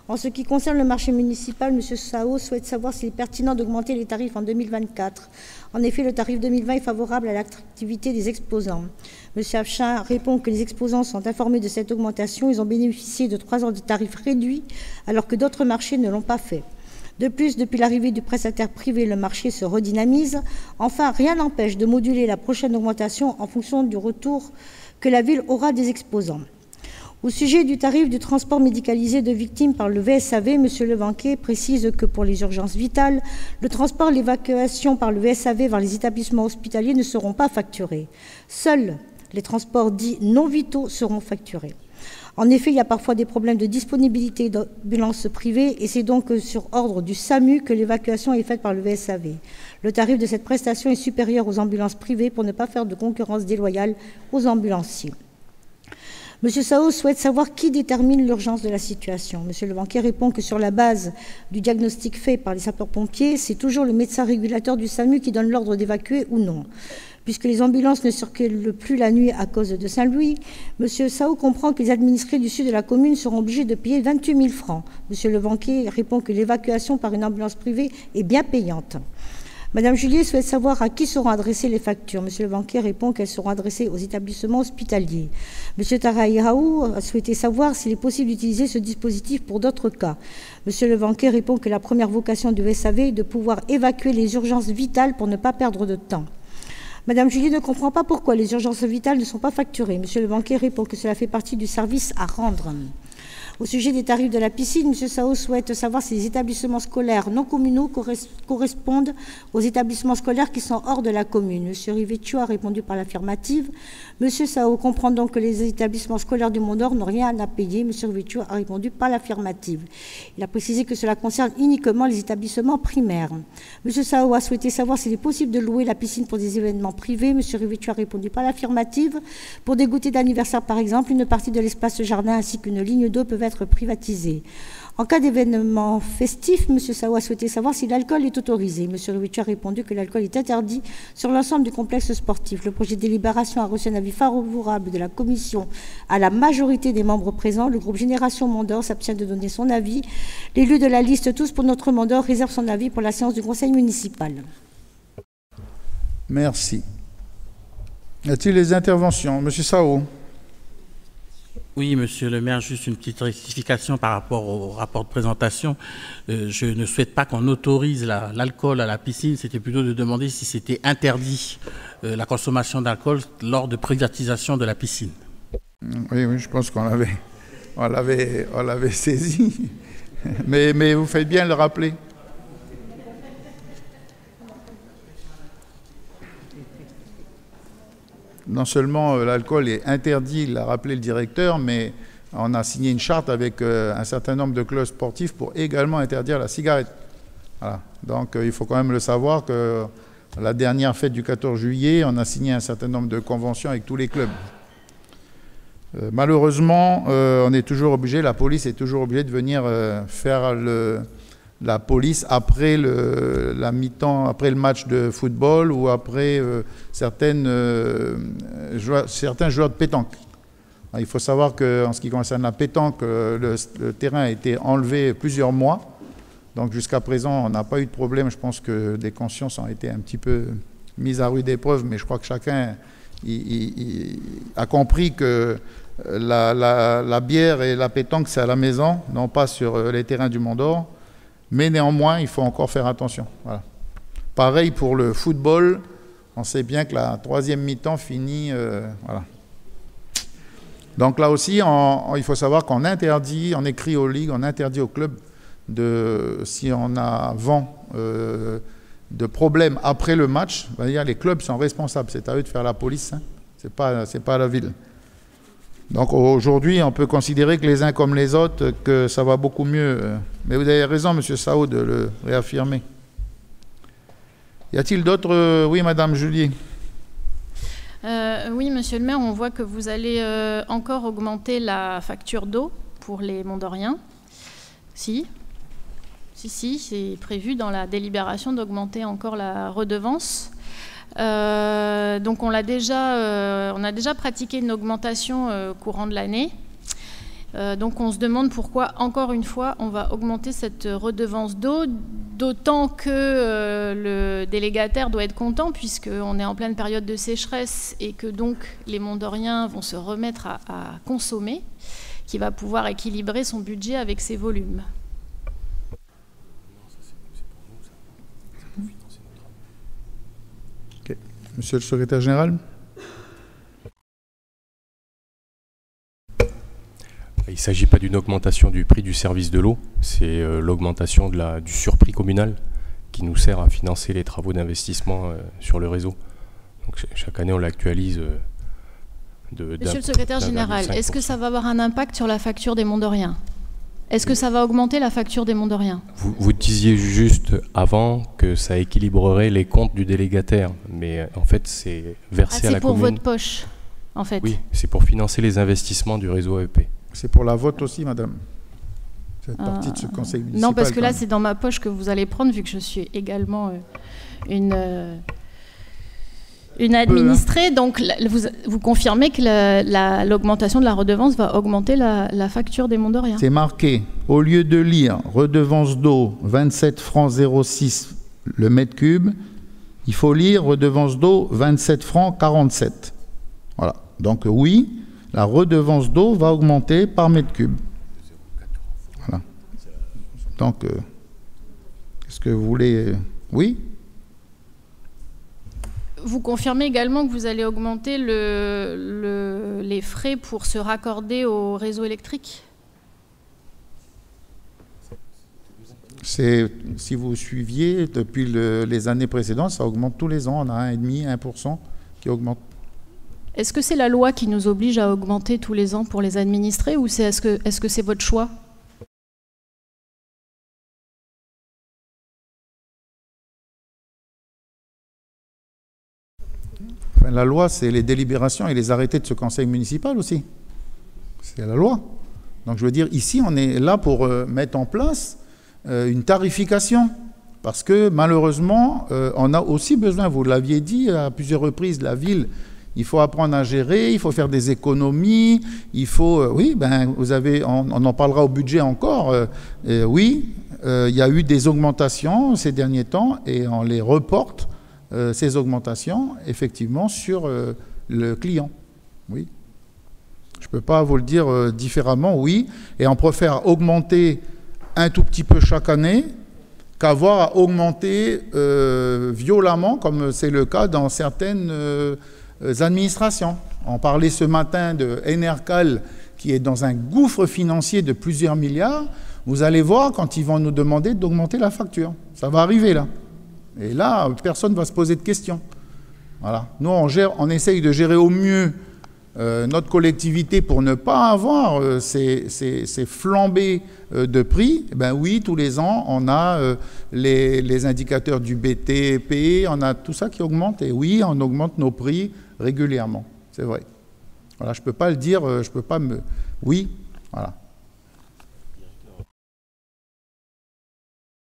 En ce qui concerne le marché municipal, M. Sao souhaite savoir s'il est pertinent d'augmenter les tarifs en 2024. En effet, le tarif 2020 est favorable à l'attractivité des exposants. M. Afchin répond que les exposants sont informés de cette augmentation. Ils ont bénéficié de 3 ans de tarifs réduits, alors que d'autres marchés ne l'ont pas fait. De plus, depuis l'arrivée du prestataire privé, le marché se redynamise. Enfin, rien n'empêche de moduler la prochaine augmentation en fonction du retour que la ville aura des exposants. Au sujet du tarif du transport médicalisé de victimes par le VSAV, M. Levanquet précise que pour les urgences vitales, le transport et l'évacuation par le VSAV vers les établissements hospitaliers ne seront pas facturés. Seuls les transports dits non vitaux seront facturés. En effet, il y a parfois des problèmes de disponibilité d'ambulances privées et c'est donc sur ordre du SAMU que l'évacuation est faite par le VSAV. Le tarif de cette prestation est supérieur aux ambulances privées pour ne pas faire de concurrence déloyale aux ambulanciers. M. Sao souhaite savoir qui détermine l'urgence de la situation. M. Levanquet répond que sur la base du diagnostic fait par les sapeurs-pompiers, c'est toujours le médecin régulateur du SAMU qui donne l'ordre d'évacuer ou non. Puisque les ambulances ne circulent plus la nuit à cause de Saint-Louis, M. Sao comprend que les administrés du sud de la commune seront obligés de payer 28 000 francs. M. Levanquet répond que l'évacuation par une ambulance privée est bien payante. Mme Julier souhaite savoir à qui seront adressées les factures. M. Levanquet répond qu'elles seront adressées aux établissements hospitaliers. M. Taraïraou a souhaité savoir s'il est possible d'utiliser ce dispositif pour d'autres cas. M. Levanquet répond que la première vocation du SAV est de pouvoir évacuer les urgences vitales pour ne pas perdre de temps. Mme Julie ne comprend pas pourquoi les urgences vitales ne sont pas facturées. M. Levanquet répond que cela fait partie du service à rendre. Au sujet des tarifs de la piscine, M. Sao souhaite savoir si les établissements scolaires non communaux correspondent aux établissements scolaires qui sont hors de la commune. M. Rivecchio a répondu par l'affirmative. M. Sao comprend donc que les établissements scolaires du Mont-d'Or n'ont rien à payer. M. Rivecchio a répondu par l'affirmative. Il a précisé que cela concerne uniquement les établissements primaires. M. Sao a souhaité savoir s'il est possible de louer la piscine pour des événements privés. M. Rivecchio a répondu par l'affirmative. Pour des goûters d'anniversaire, par exemple, une partie de l'espace jardin ainsi qu'une ligne d'eau peuvent être privatisés. En cas d'événement festif, M. Sao a souhaité savoir si l'alcool est autorisé. M. Rivecchio a répondu que l'alcool est interdit sur l'ensemble du complexe sportif. Le projet de délibération a reçu un avis favorable de la commission à la majorité des membres présents. Le groupe Génération Mont-d'Or s'abstient de donner son avis. L'élu de la liste Tous pour notre Mont-d'Or réserve son avis pour la séance du conseil municipal. Merci. Y a-t-il des interventions? M. Sao. Oui, monsieur le maire, juste une petite rectification par rapport au rapport de présentation. Je ne souhaite pas qu'on autorise l'alcool à la piscine, c'était plutôt de demander si c'était interdit la consommation d'alcool lors de privatisation de la piscine. Oui, je pense qu'on l'avait saisi. mais vous faites bien de le rappeler. Non seulement l'alcool est interdit, l'a rappelé le directeur, mais on a signé une charte avec un certain nombre de clubs sportifs pour également interdire la cigarette. Voilà. Donc il faut quand même le savoir que la dernière fête du 14 juillet, on a signé un certain nombre de conventions avec tous les clubs. Malheureusement, on est toujours obligé, la police est toujours obligée de venir faire la police après la mi-temps, après le match de football ou après certains joueurs de pétanque. Il faut savoir qu'en ce qui concerne la pétanque, le terrain a été enlevé plusieurs mois. Donc jusqu'à présent, on n'a pas eu de problème. Je pense que des consciences ont été un petit peu mises à rude épreuve, mais je crois que chacun a compris que la bière et la pétanque, c'est à la maison, non pas sur les terrains du Mont-d'Or. Mais néanmoins, il faut encore faire attention. Voilà. Pareil pour le football, on sait bien que la troisième mi-temps finit... voilà. Donc là aussi, il faut savoir qu'on interdit, on écrit aux ligues, on interdit aux clubs, si on a vent de problèmes après le match, les clubs sont responsables, c'est à eux de faire la police. Hein. c'est pas la ville. Donc aujourd'hui, on peut considérer que les uns comme les autres, que ça va beaucoup mieux. Mais vous avez raison, M. Sao, de le réaffirmer. Y a-t-il d'autres... Oui, Madame Julier. Oui, Monsieur le maire, on voit que vous allez encore augmenter la facture d'eau pour les Mondoriens. Si, c'est prévu dans la délibération d'augmenter encore la redevance. Donc on a déjà pratiqué une augmentation courant de l'année. Donc on se demande pourquoi, encore une fois, on va augmenter cette redevance d'eau, d'autant que le délégataire doit être content, puisqu'on est en pleine période de sécheresse et que donc les Mondoriens vont se remettre à consommer, qui va pouvoir équilibrer son budget avec ses volumes. Okay. Monsieur le secrétaire général. Il ne s'agit pas d'une augmentation du prix du service de l'eau, c'est l'augmentation du surprix communal qui nous sert à financer les travaux d'investissement sur le réseau. Donc, chaque année, on l'actualise. Monsieur le secrétaire général, est-ce que ça va avoir un impact sur la facture des Mondoriens? Est-ce que ça va augmenter la facture des Mondoriens? Vous disiez juste avant que ça équilibrerait les comptes du délégataire, mais en fait, c'est versé à la commune. C'est pour votre poche, en fait? Oui, c'est pour financer les investissements du réseau AEP. C'est pour la vote aussi, madame. Cette partie de ce conseil municipal. Non, parce que là, c'est dans ma poche que vous allez prendre, vu que je suis également une administrée. Donc, vous confirmez que l'augmentation de la redevance va augmenter la facture des Mondoriens. C'est marqué, au lieu de lire redevance d'eau 27 francs 06 le mètre cube, il faut lire redevance d'eau 27 francs 47. Voilà. Donc, oui. La redevance d'eau va augmenter par mètre cube. Voilà. Donc, est-ce que vous voulez... Oui? Vous confirmez également que vous allez augmenter les frais pour se raccorder au réseau électrique? Si vous suiviez, depuis les années précédentes, ça augmente tous les ans. On a 1,5%, 1% qui augmente. Est-ce que c'est la loi qui nous oblige à augmenter tous les ans pour les administrés, ou est-ce que c'est votre choix? Enfin, la loi, c'est les délibérations et les arrêtés de ce conseil municipal aussi. C'est la loi. Donc je veux dire, ici, on est là pour mettre en place une tarification. Parce que malheureusement, on a aussi besoin, vous l'aviez dit à plusieurs reprises, la ville... Il faut apprendre à gérer, il faut faire des économies, il faut... oui, ben, vous avez, on en parlera au budget encore. Oui, il y a eu des augmentations ces derniers temps et on les reporte, ces augmentations, effectivement, sur le client. Oui. Je ne peux pas vous le dire différemment, oui. Et on préfère augmenter un tout petit peu chaque année qu'avoir à augmenter violemment, comme c'est le cas dans certaines... administrations. On parlait ce matin de Enercal qui est dans un gouffre financier de plusieurs milliards. Vous allez voir quand ils vont nous demander d'augmenter la facture. Ça va arriver là. Et là, personne ne va se poser de questions. Voilà. Nous, on essaye de gérer au mieux notre collectivité pour ne pas avoir ces flambées de prix. Eh ben oui, tous les ans, on a les indicateurs du BTP, on a tout ça qui augmente. Et oui, on augmente nos prix régulièrement. C'est vrai. Voilà, je ne peux pas le dire, je ne peux pas me... Oui, voilà.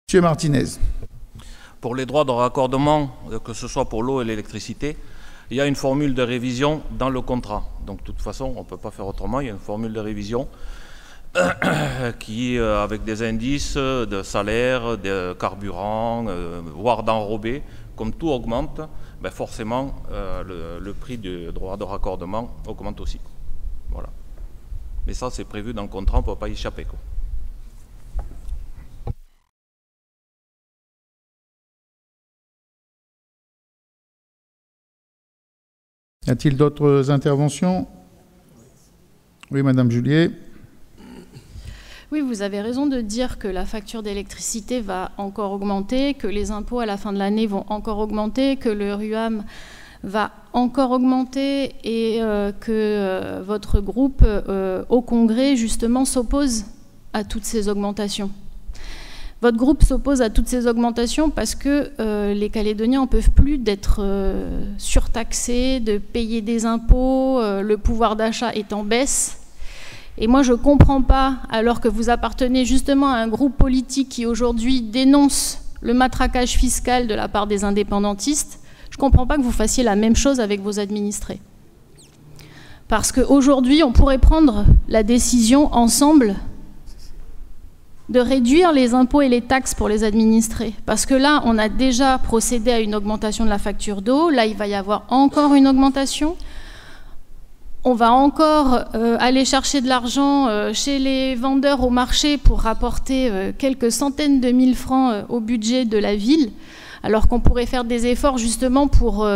Monsieur Martinez. Pour les droits de raccordement, que ce soit pour l'eau et l'électricité, il y a une formule de révision dans le contrat. Donc, de toute façon, on ne peut pas faire autrement. Il y a une formule de révision qui, avec des indices de salaire, de carburant, voire d'enrobé, comme tout augmente, ben forcément, le prix du droit de raccordement augmente aussi. Voilà. Mais ça, c'est prévu dans le contrat, on ne peut pas y échapper, quoi. Y a-t-il d'autres interventions? Oui, Madame Julier. Oui, vous avez raison de dire que la facture d'électricité va encore augmenter, que les impôts à la fin de l'année vont encore augmenter, que le RUAM va encore augmenter et que votre groupe au Congrès justement s'oppose à toutes ces augmentations. Votre groupe s'oppose à toutes ces augmentations parce que les Calédoniens n'en peuvent plus d'être surtaxés, de payer des impôts, le pouvoir d'achat est en baisse. Et moi, je ne comprends pas, alors que vous appartenez justement à un groupe politique qui aujourd'hui dénonce le matraquage fiscal de la part des indépendantistes, je ne comprends pas que vous fassiez la même chose avec vos administrés. Parce qu'aujourd'hui, on pourrait prendre la décision ensemble de réduire les impôts et les taxes pour les administrés. Parce que là, on a déjà procédé à une augmentation de la facture d'eau. Là, il va y avoir encore une augmentation. On va encore aller chercher de l'argent chez les vendeurs au marché pour rapporter quelques centaines de mille francs au budget de la ville, alors qu'on pourrait faire des efforts justement pour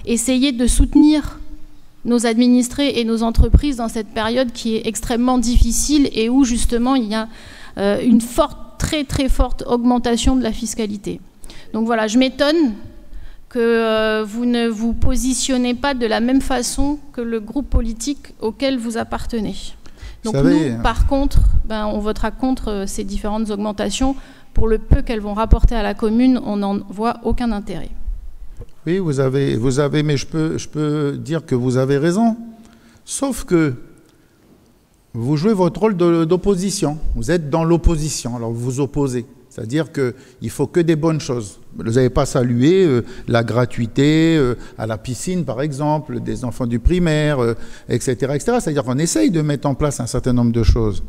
essayer de soutenir nos administrés et nos entreprises dans cette période qui est extrêmement difficile et où justement il y a une forte, très très forte augmentation de la fiscalité. Donc voilà, je m'étonne que vous ne vous positionnez pas de la même façon que le groupe politique auquel vous appartenez. Donc nous, par contre, on votera contre ces différentes augmentations. Pour le peu qu'elles vont rapporter à la commune, on n'en voit aucun intérêt. Oui, vous avez, mais je peux dire que vous avez raison. Sauf que vous jouez votre rôle d'opposition. Vous êtes dans l'opposition, alors vous vous opposez. C'est-à-dire qu'il ne faut que des bonnes choses. Vous n'avez pas salué la gratuité à la piscine, par exemple, des enfants du primaire, etc., etc. C'est-à-dire qu'on essaye de mettre en place un certain nombre de choses.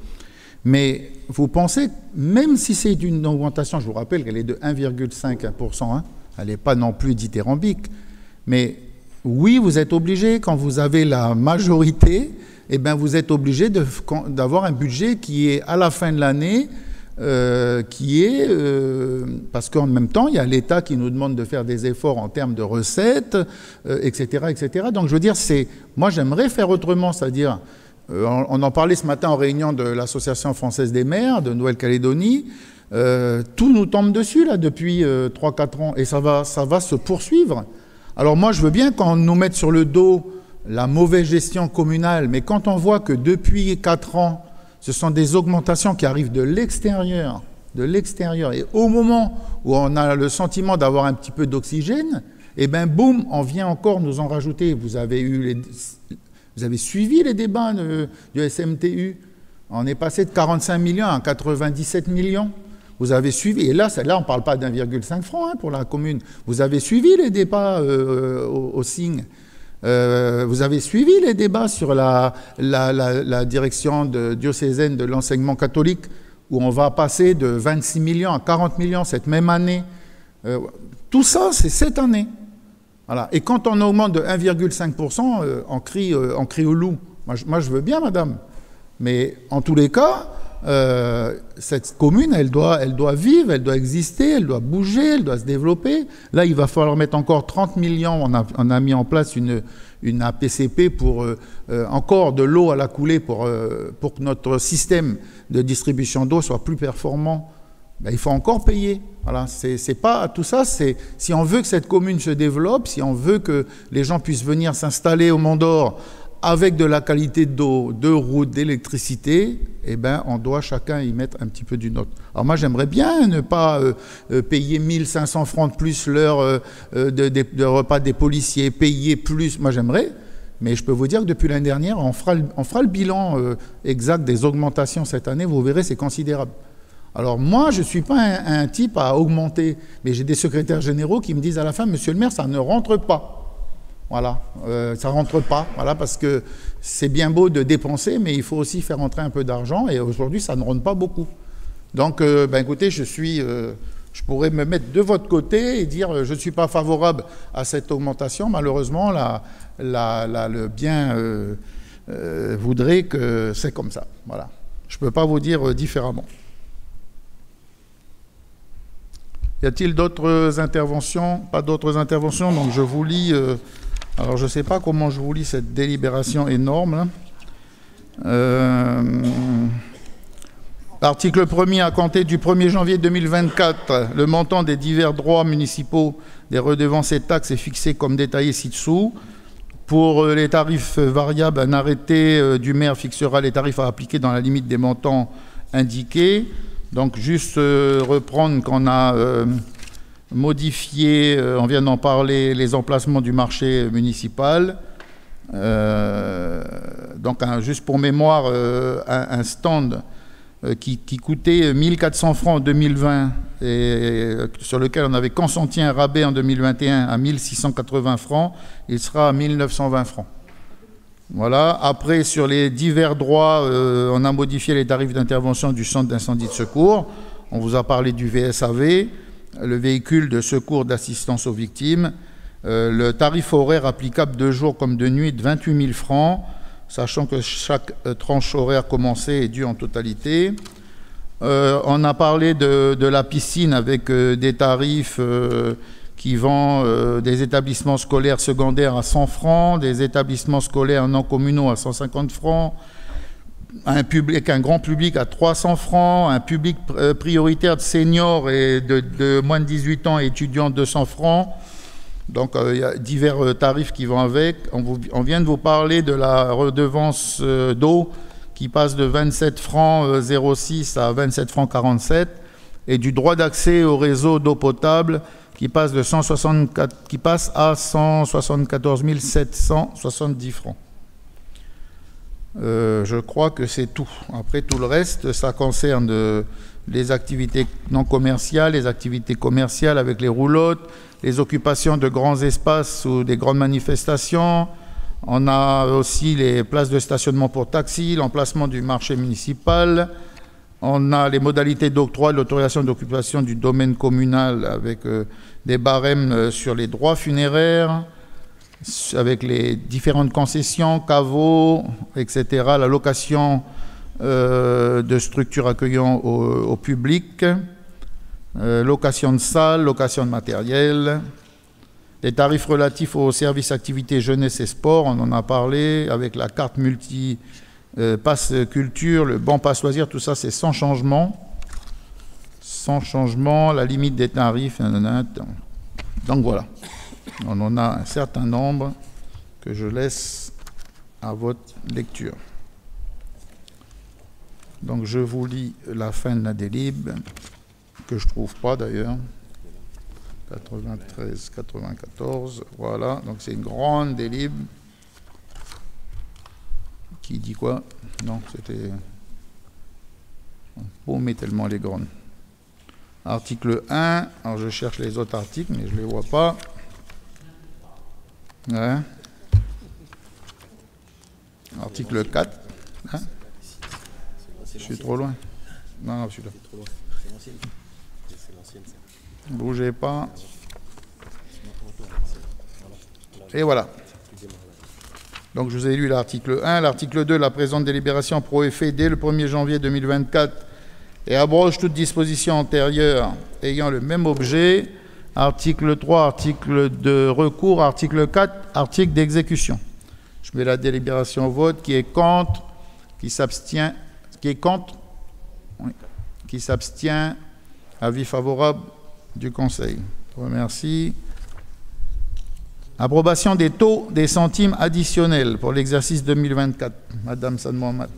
Mais vous pensez, même si c'est une augmentation, je vous rappelle qu'elle est de 1,5%, hein, elle n'est pas non plus dithyrambique, mais oui, vous êtes obligé, quand vous avez la majorité, eh bien, vous êtes obligé d'avoir un budget qui est à la fin de l'année, parce qu'en même temps, il y a l'État qui nous demande de faire des efforts en termes de recettes, etc., etc. Donc, je veux dire, moi, j'aimerais faire autrement, c'est-à-dire, on en parlait ce matin en réunion de l'Association française des maires de Nouvelle-Calédonie, tout nous tombe dessus, là, depuis 3-4 ans, et ça va se poursuivre. Alors, moi, je veux bien qu'on nous mette sur le dos la mauvaise gestion communale, mais quand on voit que depuis 4 ans, ce sont des augmentations qui arrivent de l'extérieur, et au moment où on a le sentiment d'avoir un petit peu d'oxygène, eh bien, boum, on vient encore nous en rajouter. Vous avez suivi les débats du SMTU. On est passé de 45 millions à 97 millions. Vous avez suivi, et là on ne parle pas d'1,5 franc pour la commune. Vous avez suivi les débats au SIG. Vous avez suivi les débats sur la direction diocésaine de l'enseignement catholique, où on va passer de 26 millions à 40 millions cette même année. Tout ça, c'est cette année. Voilà. Et quand on augmente de 1,5%, on crie au loup. Moi, je veux bien, madame. Mais en tous les cas, cette commune, elle doit vivre, elle doit exister, elle doit bouger, elle doit se développer. Là, il va falloir mettre encore 30 millions. On a mis en place une APCP pour encore de l'eau à la coulée pour que notre système de distribution d'eau soit plus performant. Ben, il faut encore payer. Voilà, c'est pas tout ça. Si on veut que cette commune se développe, si on veut que les gens puissent venir s'installer au Mont d'Or avec de la qualité d'eau, de route, d'électricité, eh ben, on doit chacun y mettre un petit peu du nôtre. Alors moi, j'aimerais bien ne pas payer 1500 francs de plus l'heure de repas des policiers, payer plus. Moi, j'aimerais, mais je peux vous dire que depuis l'année dernière, on fera le bilan exact des augmentations cette année. Vous verrez, c'est considérable. Alors moi, je ne suis pas un type à augmenter, mais j'ai des secrétaires généraux qui me disent à la fin, monsieur le maire, ça ne rentre pas. Voilà, ça ne rentre pas, voilà, parce que c'est bien beau de dépenser, mais il faut aussi faire rentrer un peu d'argent, et aujourd'hui, ça ne rentre pas beaucoup. Donc, écoutez, je pourrais me mettre de votre côté et dire je ne suis pas favorable à cette augmentation. Malheureusement, le bien voudrait que c'est comme ça. Voilà. Je ne peux pas vous dire différemment. Y a-t-il d'autres interventions? Pas d'autres interventions, donc je vous lis... alors, je ne sais pas comment je vous lis cette délibération énorme. Article 1er, à compter du 1er janvier 2024, le montant des divers droits municipaux, des redevances et taxes est fixé comme détaillé ci-dessous. Pour les tarifs variables, un arrêté du maire fixera les tarifs à appliquer dans la limite des montants indiqués. Donc juste reprendre qu'on a modifié, on vient d'en parler, les emplacements du marché municipal. Donc juste pour mémoire, un stand qui coûtait 1400 francs en 2020 et sur lequel on avait consenti un rabais en 2021 à 1680 francs, il sera à 1920 francs. Voilà. Après, sur les divers droits, on a modifié les tarifs d'intervention du centre d'incendie de secours. On vous a parlé du VSAV, le véhicule de secours d'assistance aux victimes. Le tarif horaire applicable de jour comme de nuit de 28 000 francs, sachant que chaque tranche horaire commencée est due en totalité. On a parlé de la piscine avec des tarifs qui vont des établissements scolaires secondaires à 100 francs, des établissements scolaires non communaux à 150 francs, un grand public à 300 francs, un public prioritaire de seniors et de moins de 18 ans et étudiants 200 francs. Donc, il y a divers tarifs qui vont avec. On vient de vous parler de la redevance d'eau qui passe de 27 francs 06 à 27 francs 47 et du droit d'accès au réseau d'eau potable qui passe à 174 770 francs. Je crois que c'est tout. Après, tout le reste, ça concerne les activités non commerciales, les activités commerciales avec les roulottes, les occupations de grands espaces ou des grandes manifestations. On a aussi les places de stationnement pour taxi, l'emplacement du marché municipal. On a les modalités d'octroi de l'autorisation d'occupation du domaine communal avec des barèmes sur les droits funéraires, avec les différentes concessions, caveaux, etc., la location de structures accueillant au public, location de salles, location de matériel, les tarifs relatifs aux services activités jeunesse et sport, on en a parlé, avec la carte multi passe culture, le bon passe loisir, tout ça c'est sans changement. Sans changement, la limite des tarifs, donc voilà. On en a un certain nombre que je laisse à votre lecture. Donc je vous lis la fin de la délib, que je ne trouve pas d'ailleurs. 93, 94, voilà. Donc c'est une grande délib. Qui dit quoi? Non, c'était... On met tellement les grandes. Article 1, alors je cherche les autres articles, mais je ne les vois pas. Ouais. Article 4. Hein? Je suis trop loin. Non, je suis là. Bougez pas. Et voilà. Donc je vous ai lu l'article 1. L'article 2, la présente délibération prend effet dès le 1er janvier 2024 et abroge toute disposition antérieure ayant le même objet. Article 3, article de recours. Article 4, article d'exécution. Je mets la délibération au vote. Qui est contre? Qui s'abstient? Qui est contre? Oui. Qui s'abstient? Avis favorable du Conseil. Je vous remercie. Approbation des taux des centimes additionnels pour l'exercice 2024. Madame Sad Mohamed.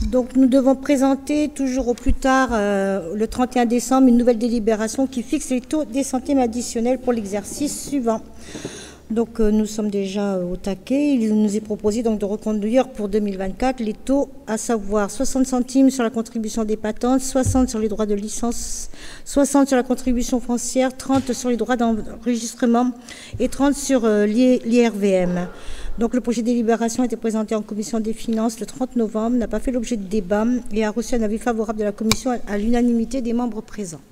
Donc nous devons présenter toujours au plus tard, le 31 décembre, une nouvelle délibération qui fixe les taux des centimes additionnels pour l'exercice suivant. Donc nous sommes déjà au taquet. Il nous est proposé donc de reconduire pour 2024 les taux, à savoir 60 centimes sur la contribution des patentes, 60 sur les droits de licence, 60 sur la contribution foncière, 30 sur les droits d'enregistrement et 30 sur l'IRVM. Donc le projet de délibération a été présenté en commission des finances le 30 novembre, n'a pas fait l'objet de débat et a reçu un avis favorable de la commission à l'unanimité des membres présents.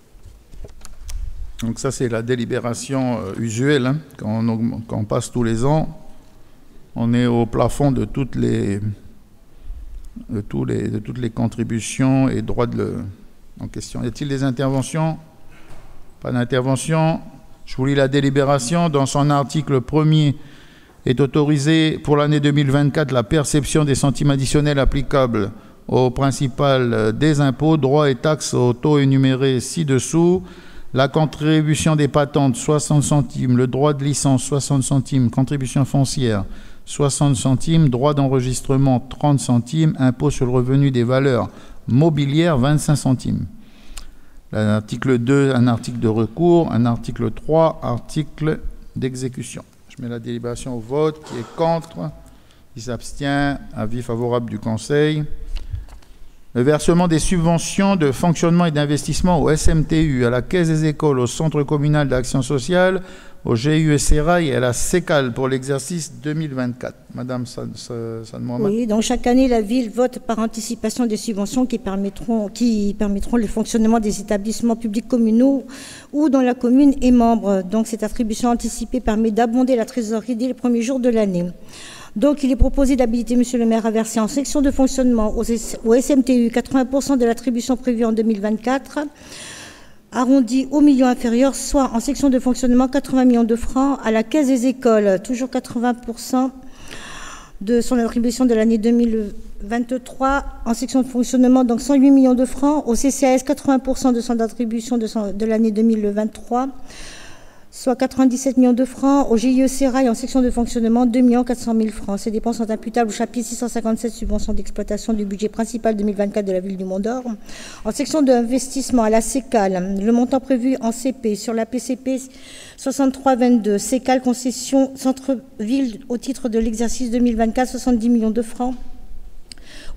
Donc ça, c'est la délibération usuelle, hein, quand on passe tous les ans. On est au plafond de toutes les contributions et droits en question. Y a-t-il des interventions? Pas d'intervention. Je vous lis la délibération. Dans son article 1er, est autorisé pour l'année 2024 la perception des centimes additionnels applicables au principal des impôts, droits et taxes au taux énuméré ci-dessous. La contribution des patentes, 60 centimes. Le droit de licence, 60 centimes. Contribution foncière, 60 centimes. Droit d'enregistrement, 30 centimes. Impôt sur le revenu des valeurs mobilières, 25 centimes. L'article 2, un article de recours. Un article 3, article d'exécution. Je mets la délibération au vote. Qui est contre? Qui s'abstient? Avis favorable du Conseil. Le versement des subventions de fonctionnement et d'investissement au SMTU, à la Caisse des écoles, au Centre communal d'action sociale, au GIE Serail et à la CECAL pour l'exercice 2024. Madame Mohamed. Oui, donc chaque année, la ville vote par anticipation des subventions qui permettront le fonctionnement des établissements publics communaux ou dont la commune est membre. Donc cette attribution anticipée permet d'abonder la trésorerie dès les premiers jours de l'année. Donc, il est proposé d'habiliter Monsieur le maire à verser en section de fonctionnement au SMTU 80% de l'attribution prévue en 2024, arrondi au million inférieur, soit en section de fonctionnement 80 millions de francs, à la Caisse des écoles, toujours 80% de son attribution de l'année 2023, en section de fonctionnement, donc 108 millions de francs, au CCAS 80% de son attribution de l'année 2023, soit 97 millions de francs, au GIE Serail en section de fonctionnement, 2 400 000 francs. Ces dépenses sont imputables au chapitre 657 subventions d'exploitation du budget principal 2024 de la ville du Mont-d'Or. En section d'investissement à la CECAL, le montant prévu en CP sur la PCP 6322, CECAL concession centre-ville au titre de l'exercice 2024, 70 millions de francs.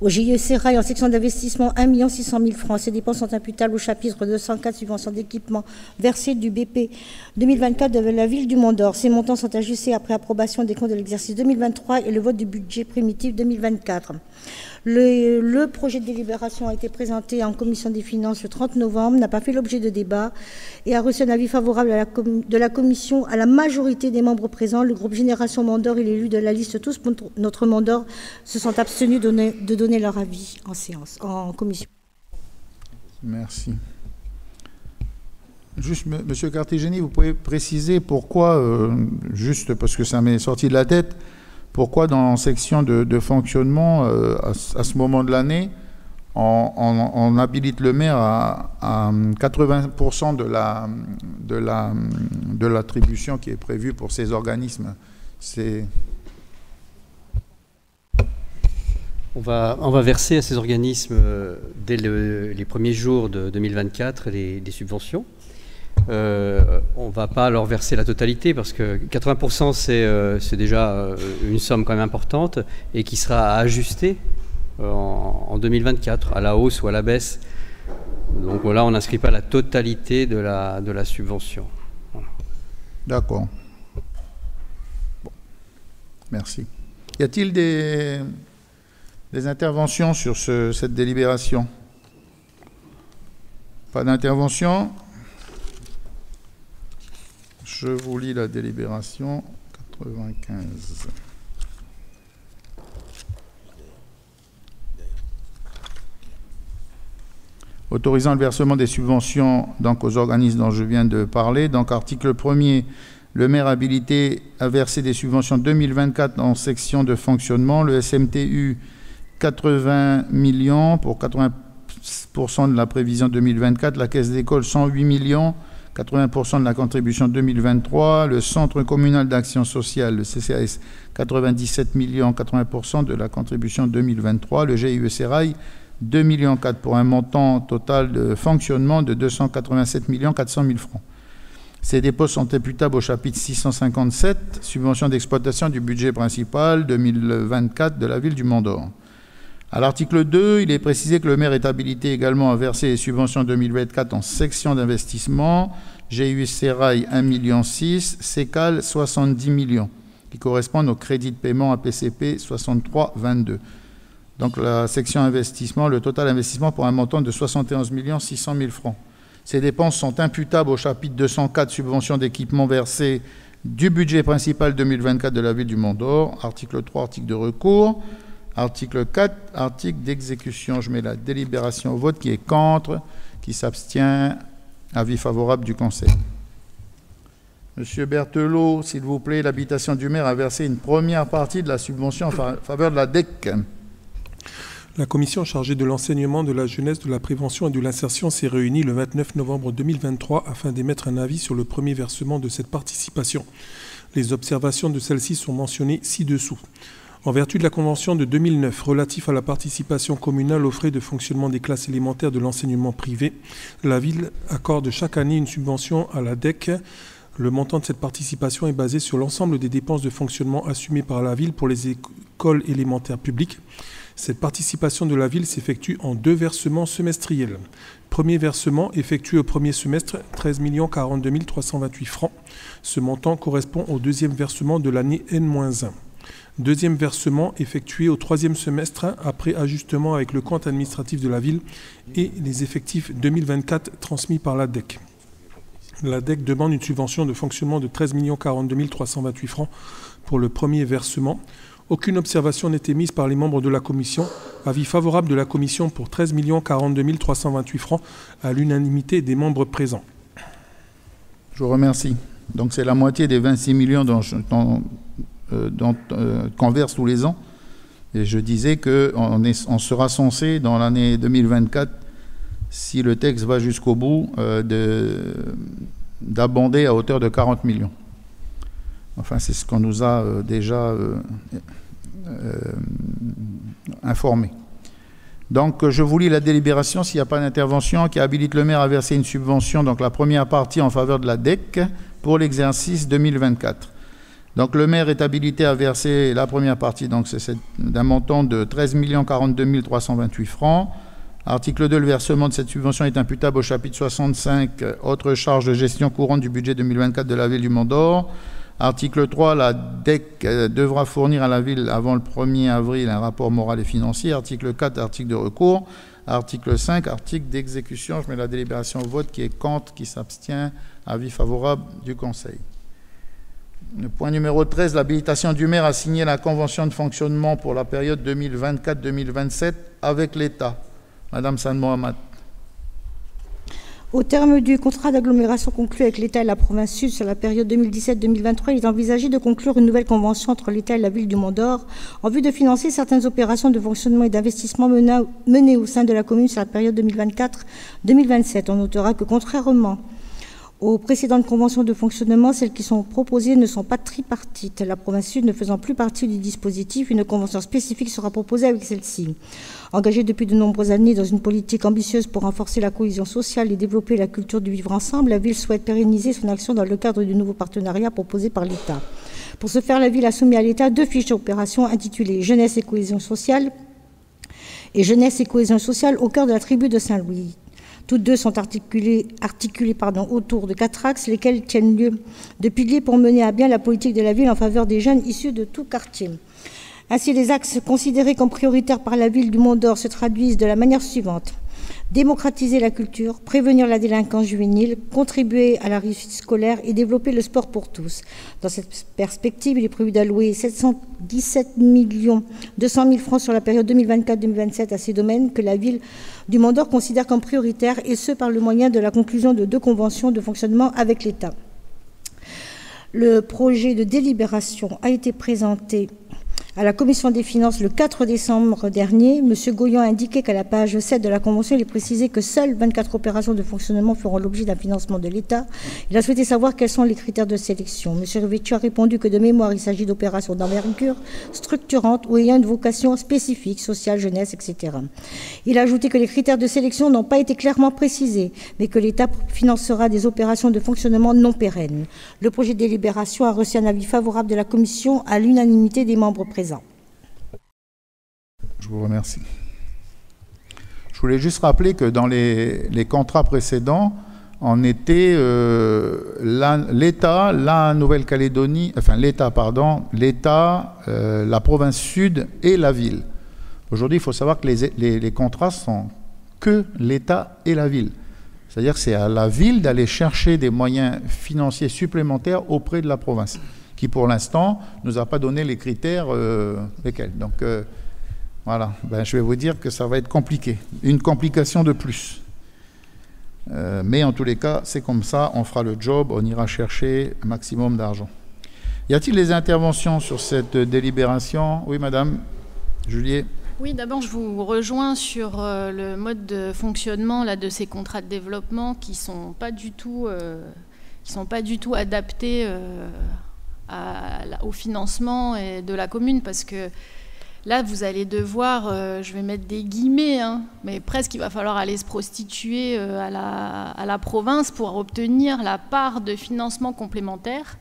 Au GIE Serail, en section d'investissement, 1 600 000 francs. Ces dépenses sont imputables au chapitre 204, subventions d'équipement versées du BP 2024 de la ville du Mont-d'Or. Ces montants sont ajustés après approbation des comptes de l'exercice 2023 et le vote du budget primitif 2024. Le projet de délibération a été présenté en commission des finances le 30 novembre, n'a pas fait l'objet de débat et a reçu un avis favorable de la commission à la majorité des membres présents. Le groupe Génération Mont-d'Or et l'élu de la liste Tous pour notre Mont-d'Or se sont abstenus de donner leur avis en séance, en commission. Merci. Juste, Monsieur Cartigeni, vous pouvez préciser pourquoi, juste parce que ça m'est sorti de la tête, pourquoi dans la section de fonctionnement, à ce moment de l'année, on habilite le maire à 80% de l'attribution qui est prévue pour ces organismes? On va verser à ces organismes, dès les premiers jours de 2024, des subventions. On ne va pas leur verser la totalité parce que 80% c'est déjà une somme quand même importante et qui sera ajustée en 2024 à la hausse ou à la baisse. Donc là on n'inscrit pas la totalité de la subvention. Voilà. D'accord. Bon. Merci. Y a-t-il des interventions sur cette délibération? Pas d'intervention? Je vous lis la délibération 95. Autorisant le versement des subventions donc, aux organismes dont je viens de parler. Donc, article 1er, le maire habilité à verser des subventions 2024 en section de fonctionnement. Le SMTU, 80 millions pour 80% de la prévision 2024. La Caisse d'école, 108 millions. 80% de la contribution 2023, le Centre communal d'action sociale, le CCAS, 97 millions, 80% de la contribution 2023, le GIE Serail, 2,4 millions pour un montant total de fonctionnement de 287 400 000 francs. Ces dépôts sont imputables au chapitre 657, subvention d'exploitation du budget principal 2024 de la ville du Mont-d'Or. À l'article 2, il est précisé que le maire est habilité également à verser les subventions 2024 en section d'investissement, GIE Serail 1,6 million, CECAL 70 millions, qui correspondent au crédit de paiement APCP 6322. Donc la section investissement, le total investissement pour un montant de 71 600 000 francs. Ces dépenses sont imputables au chapitre 204, subvention d'équipement versée du budget principal 2024 de la ville du Mont-d'Or, article 3, article de recours. Article 4, article d'exécution. Je mets la délibération au vote. Qui est contre? Qui s'abstient? Avis favorable du Conseil. Monsieur Berthelot, s'il vous plaît, l'habitation du maire a versé une première partie de la subvention en faveur de la DEC. La commission chargée de l'enseignement, de la jeunesse, de la prévention et de l'insertion s'est réunie le 29 novembre 2023 afin d'émettre un avis sur le premier versement de cette participation. Les observations de celle-ci sont mentionnées ci-dessous. En vertu de la Convention de 2009 relative à la participation communale aux frais de fonctionnement des classes élémentaires de l'enseignement privé, la Ville accorde chaque année une subvention à la DEC. Le montant de cette participation est basé sur l'ensemble des dépenses de fonctionnement assumées par la Ville pour les écoles élémentaires publiques. Cette participation de la Ville s'effectue en 2 versements semestriels. Premier versement effectué au premier semestre, 13 42 328 francs. Ce montant correspond au deuxième versement de l'année N-1. Deuxième versement effectué au 3e semestre après ajustement avec le compte administratif de la Ville et les effectifs 2024 transmis par la DEC. La DEC demande une subvention de fonctionnement de 13 42 328 francs pour le premier versement. Aucune observation n'est émise par les membres de la commission. Avis favorable de la commission pour 13 42 328 francs à l'unanimité des membres présents. Je vous remercie. Donc c'est la moitié des 26 millions qu'on verse tous les ans. Et je disais qu'on sera censé, dans l'année 2024, si le texte va jusqu'au bout, d'abonder à hauteur de 40 millions. Enfin, c'est ce qu'on nous a déjà informé. Donc, je vous lis la délibération, s'il n'y a pas d'intervention, qui habilite le maire à verser une subvention, donc la première partie en faveur de la DEC, pour l'exercice 2024. Donc le maire est habilité à verser la première partie, donc c'est d'un montant de 13 42 328 francs. Article 2, le versement de cette subvention est imputable au chapitre 65, autres charges de gestion courante du budget 2024 de la ville du Mont-d'Or. Article 3, la DEC devra fournir à la ville avant le 1er avril un rapport moral et financier. Article 4, article de recours. Article 5, article d'exécution. Je mets la délibération au vote. Qui est contre, qui s'abstient. Avis favorable du Conseil. Le point numéro 13, l'habilitation du maire à signer la convention de fonctionnement pour la période 2024-2027 avec l'État. Madame San Mohamed. Au terme du contrat d'agglomération conclu avec l'État et la province sud sur la période 2017-2023, il est envisagé de conclure une nouvelle convention entre l'État et la ville du Mont-d'Or en vue de financer certaines opérations de fonctionnement et d'investissement menées au sein de la commune sur la période 2024-2027. On notera que contrairement aux précédentes conventions de fonctionnement, celles qui sont proposées ne sont pas tripartites. La province sud ne faisant plus partie du dispositif, une convention spécifique sera proposée avec celle-ci. Engagée depuis de nombreuses années dans une politique ambitieuse pour renforcer la cohésion sociale et développer la culture du vivre ensemble, la ville souhaite pérenniser son action dans le cadre du nouveau partenariat proposé par l'État. Pour ce faire, la ville a soumis à l'État 2 fiches d'opération intitulées « Jeunesse et cohésion sociale » et « Jeunesse et cohésion sociale au cœur de la tribu de Saint-Louis ». Toutes 2 sont articulées autour de 4 axes, lesquels tiennent lieu de piliers pour mener à bien la politique de la ville en faveur des jeunes issus de tout quartier. Ainsi, les axes considérés comme prioritaires par la ville du Mont-d'Or se traduisent de la manière suivante. Démocratiser la culture, prévenir la délinquance juvénile, contribuer à la réussite scolaire et développer le sport pour tous. Dans cette perspective, il est prévu d'allouer 717 200 000 francs sur la période 2024-2027 à ces domaines que la ville du Mont-d'Or considère comme prioritaires, et ce par le moyen de la conclusion de 2 conventions de fonctionnement avec l'État. Le projet de délibération a été présenté à la Commission des finances le 4 décembre dernier. M. Goyon a indiqué qu'à la page 7 de la Convention, il est précisé que seules 24 opérations de fonctionnement feront l'objet d'un financement de l'État. Il a souhaité savoir quels sont les critères de sélection. M. Rivettu a répondu que de mémoire, il s'agit d'opérations d'envergure, structurantes ou ayant une vocation spécifique, sociale, jeunesse, etc. Il a ajouté que les critères de sélection n'ont pas été clairement précisés, mais que l'État financera des opérations de fonctionnement non pérennes. Le projet de délibération a reçu un avis favorable de la Commission à l'unanimité des membres présents. Je vous remercie. Je voulais juste rappeler que dans les contrats précédents, on était l'État, la Nouvelle-Calédonie, enfin l'État, la province sud et la ville. Aujourd'hui, il faut savoir que les contrats sont que l'État et la ville. C'est-à-dire que c'est à la ville d'aller chercher des moyens financiers supplémentaires auprès de la province, qui pour l'instant ne nous a pas donné les critères lesquels. Donc voilà, je vais vous dire que ça va être compliqué, une complication de plus. Mais en tous les cas, c'est comme ça, on fera le job, on ira chercher un maximum d'argent. Y a-t-il des interventions sur cette délibération? Oui, madame Juliet. Oui, d'abord, je vous rejoins sur le mode de fonctionnement là, de ces contrats de développement qui ne sont pas du tout adaptés au financement de la commune, parce que là, vous allez devoir, je vais mettre des guillemets, hein, mais presque il va falloir aller se prostituer à la province pour obtenir la part de financement complémentaire.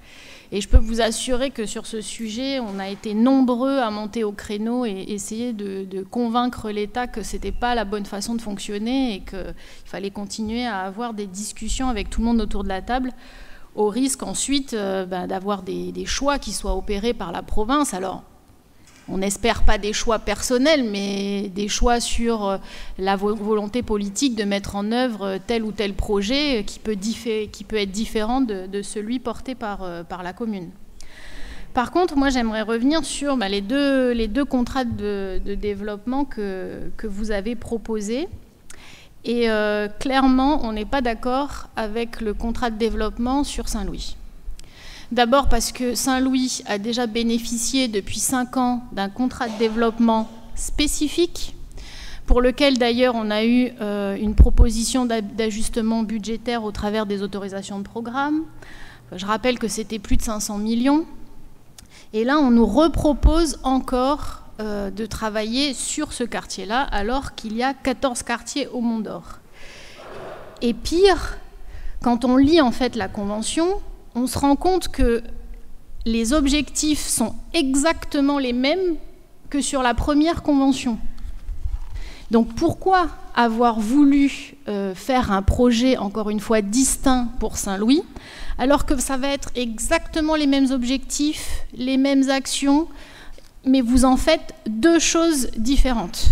Et je peux vous assurer que sur ce sujet, on a été nombreux à monter au créneau et essayer de convaincre l'État que ce n'était pas la bonne façon de fonctionner et qu'il fallait continuer à avoir des discussions avec tout le monde autour de la table, au risque ensuite d'avoir des choix qui soient opérés par la province. Alors, on n'espère pas des choix personnels, mais des choix sur la volonté politique de mettre en œuvre tel ou tel projet qui peut être différent de celui porté par la commune. Par contre, moi, j'aimerais revenir sur les deux contrats de développement que vous avez proposés. Et clairement, on n'est pas d'accord avec le contrat de développement sur Saint-Louis. D'abord parce que Saint-Louis a déjà bénéficié depuis 5 ans d'un contrat de développement spécifique, pour lequel d'ailleurs on a eu une proposition d'ajustement budgétaire au travers des autorisations de programme. Je rappelle que c'était plus de 500 millions. Et là, on nous repropose encore de travailler sur ce quartier-là, alors qu'il y a 14 quartiers au Mont d'Or. Et pire, quand on lit en fait la convention, on se rend compte que les objectifs sont exactement les mêmes que sur la première convention. Donc pourquoi avoir voulu faire un projet, encore une fois, distinct pour Saint-Louis, alors que ça va être exactement les mêmes objectifs, les mêmes actions, mais vous en faites 2 choses différentes.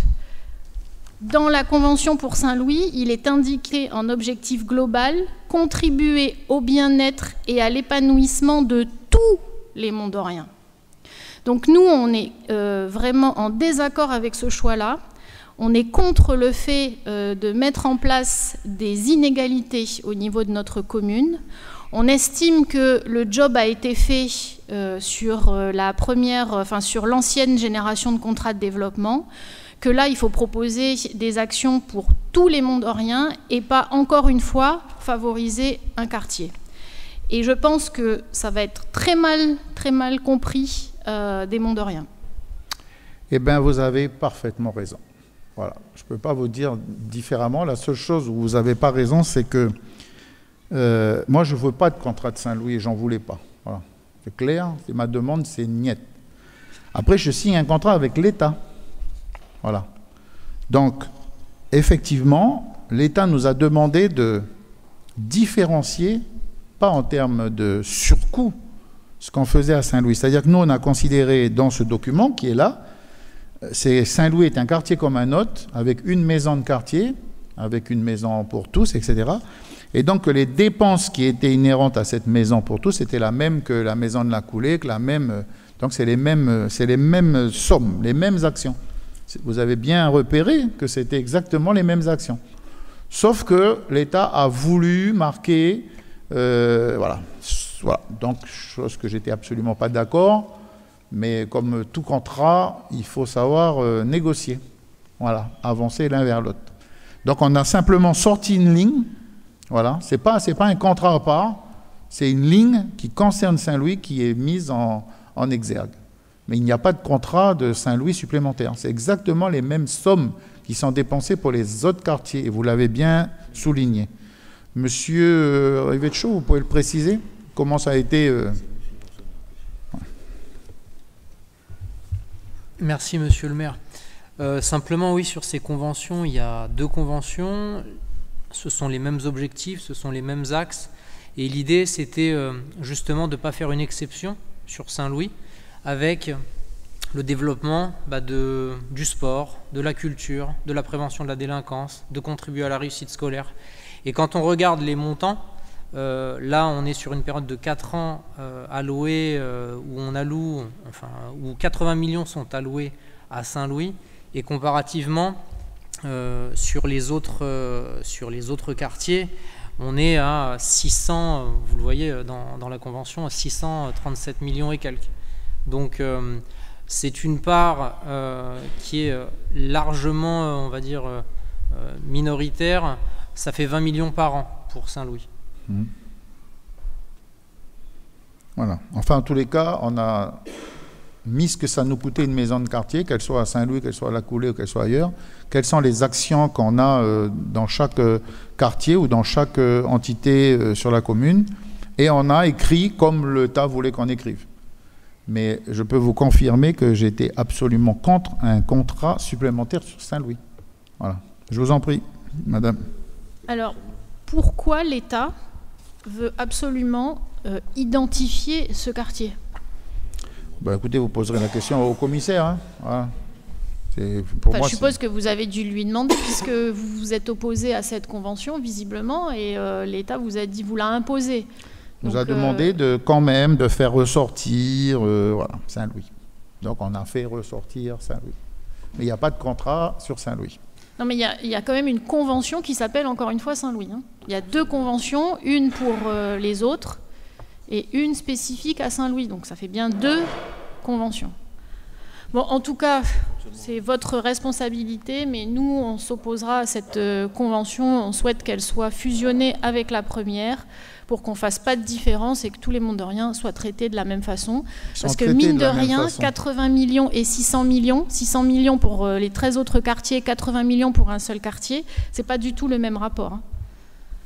Dans la convention pour Saint-Louis, il est indiqué en objectif global contribuer au bien-être et à l'épanouissement de tous les Mont-Doriens. Donc nous, on est vraiment en désaccord avec ce choix-là. On est contre le fait de mettre en place des inégalités au niveau de notre commune. On estime que le job a été fait sur l'ancienne génération de contrats de développement, que là, il faut proposer des actions pour tous les Mont-Doriens et pas, encore une fois, favoriser un quartier. Et je pense que ça va être très mal compris des Mont-Doriens. Eh bien, vous avez parfaitement raison. Voilà. Je ne peux pas vous dire différemment. La seule chose où vous n'avez pas raison, c'est que moi, je ne veux pas de contrat de Saint-Louis et j'en voulais pas. Voilà. C'est clair, ma demande, c'est niet. Après, je signe un contrat avec l'État. Voilà. Donc, effectivement, l'État nous a demandé de différencier, pas en termes de surcoût, ce qu'on faisait à Saint-Louis. C'est-à-dire que nous, on a considéré dans ce document qui est là, Saint-Louis est un quartier comme un autre, avec une maison de quartier, avec une maison pour tous, etc. Et donc, les dépenses qui étaient inhérentes à cette maison pour tous étaient la même que la maison de la Coulée, que la même. Donc, c'est les mêmes sommes, les mêmes actions. Vous avez bien repéré que c'était exactement les mêmes actions. Sauf que l'État a voulu marquer, voilà. Donc, chose que j'étais absolument pas d'accord, mais comme tout contrat, il faut savoir négocier, voilà, avancer l'un vers l'autre. Donc, on a simplement sorti une ligne, voilà. C'est pas un contrat à part, c'est une ligne qui concerne Saint-Louis qui est mise en exergue. Mais il n'y a pas de contrat de Saint-Louis supplémentaire. C'est exactement les mêmes sommes qui sont dépensées pour les autres quartiers. Et vous l'avez bien souligné. Monsieur Rivecchio, vous pouvez le préciser? Comment ça a été Merci, monsieur le maire. Simplement, oui, sur ces conventions, il y a 2 conventions. Ce sont les mêmes objectifs, ce sont les mêmes axes. Et l'idée, c'était justement de ne pas faire une exception sur Saint-Louis, avec le développement du sport, de la culture, de la prévention de la délinquance, de contribuer à la réussite scolaire. Et quand on regarde les montants, là on est sur une période de 4 ans alloués, où 80 millions sont alloués à Saint-Louis, et comparativement sur les autres quartiers, on est à 600, vous le voyez dans la convention, à 637 millions et quelques. Donc C'est une part qui est largement, on va dire, minoritaire. Ça fait 20 millions par an pour Saint-Louis. Voilà. Enfin, en tous les cas, on a mis ce que ça nous coûtait une maison de quartier, qu'elle soit à Saint-Louis, qu'elle soit à La Coulée ou qu'elle soit ailleurs. Quelles sont les actions qu'on a dans chaque quartier ou dans chaque entité sur la commune. Et on a écrit comme l'État voulait qu'on écrive. Mais je peux vous confirmer que j'étais absolument contre un contrat supplémentaire sur Saint-Louis. Voilà. Je vous en prie, madame. Alors, pourquoi l'État veut absolument identifier ce quartier? Écoutez, vous poserez la question au commissaire. Hein. Voilà. Je suppose que vous avez dû lui demander, puisque vous vous êtes opposé à cette convention, visiblement, et l'État vous a dit, vous l'a imposé. Nous a demandé quand même de faire ressortir voilà, Saint-Louis. Donc on a fait ressortir Saint-Louis. Mais il n'y a pas de contrat sur Saint-Louis. Non, mais il y a quand même une convention qui s'appelle encore une fois Saint-Louis. Hein. Il y a 2 conventions, une pour les autres et une spécifique à Saint-Louis. Donc ça fait bien 2 conventions. Bon, en tout cas, c'est votre responsabilité, mais nous, on s'opposera à cette convention. On souhaite qu'elle soit fusionnée avec la première pour qu'on ne fasse pas de différence et que tous les mondoriens soient traités de la même façon. Parce que mine de rien, 80 millions et 600 millions pour les 13 autres quartiers, 80 millions pour un seul quartier, ce n'est pas du tout le même rapport. Hein.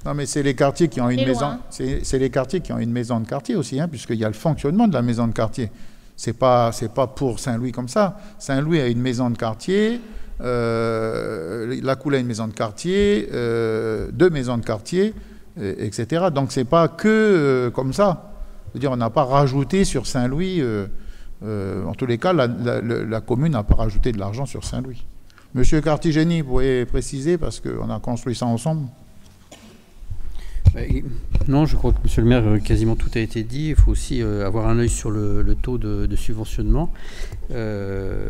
Non, mais c'est les quartiers qui ont une maison. C'est les quartiers qui ont une maison de quartier aussi, hein, puisqu'il y a le fonctionnement de la maison de quartier. C'est pas pour Saint-Louis comme ça. Saint-Louis a une maison de quartier, La Coulée a une maison de quartier, 2 maisons de quartier, etc. Donc c'est pas que comme ça. Je veux dire, on n'a pas rajouté sur Saint-Louis. En tous les cas, la commune n'a pas rajouté de l'argent sur Saint-Louis. Monsieur Cartigeni, vous pouvez préciser parce qu'on a construit ça ensemble. Non, je crois que, monsieur le maire, quasiment tout a été dit. Il faut aussi avoir un œil sur le taux de subventionnement. Le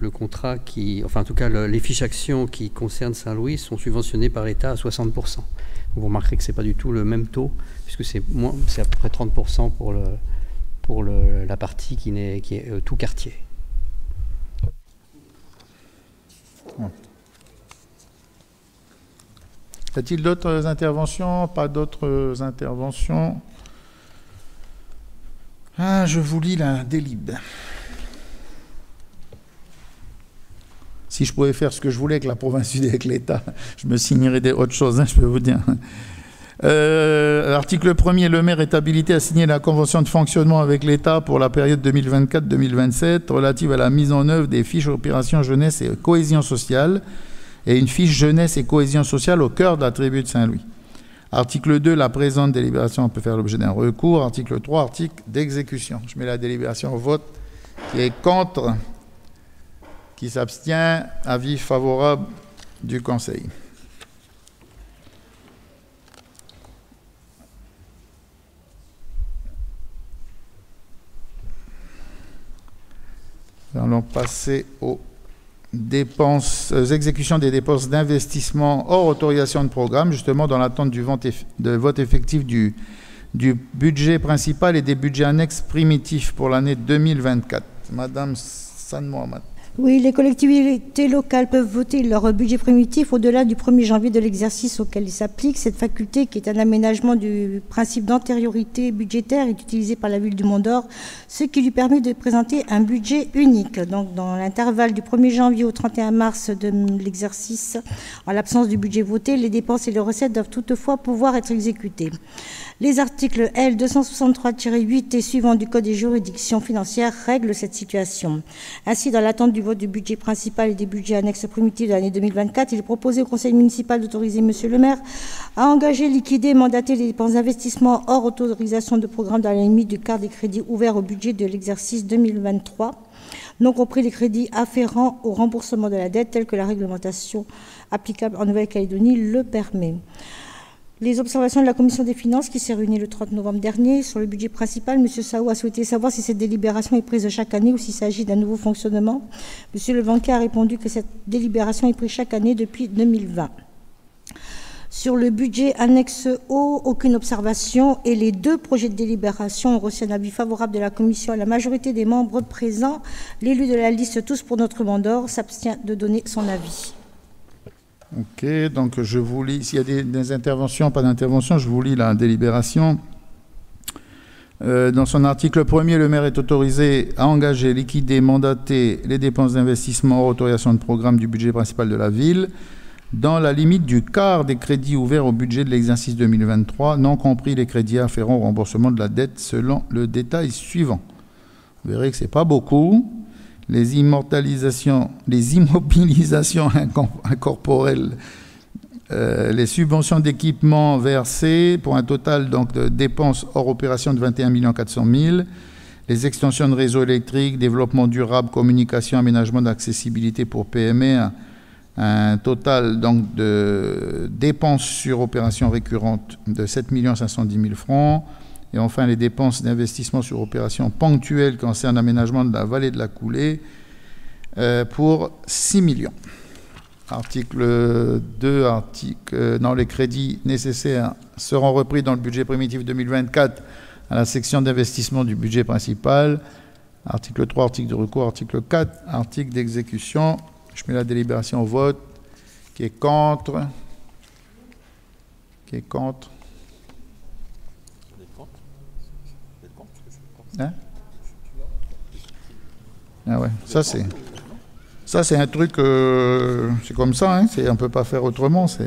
contrat enfin en tout cas, les fiches actions qui concernent Saint-Louis sont subventionnées par l'État à 60%. Vous remarquerez que ce n'est pas du tout le même taux, puisque c'est à peu près 30% pour la partie qui est tout quartier. Ouais. Y a-t-il d'autres interventions? Pas d'autres interventions? Je vous lis la délib. Si je pouvais faire ce que je voulais avec la province sud et avec l'État, je me signerais autre chose, hein, je peux vous dire. Article 1er, le maire est habilité à signer la convention de fonctionnement avec l'État pour la période 2024-2027 relative à la mise en œuvre des fiches opérations jeunesse et cohésion sociale et une fiche jeunesse et cohésion sociale au cœur de la tribu de Saint-Louis. Article 2, la présente délibération peut faire l'objet d'un recours. Article 3, article d'exécution. Je mets la délibération au vote. Qui est contre? Qui s'abstient? Avis favorable du Conseil. Nous allons passer aux exécution des dépenses d'investissement hors autorisation de programme, justement dans l'attente du vote effectif du budget principal et des budgets annexes primitifs pour l'année 2024. Madame San Mohamed. Oui, les collectivités locales peuvent voter leur budget primitif au-delà du 1er janvier de l'exercice auquel il s'applique. Cette faculté, qui est un aménagement du principe d'antériorité budgétaire, est utilisée par la ville du Mont-d'Or, ce qui lui permet de présenter un budget unique. Donc, dans l'intervalle du 1er janvier au 31 mars de l'exercice, en l'absence du budget voté, les dépenses et les recettes doivent toutefois pouvoir être exécutées. Les articles L 263-8 et suivants du Code des juridictions financières règlent cette situation. Ainsi, dans l'attente du vote du budget principal et des budgets annexes primitifs de l'année 2024, il est proposé au Conseil municipal d'autoriser Monsieur le maire à engager, liquider et mandater les dépenses d'investissement hors autorisation de programme dans la limite du quart des crédits ouverts au budget de l'exercice 2023, non compris les crédits afférents au remboursement de la dette telle que la réglementation applicable en Nouvelle-Calédonie le permet. Les observations de la Commission des finances qui s'est réunie le 30 novembre dernier sur le budget principal, M. Sao a souhaité savoir si cette délibération est prise chaque année ou s'il s'agit d'un nouveau fonctionnement. M. Levanquet a répondu que cette délibération est prise chaque année depuis 2020. Sur le budget annexe O, aucune observation et les 2 projets de délibération ont reçu un avis favorable de la commission à la majorité des membres présents. L'élu de la liste Tous pour notre Mont-d'Or s'abstient de donner son avis. Ok, donc je vous lis, s'il y a des interventions, pas d'intervention, je vous lis la délibération. Dans son article 1er, le maire est autorisé à engager, liquider, mandater les dépenses d'investissement hors autorisation de programme du budget principal de la ville, dans la limite du quart des crédits ouverts au budget de l'exercice 2023, non compris les crédits afférents au remboursement de la dette selon le détail suivant. Vous verrez que ce n'est pas beaucoup. Les immobilisations incorporelles, les subventions d'équipement versées pour un total donc, de dépenses hors opération de 21 400 000, les extensions de réseaux électriques, développement durable, communication, aménagement d'accessibilité pour PME, un total donc, de dépenses sur opération récurrente de 7 510 000 francs. Et enfin, les dépenses d'investissement sur opération ponctuelle concernant l'aménagement de la vallée de la Coulée pour 6 millions. Article 2, les crédits nécessaires seront repris dans le budget primitif 2024 à la section d'investissement du budget principal. Article 3, article de recours. Article 4, article d'exécution. Je mets la délibération au vote. Qui est contre? Qui est contre? Hein? Ah ouais, ça c'est un truc, c'est comme ça, hein, on ne peut pas faire autrement. C'est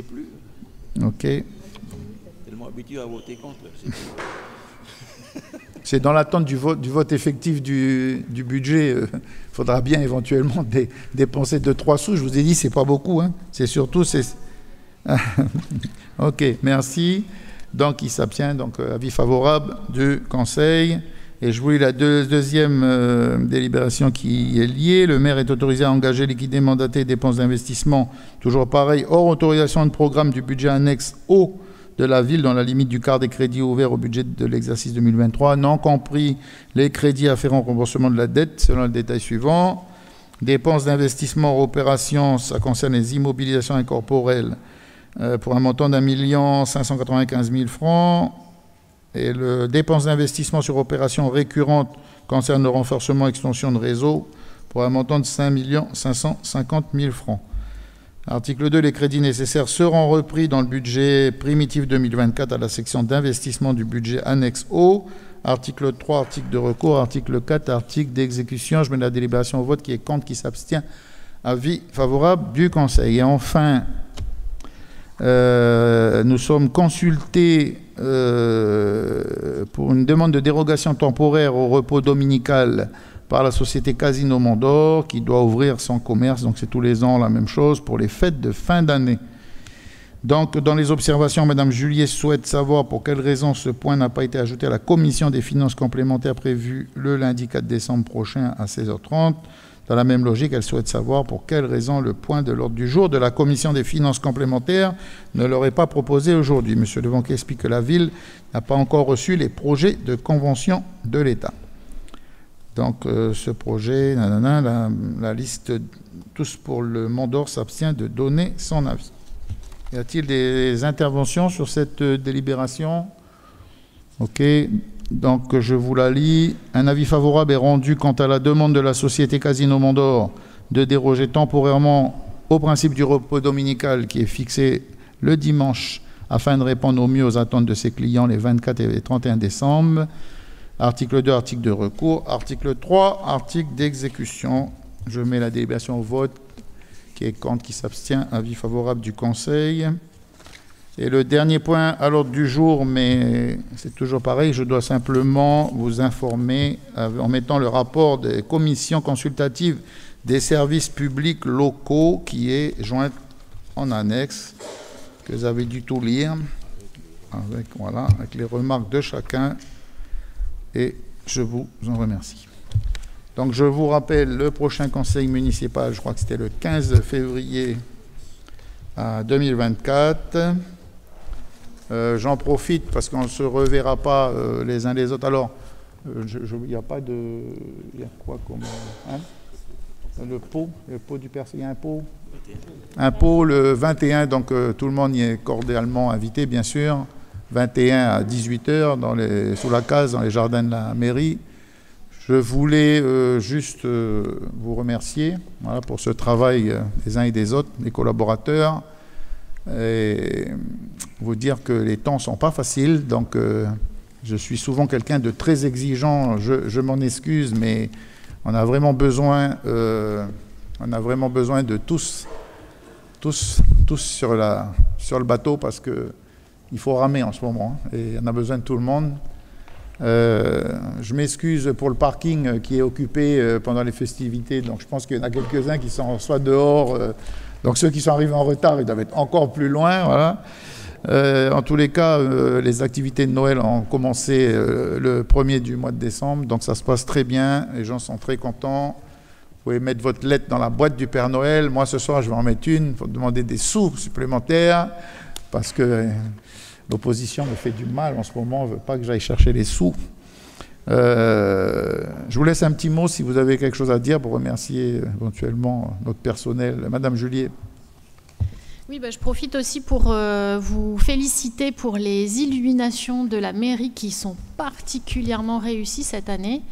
plus. Ok. Tellement habitué à voter contre. C'est dans l'attente du vote effectif du budget. Il faudra bien éventuellement dépenser 2-3 sous. Je vous ai dit, c'est pas beaucoup. Hein. C'est surtout... Ok, merci. Donc, il s'abstient. Donc, avis favorable du Conseil. Et je vous lis la deuxième délibération qui est liée. Le maire est autorisé à engager, liquider, mandater dépenses d'investissement, toujours pareil, hors autorisation de programme du budget annexe O de la ville dans la limite du quart des crédits ouverts au budget de l'exercice 2023, non compris les crédits afférents au remboursement de la dette, selon le détail suivant. Dépenses d'investissement hors opération, ça concerne les immobilisations incorporelles pour un montant d'1 595 000 francs. Et le dépenses d'investissement sur opération récurrente concerne le renforcement et extension de réseau pour un montant de 5 550 000 francs. Article 2, les crédits nécessaires seront repris dans le budget primitif 2024 à la section d'investissement du budget annexe O. Article 3, article de recours. Article 4, article d'exécution. Je mets la délibération au vote. Qui est contre, qui s'abstient. Avis favorable du Conseil. Et enfin, nous sommes consultés pour une demande de dérogation temporaire au repos dominical par la société Casino Mont-d'Or qui doit ouvrir son commerce, donc c'est tous les ans la même chose, pour les fêtes de fin d'année. Donc, dans les observations, Mme Juliet souhaite savoir pour quelle raison ce point n'a pas été ajouté à la commission des finances complémentaires prévue le lundi 4 décembre prochain à 16h30. Dans la même logique, elle souhaite savoir pour quelle raison le point de l'ordre du jour de la commission des finances complémentaires ne leur est pas proposé aujourd'hui. M. Devanquet explique que la ville n'a pas encore reçu les projets de convention de l'État. Donc, ce projet, la liste Tous pour le Mont-d'Or s'abstient de donner son avis. Y a-t-il des interventions sur cette délibération? Ok. Donc, je vous la lis. Un avis favorable est rendu quant à la demande de la société Casino Mont-d'Or de déroger temporairement au principe du repos dominical qui est fixé le dimanche afin de répondre au mieux aux attentes de ses clients les 24 et 31 décembre. Article 2, article de recours. Article 3, article d'exécution. Je mets la délibération au vote. Qui est contre, qui s'abstient. Avis favorable du Conseil. Et le dernier point à l'ordre du jour, mais c'est toujours pareil, je dois simplement vous informer en mettant le rapport des commissions consultatives des services publics locaux qui est joint en annexe, que vous avez dû tout lire, avec les remarques de chacun, et je vous en remercie. Donc je vous rappelle, le prochain conseil municipal, je crois que c'était le 15 février 2024. J'en profite parce qu'on ne se reverra pas les uns les autres. Alors, il n'y a pas de... Il y a quoi comme... Hein? le pot du Père, il y a un pot. Un pot le 21, donc tout le monde y est cordialement invité, bien sûr. 21 à 18h sous la case, dans les jardins de la mairie. Je voulais juste vous remercier pour ce travail des uns et des autres, des collaborateurs, et vous dire que les temps ne sont pas faciles, donc je suis souvent quelqu'un de très exigeant, je m'en excuse, mais on a vraiment besoin de tous sur le bateau, parce qu'il faut ramer en ce moment, et on a besoin de tout le monde. Je m'excuse pour le parking qui est occupé pendant les festivités, donc je pense qu'il y en a quelques-uns qui sont soit dehors, donc ceux qui sont arrivés en retard, ils doivent être encore plus loin, voilà. En tous les cas, les activités de Noël ont commencé le 1er du mois de décembre, donc ça se passe très bien, les gens sont très contents. Vous pouvez mettre votre lettre dans la boîte du Père Noël. Moi, ce soir, je vais en mettre une. Il faut demander des sous supplémentaires, parce que l'opposition me fait du mal en ce moment, on ne veut pas que j'aille chercher les sous. Je vous laisse un petit mot si vous avez quelque chose à dire pour remercier éventuellement notre personnel. Madame Julier. Oui, je profite aussi pour vous féliciter pour les illuminations de la mairie qui sont particulièrement réussies cette année.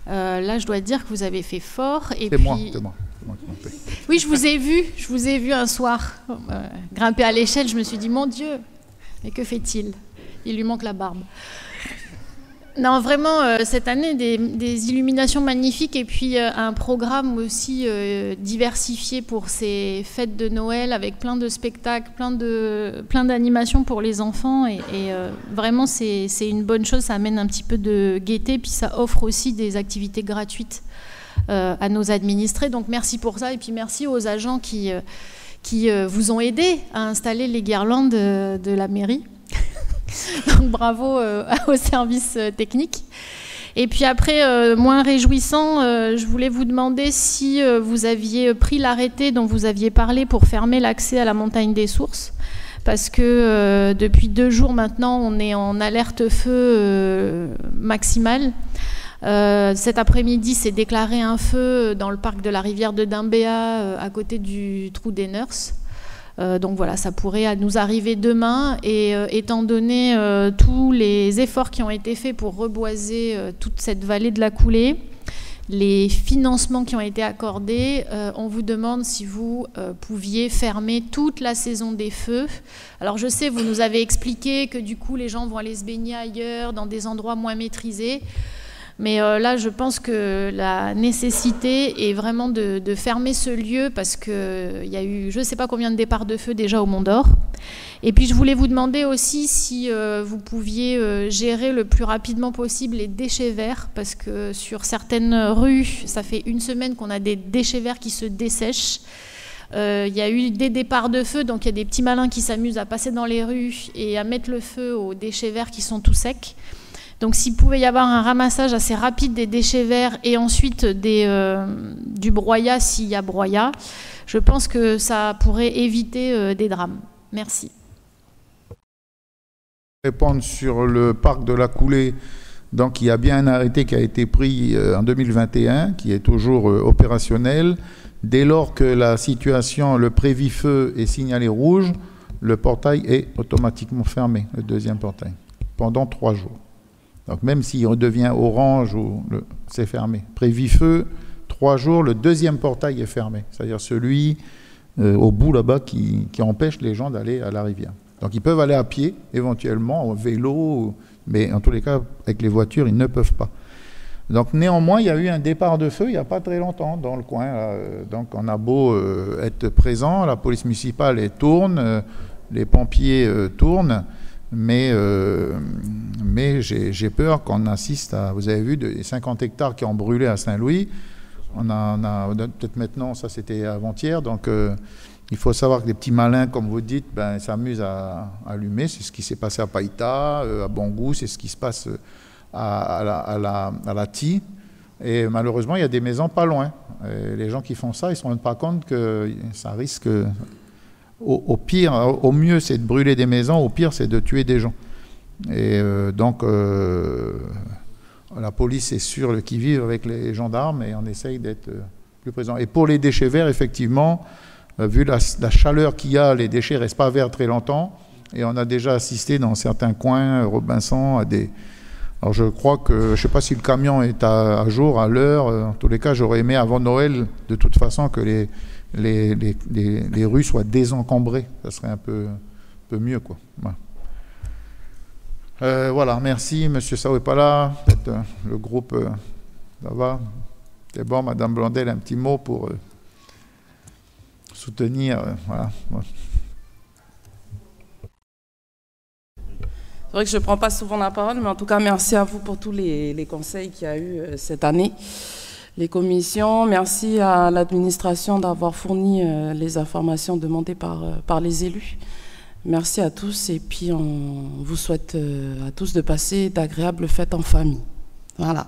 Là, je dois dire que vous avez fait fort. C'est moi qui m'en fais. Oui, je vous ai vu un soir grimper à l'échelle. Je me suis dit, mon Dieu, mais que fait-il? Il lui manque la barbe. Non, vraiment, cette année, des illuminations magnifiques et puis un programme aussi diversifié pour ces fêtes de Noël avec plein de spectacles, plein d'animations pour les enfants. Et vraiment, c'est une bonne chose, ça amène un petit peu de gaieté, puis ça offre aussi des activités gratuites à nos administrés. Donc merci pour ça et puis merci aux agents qui vous ont aidé à installer les guirlandes de la mairie. Donc bravo aux services techniques. Et puis après, moins réjouissant, je voulais vous demander si vous aviez pris l'arrêté dont vous aviez parlé pour fermer l'accès à la montagne des Sources, parce que depuis 2 jours maintenant, on est en alerte feu maximale. Cet après-midi, s'est déclaré un feu dans le parc de la rivière de Dimbéa, à côté du trou des Nurses. Donc voilà, ça pourrait nous arriver demain, et étant donné tous les efforts qui ont été faits pour reboiser toute cette vallée de la Coulée, les financements qui ont été accordés, on vous demande si vous pouviez fermer toute la saison des feux. Alors je sais, vous nous avez expliqué que du coup les gens vont aller se baigner ailleurs, dans des endroits moins maîtrisés. Mais là, je pense que la nécessité est vraiment de fermer ce lieu, parce qu'il y a eu je ne sais pas combien de départs de feu déjà au Mont d'Or. Et puis je voulais vous demander aussi si vous pouviez gérer le plus rapidement possible les déchets verts, parce que sur certaines rues, ça fait 1 semaine qu'on a des déchets verts qui se dessèchent. Il y a eu des départs de feu, donc il y a des petits malins qui s'amusent à passer dans les rues et à mettre le feu aux déchets verts qui sont tout secs. Donc s'il pouvait y avoir un ramassage assez rapide des déchets verts et ensuite du broyat s'il y a broyat, je pense que ça pourrait éviter des drames. Merci. Répondre sur le parc de la Coulée, donc il y a bien un arrêté qui a été pris en 2021, qui est toujours opérationnel. Dès lors que la situation, le prévis-feu est signalé rouge, le portail est automatiquement fermé, le deuxième portail, pendant 3 jours. Donc même s'il redevient orange, c'est fermé. Prévis-feu, 3 jours, le deuxième portail est fermé. C'est-à-dire celui au bout là-bas qui empêche les gens d'aller à la rivière. Donc ils peuvent aller à pied, éventuellement, au vélo, mais en tous les cas, avec les voitures, ils ne peuvent pas. Donc néanmoins, il y a eu un départ de feu il n'y a pas très longtemps dans le coin. Là. Donc on a beau être présent, la police municipale elle tourne, les pompiers tournent, mais j'ai peur qu'on assiste à, vous avez vu, des 50 hectares qui ont brûlé à Saint-Louis. On a peut-être maintenant, ça c'était avant-hier, donc il faut savoir que les petits malins, comme vous dites, s'amusent à allumer. C'est ce qui s'est passé à Païta, à Bangou, c'est ce qui se passe à la Thie. Et malheureusement, il y a des maisons pas loin. Et les gens qui font ça, ils ne se rendent pas compte que ça risque... Au pire, au mieux, c'est de brûler des maisons, au pire, c'est de tuer des gens. Et donc, la police est sur le qui-vive avec les gendarmes et on essaye d'être plus présent. Et pour les déchets verts, effectivement, vu la chaleur qu'il y a, les déchets ne restent pas verts très longtemps. Et on a déjà assisté dans certains coins, Robinson, à des... Alors je crois que, je ne sais pas si le camion est à jour, à l'heure. En tous les cas, j'aurais aimé avant Noël, de toute façon, que les rues soient désencombrées. Ça serait un peu mieux, quoi. Voilà. Voilà, merci. Monsieur Sao n'est pas là. Peut-être le groupe, ça va. C'est bon, Madame Blondel, un petit mot pour soutenir. Voilà. C'est vrai que je ne prends pas souvent la parole, mais en tout cas, merci à vous pour tous les conseils qu'il y a eu cette année. Les commissions, merci à l'administration d'avoir fourni les informations demandées par les élus. Merci à tous et puis on vous souhaite à tous de passer d'agréables fêtes en famille. Voilà.